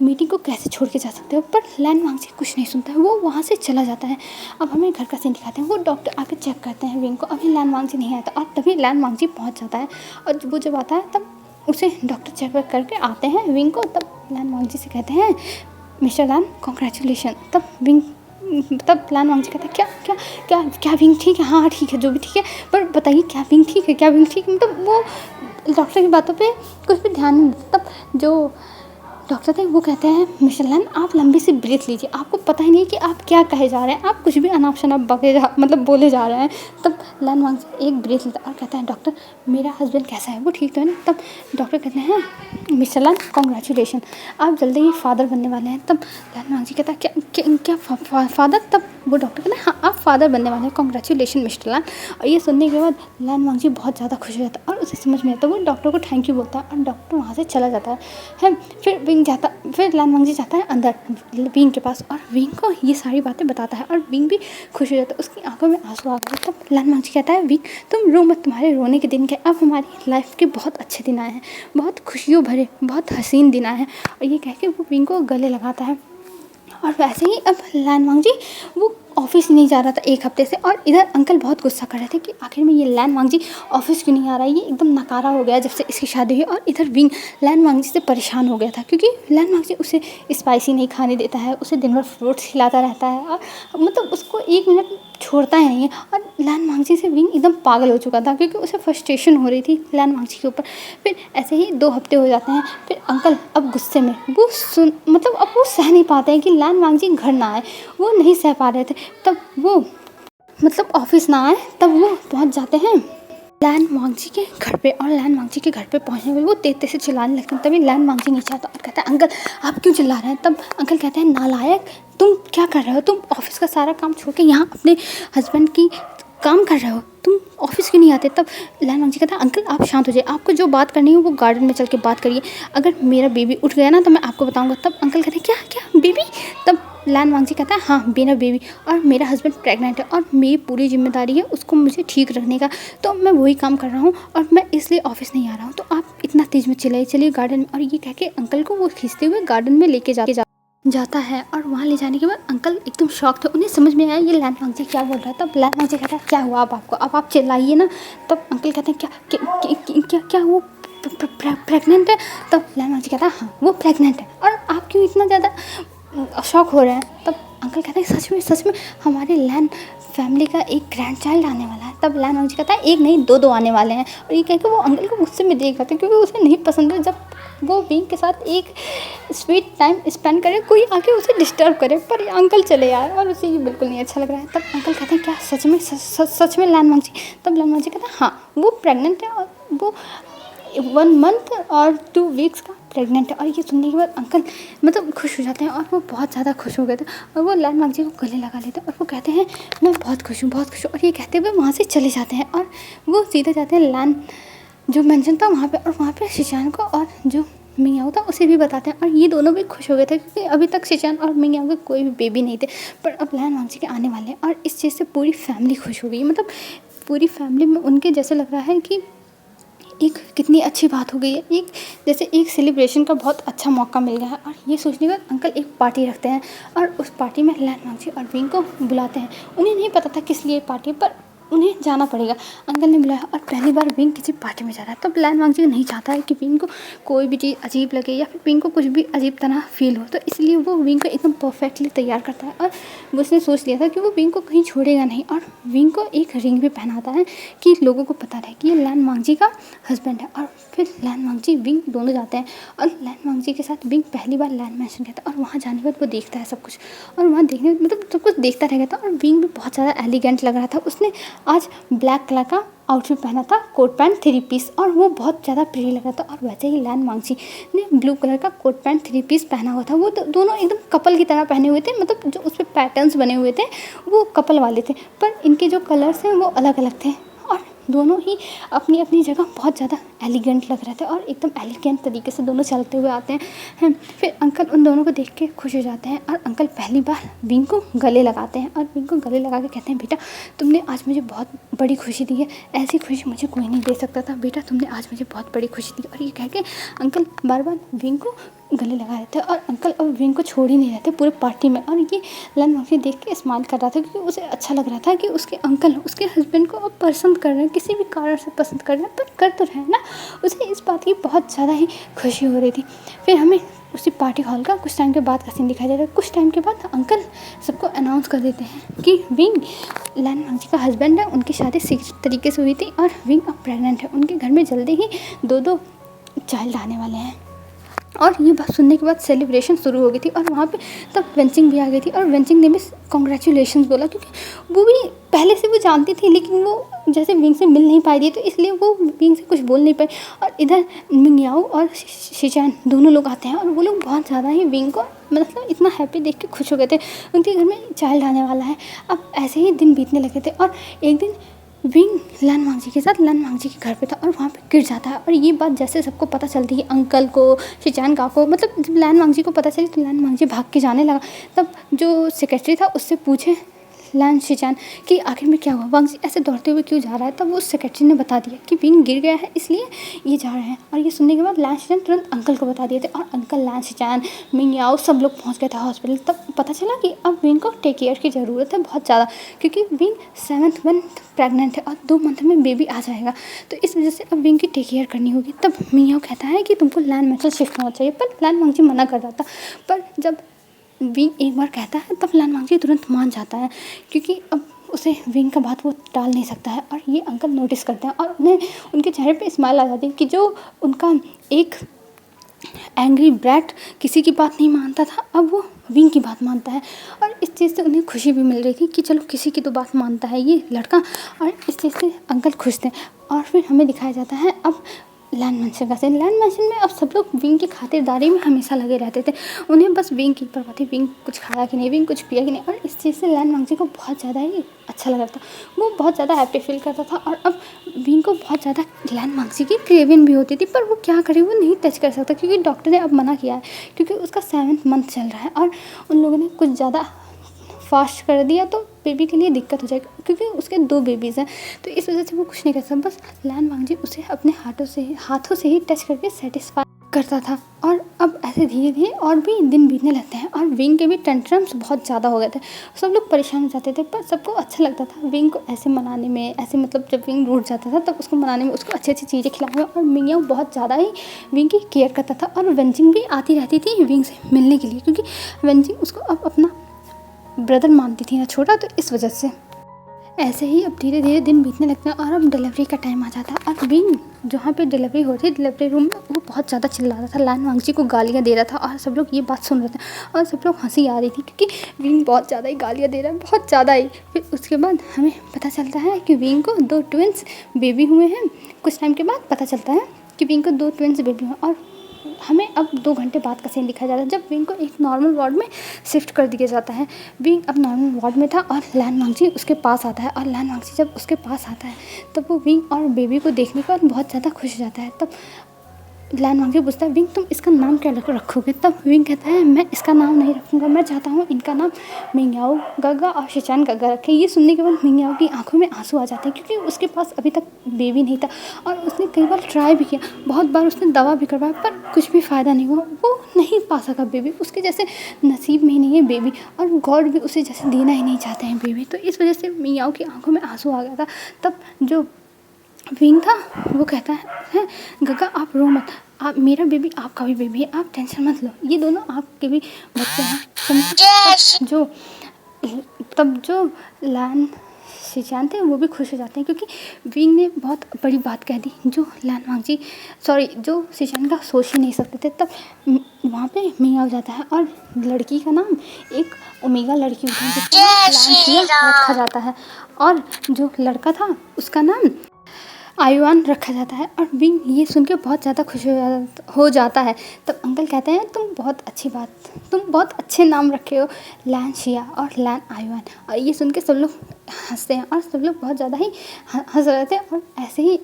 Speaker 1: मीटिंग को कैसे छोड़ के जा सकते हो, पर लैन वांगजी कुछ नहीं सुनता है, वो वहाँ से चला जाता है। अब हमें घर का सीन दिखाते हैं, वो डॉक्टर आके चेक करते हैं विंग को, अभी लैन वांगजी नहीं आता और तभी लैन वांगजी पहुँच जाता है। और वो जब आता है तब उसे डॉक्टर चेक करके आते हैं विंग को। तब लैन वांगजी से कहते हैं मिस्टर लैन कॉन्ग्रेचुलेशन। तब लैन वांगजी कहता है क्या क्या क्या क्या विंग ठीक है, हाँ ठीक है जो भी ठीक है, पर बताइए क्या विंग ठीक है, क्या विंग ठीक है। मतलब वो डॉक्टर की बातों पे कुछ भी ध्यान नहीं देता। तब जो डॉक्टर थे वो कहते हैं मिस्टर लैन आप लंबी सी ब्रीथ लीजिए, आपको पता ही नहीं कि आप क्या कहे जा रहे हैं, आप कुछ भी अनाप शनाप बोले जा रहे हैं। तब लैन वांगजी एक ब्रीथ लेता और कहता है डॉक्टर मेरा हस्बैंड कैसा है, वो ठीक तो है ना। तब डॉक्टर कहते हैं मिस्टर लैन कॉन्ग्रेचुलेशन, आप जल्दी ही फादर बनने वाले हैं। तब लैन वांगजी कहता है क्या फादर। तब वो डॉक्टर कहते हैं हाँ आप फादर बनने वाले हैं, कॉन्ग्रेचुलेशन मिस्टर लैन। और ये सुनने के बाद लैन वांगजी बहुत ज़्यादा खुश हो जाता है और उसे समझ में आता है, वो डॉक्टर को थैंक यू बोलता है और डॉक्टर वहाँ से चला जाता है। फिर लैन वांगजी जाता है अंदर विंग के पास और विंग को ये सारी बातें बताता है और विंग भी खुश हो जाता है, उसकी आंखों में आंसू आ गए। तब लैन वांगजी कहता है विंग तुम रो मत, तुम्हारे रोने के दिन के अब हमारी लाइफ के बहुत अच्छे दिन आए हैं, बहुत खुशियों भरे बहुत हसीन दिन आए हैं। और ये कह के वो विंग को गले लगाता है। और वैसे ही अब लैन वांगजी वो ऑफिस नहीं जा रहा था 1 हफ्ते से, और इधर अंकल बहुत गुस्सा कर रहे थे कि आखिर में ये लैन वांगजी ऑफिस क्यों नहीं आ रहा है, ये एकदम नकारा हो गया जब से इसकी शादी हुई। और इधर विंग लैन वांगजी से परेशान हो गया था क्योंकि लैन वांगजी उसे स्पाइसी नहीं खाने देता है, उसे दिन भर फ्रूट्स खिलाता रहता है और मतलब उसको 1 मिनट छोड़ता ही नहीं है। और लैन वांगजी से विंग एकदम पागल हो चुका था क्योंकि उसे फ्रस्ट्रेशन हो रही थी लैन वांगजी के ऊपर। फिर ऐसे ही 2 हफ्ते हो जाते हैं। फिर अंकल अब गुस्से में वो अब वो सह नहीं पाते हैं कि लैन वांगजी घर ना आए, वो नहीं सह पा रहे थे। तब वो ऑफिस ना आए, तब वो पहुंच जाते हैं लैन वांगजी के घर पे। और लैन वांगजी के घर पे पहुंचने में वो तेज से चिल्लाने लगते हैं। तभी लैन वांगजी नीचे आता और कहता है अंकल आप क्यों चिल्ला रहे हैं। तब अंकल कहते हैं नालायक तुम क्या कर रहे हो, तुम ऑफिस का सारा काम छोड़ के यहाँ अपने हस्बैंड की काम कर रहे हो, तुम ऑफिस क्यों नहीं आते। तब लैन वांगजी कहता है अंकल आप शांत हो जाइए, आपको जो बात करनी है वो गार्डन में चल के बात करिए, अगर मेरा बेबी उठ गया ना तो मैं आपको बताऊंगा। तब अंकल कहते हैं क्या क्या बेबी। तब लैन वांगजी कहता है हाँ मेरा बेबी और मेरा हस्बैंड प्रेग्नेंट है और मेरी पूरी जिम्मेदारी है उसको मुझे ठीक रखने का, तो मैं वही काम कर रहा हूँ और मैं इसलिए ऑफिस नहीं आ रहा हूँ, तो आप इतना तेज में चिल्लाइए, चलिए गार्डन में। और ये कह के अंकल को वो खींचते हुए गार्डन में लेके जाता है। और वहाँ ले जाने के बाद अंकल एकदम शॉक थे, उन्हें समझ में आया ये लैन वांगजी क्या बोल रहा है। तब लैन वांगजी कहता है क्या हुआ अब आपको, अब आप चिल्लाइए ना। तब अंकल कहते हैं क्या वो प्रेग्नेंट है। तब लैन वांगजी कहता है हाँ वो प्रेग्नेंट है, और आप क्यों इतना ज़्यादा शॉक हो रहे हैं। तब अंकल कहते हैं सच में हमारे लैन फैमिली का एक ग्रैंड चाइल्ड आने वाला है। तब लैन वांगजी कहता है एक नहीं दो आने वाले हैं। और ये कह के वो अंकल को गुस्से में देख रहा था क्योंकि उसे नहीं पसंद है जब वो विंग के साथ एक स्वीट टाइम स्पेंड करे, कोई आके उसे डिस्टर्ब करे, पर ये अंकल चले आए और उसे ये बिल्कुल नहीं अच्छा लग रहा है। तब अंकल कहते हैं क्या सच में लैन वांगजी? तब लैन वांगजी कहता है हाँ वो प्रेग्नेंट है और वो 1 मंथ और 2 वीक्स का प्रेग्नेंट है। और ये सुनने के बाद अंकल मतलब खुश हो जाते हैं और वो बहुत ज़्यादा खुश हो गए थे और वो लैन वांगजी को गले लगा लेते हैं और वो कहते हैं मैं बहुत खुश हूँ और ये कहते हुए वहाँ से चले जाते हैं और वो सीधे जाते हैं लैन जो मेंशन था वहाँ पे, और वहाँ पे शिचान को और जो मियाओ था उसे भी बताते हैं। और ये दोनों भी खुश हो गए थे क्योंकि अभी तक शिचान और मियाओ के कोई भी बेबी नहीं थे, पर अब लैन वांगजी के आने वाले हैं। और इस चीज़ से पूरी फैमिली खुश हो गई, मतलब पूरी फैमिली में उनके जैसे लग रहा है कि एक कितनी अच्छी बात हो गई है, एक जैसे एक सेलिब्रेशन का बहुत अच्छा मौका मिल गया है। और ये सोचने के बाद अंकल एक पार्टी रखते हैं और उस पार्टी में लैन वांगजी और विंग को बुलाते हैं। उन्हें नहीं पता था किस लिए पार्टी, पर उन्हें जाना पड़ेगा। अंकल ने बुलाया और पहली बार विंग किसी पार्टी में जा रहा है। तब लैन वांगजी नहीं चाहता है कि विंग को कोई भी चीज़ अजीब लगे या फिर विंग को कुछ भी अजीब तरह फील हो, तो इसलिए वो विंग को एकदम परफेक्टली तैयार करता है। और वो उसने सोच लिया था कि वो विंग को कहीं छोड़ेगा नहीं और विंग को एक रिंग भी पहनाता है कि लोगों को पता रहे कि ये लैन वांगजी का हस्बैंड है। और फिर लैन वांगजी विंग दोनों जाते हैं और लैन वांगजी के साथ विंग पहली बार लैन मेंशन करता है और वहाँ जाने के बाद वो देखता है सब कुछ, और वहाँ देखने मतलब सब कुछ देखता रह गया था। और विंग भी बहुत ज़्यादा एलिगेंट लग रहा था, उसने आज ब्लैक कलर का आउटफिट पहना था, कोट पैंट 3 पीस, और वो बहुत ज़्यादा प्रिय लग रहा था। और वैसे ही लैन वांगजी ने ब्लू कलर का कोट पैंट 3 पीस पहना हुआ था। वो दोनों एकदम कपल की तरह पहने हुए थे, मतलब जो उस पर पैटर्न्स बने हुए थे वो कपल वाले थे, पर इनके जो कलर्स हैं वो अलग अलग थे। और दोनों ही अपनी अपनी जगह बहुत ज़्यादा एलिगेंट लग रहे थे और एकदम एलिगेंट तरीके से दोनों चलते हुए आते हैं। फिर अंकल उन दोनों को देख के खुश हो जाते हैं और अंकल पहली बार विंग को गले लगाते हैं और विंग को गले लगा के कहते हैं बेटा तुमने आज मुझे बहुत बड़ी खुशी दी है, ऐसी खुशी मुझे कोई नहीं दे सकता था बेटा, तुमने आज मुझे बहुत बड़ी खुशी दी। और ये कह के अंकल बार बार विंग को गले लगा रहे थे और अंकल अब विंग को छोड़ ही नहीं रहे थे पूरे पार्टी में। और ये लैन वांगजी देख के स्माइल कर रहा था क्योंकि उसे अच्छा लग रहा था कि उसके अंकल उसके हस्बैंड को अब पसंद कर रहे हैं, किसी भी कारण से पसंद कर रहे हैं, पर कर तो रहे हैं ना। उसे इस बात की बहुत ज़्यादा ही खुशी हो रही थी। फिर हमें उसी पार्टी हॉल का कुछ टाइम के बाद का सीन दिखाई दे रहा है। कुछ टाइम के बाद अंकल सबको अनाउंस कर देते हैं कि विंग लैन वांगजी का हस्बैंड है, उनकी शादी सीक्रेट तरीके से हुई थी और विंग अब प्रेग्नेंट है, उनके घर में जल्दी ही 2 चाइल्ड आने वाले हैं। और ये बात सुनने के बाद सेलिब्रेशन शुरू हो गई थी और वहाँ पे तब वेंचिंग भी आ गई थी और वेंचिंग ने भी कॉन्ग्रेचुलेशंस बोला क्योंकि वो भी पहले से वो जानती थी, लेकिन वो जैसे विंग से मिल नहीं पाई थी तो इसलिए वो विंग से कुछ बोल नहीं पाई। और इधर मिंगयाओ और शिचान दोनों लोग आते हैं और वो लोग बहुत ज़्यादा ही विंग को मतलब इतना हैप्पी देख के खुश हो गए थे, उनके घर में चाइल्ड आने वाला है। अब ऐसे ही दिन बीतने लगे थे और एक दिन विंग लैन वांगजी के साथ लैन वांगजी के घर पे था और वहाँ पे गिर जाता है। और ये बात जैसे सबको पता चलती है, अंकल को, शिचान का को, मतलब जब लैन वांगजी को पता चली तो लैन वांगजी भाग के जाने लगा। तब जो सेक्रेटरी था उससे पूछे लैन शिचान कि आखिर में क्या हुआ, वांगजी ऐसे दौड़ते हुए क्यों जा रहा है। तब उस सेक्रेटरी ने बता दिया कि विंग गिर गया है इसलिए ये जा रहे हैं। और ये सुनने के बाद लैन शिचान तुरंत अंकल को बता दिए थे और अंकल लैन शिचान मिंगयाओ सब लोग पहुंच गए थे हॉस्पिटल। तब पता चला कि अब विंग को टेक केयर की ज़रूरत है बहुत ज़्यादा, क्योंकि विंग 7th मंथ प्रेग्नेंट है और 2 मंथ में बेबी आ जाएगा, तो इस वजह से अब विंग की टेक केयर करनी होगी। तब मिंगयाओ कहता है कि तुमको लैन मेंशन शिफ्ट होना चाहिए, पर लैन वांगजी मना कर रहा था। पर जब विंग एक बार कहता है तब लैन वांगजी तुरंत मान जाता है क्योंकि अब उसे विंग का बात वो टाल नहीं सकता है। और ये अंकल नोटिस करते हैं और उन्हें उनके चेहरे पे स्माइल आ जाती है कि जो उनका एक एंग्री ब्रैट किसी की बात नहीं मानता था अब वो विंग की बात मानता है। और इस चीज़ से उन्हें खुशी भी मिल रही थी कि चलो किसी की तो बात मानता है ये लड़का, और इस चीज़ से अंकल खुश थे। और फिर हमें दिखाया जाता है अब लैन मेंशन का सीन। लैन मेंशन में अब सब लोग विंग की खातिरदारी में हमेशा लगे रहते थे, उन्हें बस विंग की परवाह थी, विंग कुछ खाया कि नहीं, विंग कुछ पिया कि नहीं। और इस चीज़ से लैन वांगजी को बहुत ज़्यादा ही अच्छा लग रहा था, वो बहुत ज़्यादा हैप्पी फील करता था। और अब विंग को बहुत ज़्यादा लैन वांगजी की क्रेविंग भी होती थी, पर वो क्या करे, वो नहीं टच कर सकता क्योंकि डॉक्टर ने अब मना किया है क्योंकि उसका 7th मंथ चल रहा है और उन लोगों ने कुछ ज़्यादा फास्ट कर दिया तो बेबी के लिए दिक्कत हो जाएगी क्योंकि उसके 2 बेबीज़ हैं, तो इस वजह से वो कुछ नहीं कर सकता। बस लैन वांगजी उसे अपने हाथों से ही टच करके सेटिस्फाई करता था। और अब ऐसे धीरे धीरे और भी दिन बीतने लगते हैं और विंग के भी टेंट्रम्स बहुत ज़्यादा हो गए थे, सब लोग परेशान हो जाते थे, पर सबको अच्छा लगता था विंग को ऐसे मनाने में, ऐसे मतलब जब विंग रूठ जाता था तब उसको मनाने में, उसको अच्छी अच्छी चीज़ें खिलाने में। और मिंगयाओ बहुत ज़्यादा ही विंग की केयर करता था और वेंजिंग भी आती रहती थी विंग से मिलने के लिए क्योंकि वेंजिंग उसको अब अपना ब्रदर मानती थी ना छोटा, तो इस वजह से। ऐसे ही अब धीरे धीरे दिन बीतने लगते हैं और अब डिलीवरी का टाइम आ जाता है। और विंग जहाँ पे डिलीवरी होती है, डिलीवरी रूम में, वो बहुत ज़्यादा चिल्ला रहा था, लान वांगजी को गालियाँ दे रहा था और सब लोग ये बात सुन रहे थे और सब लोग हंसी आ रही थी क्योंकि विंग बहुत ज़्यादा ही गालियाँ दे रहा है, बहुत ज़्यादा ही। फिर उसके बाद हमें पता चलता है कि विंग को 2 ट्विंस बेबी हुए हैं। कुछ टाइम के बाद पता चलता है कि विंग को 2 ट्विंस बेबी हुए और हमें अब 2 घंटे बाद का सीन दिखाया जाता है जब विंग को एक नॉर्मल वार्ड में शिफ्ट कर दिया जाता है। विंग अब नॉर्मल वार्ड में था और लान वांगजी उसके पास आता है और लान वांगजी जब उसके पास आता है तब वो विंग और बेबी को देखने के बाद बहुत ज़्यादा खुश हो जाता है। तब लान वांगजी पूछता है, विंग तुम इसका नाम क्या रखोगे? तब विंग कहता है, मैं इसका नाम नहीं रखूँगा, मैं चाहता हूँ इनका नाम मिंगयाओ गग्गा और शिचान गग्गा रखे। ये सुनने के बाद मिंगयाओ की आंखों में आंसू आ जाते हैं क्योंकि उसके पास अभी तक बेबी नहीं था और उसने कई बार ट्राई भी किया, बहुत बार उसने दवा भी करवाया पर कुछ भी फ़ायदा नहीं हुआ। वो नहीं पा सका बेबी, उसके जैसे नसीब में ही नहीं है बेबी और गॉड भी उसे जैसे देना ही नहीं चाहते हैं बेबी। तो इस वजह से मिंगयाओ की आंखों में आंसू आ गया था। तब जो विंग था वो कहता है, गग्गा आप रो मत, आप मेरा बेबी आपका भी बेबी है, आप टेंशन मत लो, ये दोनों आपके भी बच्चे हैं, समझे? तब जो लान शिचान थे वो भी खुश हो जाते हैं क्योंकि विंग ने बहुत बड़ी बात कह दी जो लान वांगजी जो शिचान का सोच ही नहीं सकते थे। तब वहाँ पे मिंगयाओ जाता है और लड़की का नाम एक ओमेगा लड़की होती है जिसका नाम लान शिया रखा जाता है और जो लड़का था उसका नाम आयुआन रखा जाता है। और विंग ये सुन के बहुत ज़्यादा खुश हो जाता है। तब अंकल कहते हैं, तुम बहुत अच्छे नाम रखे हो, लान शिया और लान आयुआन। और ये सुन के सब लोग हंसते हैं और सब लोग बहुत ज़्यादा ही हंस रहे थे। और ऐसे ही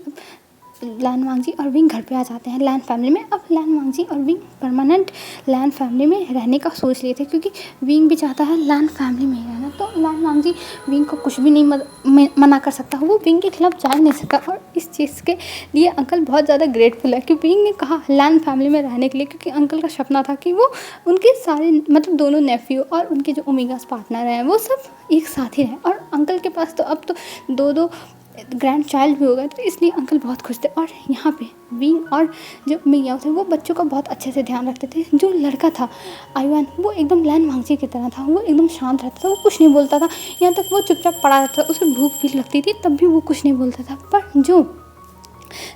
Speaker 1: लान वांगजी और विंग घर पे आ जाते हैं लान फैमिली में। अब लान वांगजी और विंग परमानेंट लान फैमिली में रहने का सोच लिए थे क्योंकि विंग भी चाहता है लान फैमिली में ही रहना। तो लान वांगजी विंग को कुछ भी नहीं मना कर सकता, वो विंग के खिलाफ जा नहीं सकता। और इस चीज़ के लिए अंकल बहुत ज़्यादा ग्रेटफुल है कि विंग ने कहा लान फैमिली में रहने के लिए, क्योंकि अंकल का सपना था कि वो उनके सारे मतलब दोनों नेफ्यू और उनके जो ओमेगास पार्टनर हैं वो सब एक साथ ही रहें। और अंकल के पास तो अब तो 2 ग्रैंड चाइल्ड भी हो गए, तो इसलिए अंकल बहुत खुश थे। और यहाँ पे विंग और जो मिंगयाओ थे वो बच्चों का बहुत अच्छे से ध्यान रखते थे। जो लड़का था आयुआन वो एकदम लान वांगजी की तरह था, वो एकदम शांत रहता था, वो कुछ नहीं बोलता था, यहाँ तक वो चुपचाप पड़ा रहता था। उसे भूख भी लगती थी तब भी वो कुछ नहीं बोलता था। पर जो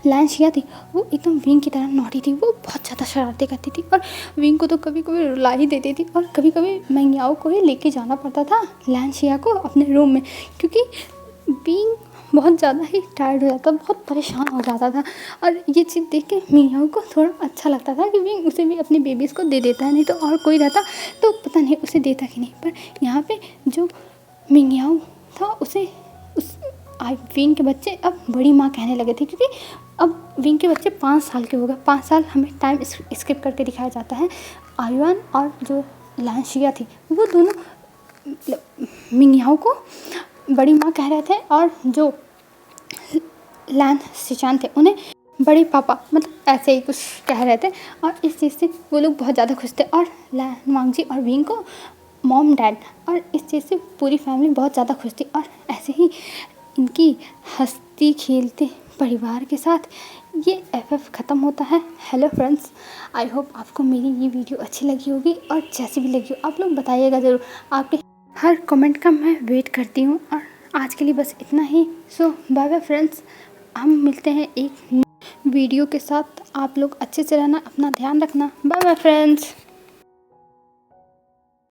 Speaker 1: लान शिया थी वो एकदम विंग की तरह नॉटी थी, वो बहुत ज़्यादा शरारतें करती थी और विंग को तो कभी कभी रुला ही देती थी और कभी कभी मिंगयाओ को ही लेके जाना पड़ता था लान शिया को अपने रूम में, क्योंकि विंग बहुत ज़्यादा ही टायर्ड हो जाता, बहुत परेशान हो जाता था। और ये चीज़ देख के मिंगयाओ को थोड़ा अच्छा लगता था कि विंग उसे भी अपने बेबीज़ को दे देता है, नहीं तो और कोई रहता तो पता नहीं उसे देता कि नहीं। पर यहाँ पे जो मिंगयाओ था उसे विंग के बच्चे अब बड़ी माँ कहने लगे थे, क्योंकि अब विंग के बच्चे 5 साल के हो गए। 5 साल हमें टाइम स्किप करके दिखाया जाता है। आयुआन और जो लान शिया थी वो दोनों मिंगयाओ को बड़ी माँ कह रहे थे और जो लान शिचान थे उन्हें बड़े पापा मतलब ऐसे ही कुछ कह रहे थे। और इस चीज़ से वो लोग बहुत ज़्यादा खुश थे और लान वांगजी और विंग को मॉम डैड, और इस चीज़ से पूरी फैमिली बहुत ज़्यादा खुश थी। और ऐसे ही इनकी हंसती खेलते परिवार के साथ ये FF ख़त्म होता है। हेलो फ्रेंड्स, आई होप आपको मेरी ये वीडियो अच्छी लगी होगी और जैसी भी लगी हो आप लोग बताइएगा ज़रूर, आपके हर कमेंट का मैं वेट करती हूँ। और आज के लिए बस इतना ही। सो बाय बाय फ्रेंड्स, हम मिलते हैं एक वीडियो के साथ। आप लोग अच्छे से रहना, अपना ध्यान रखना। Bye bye friends.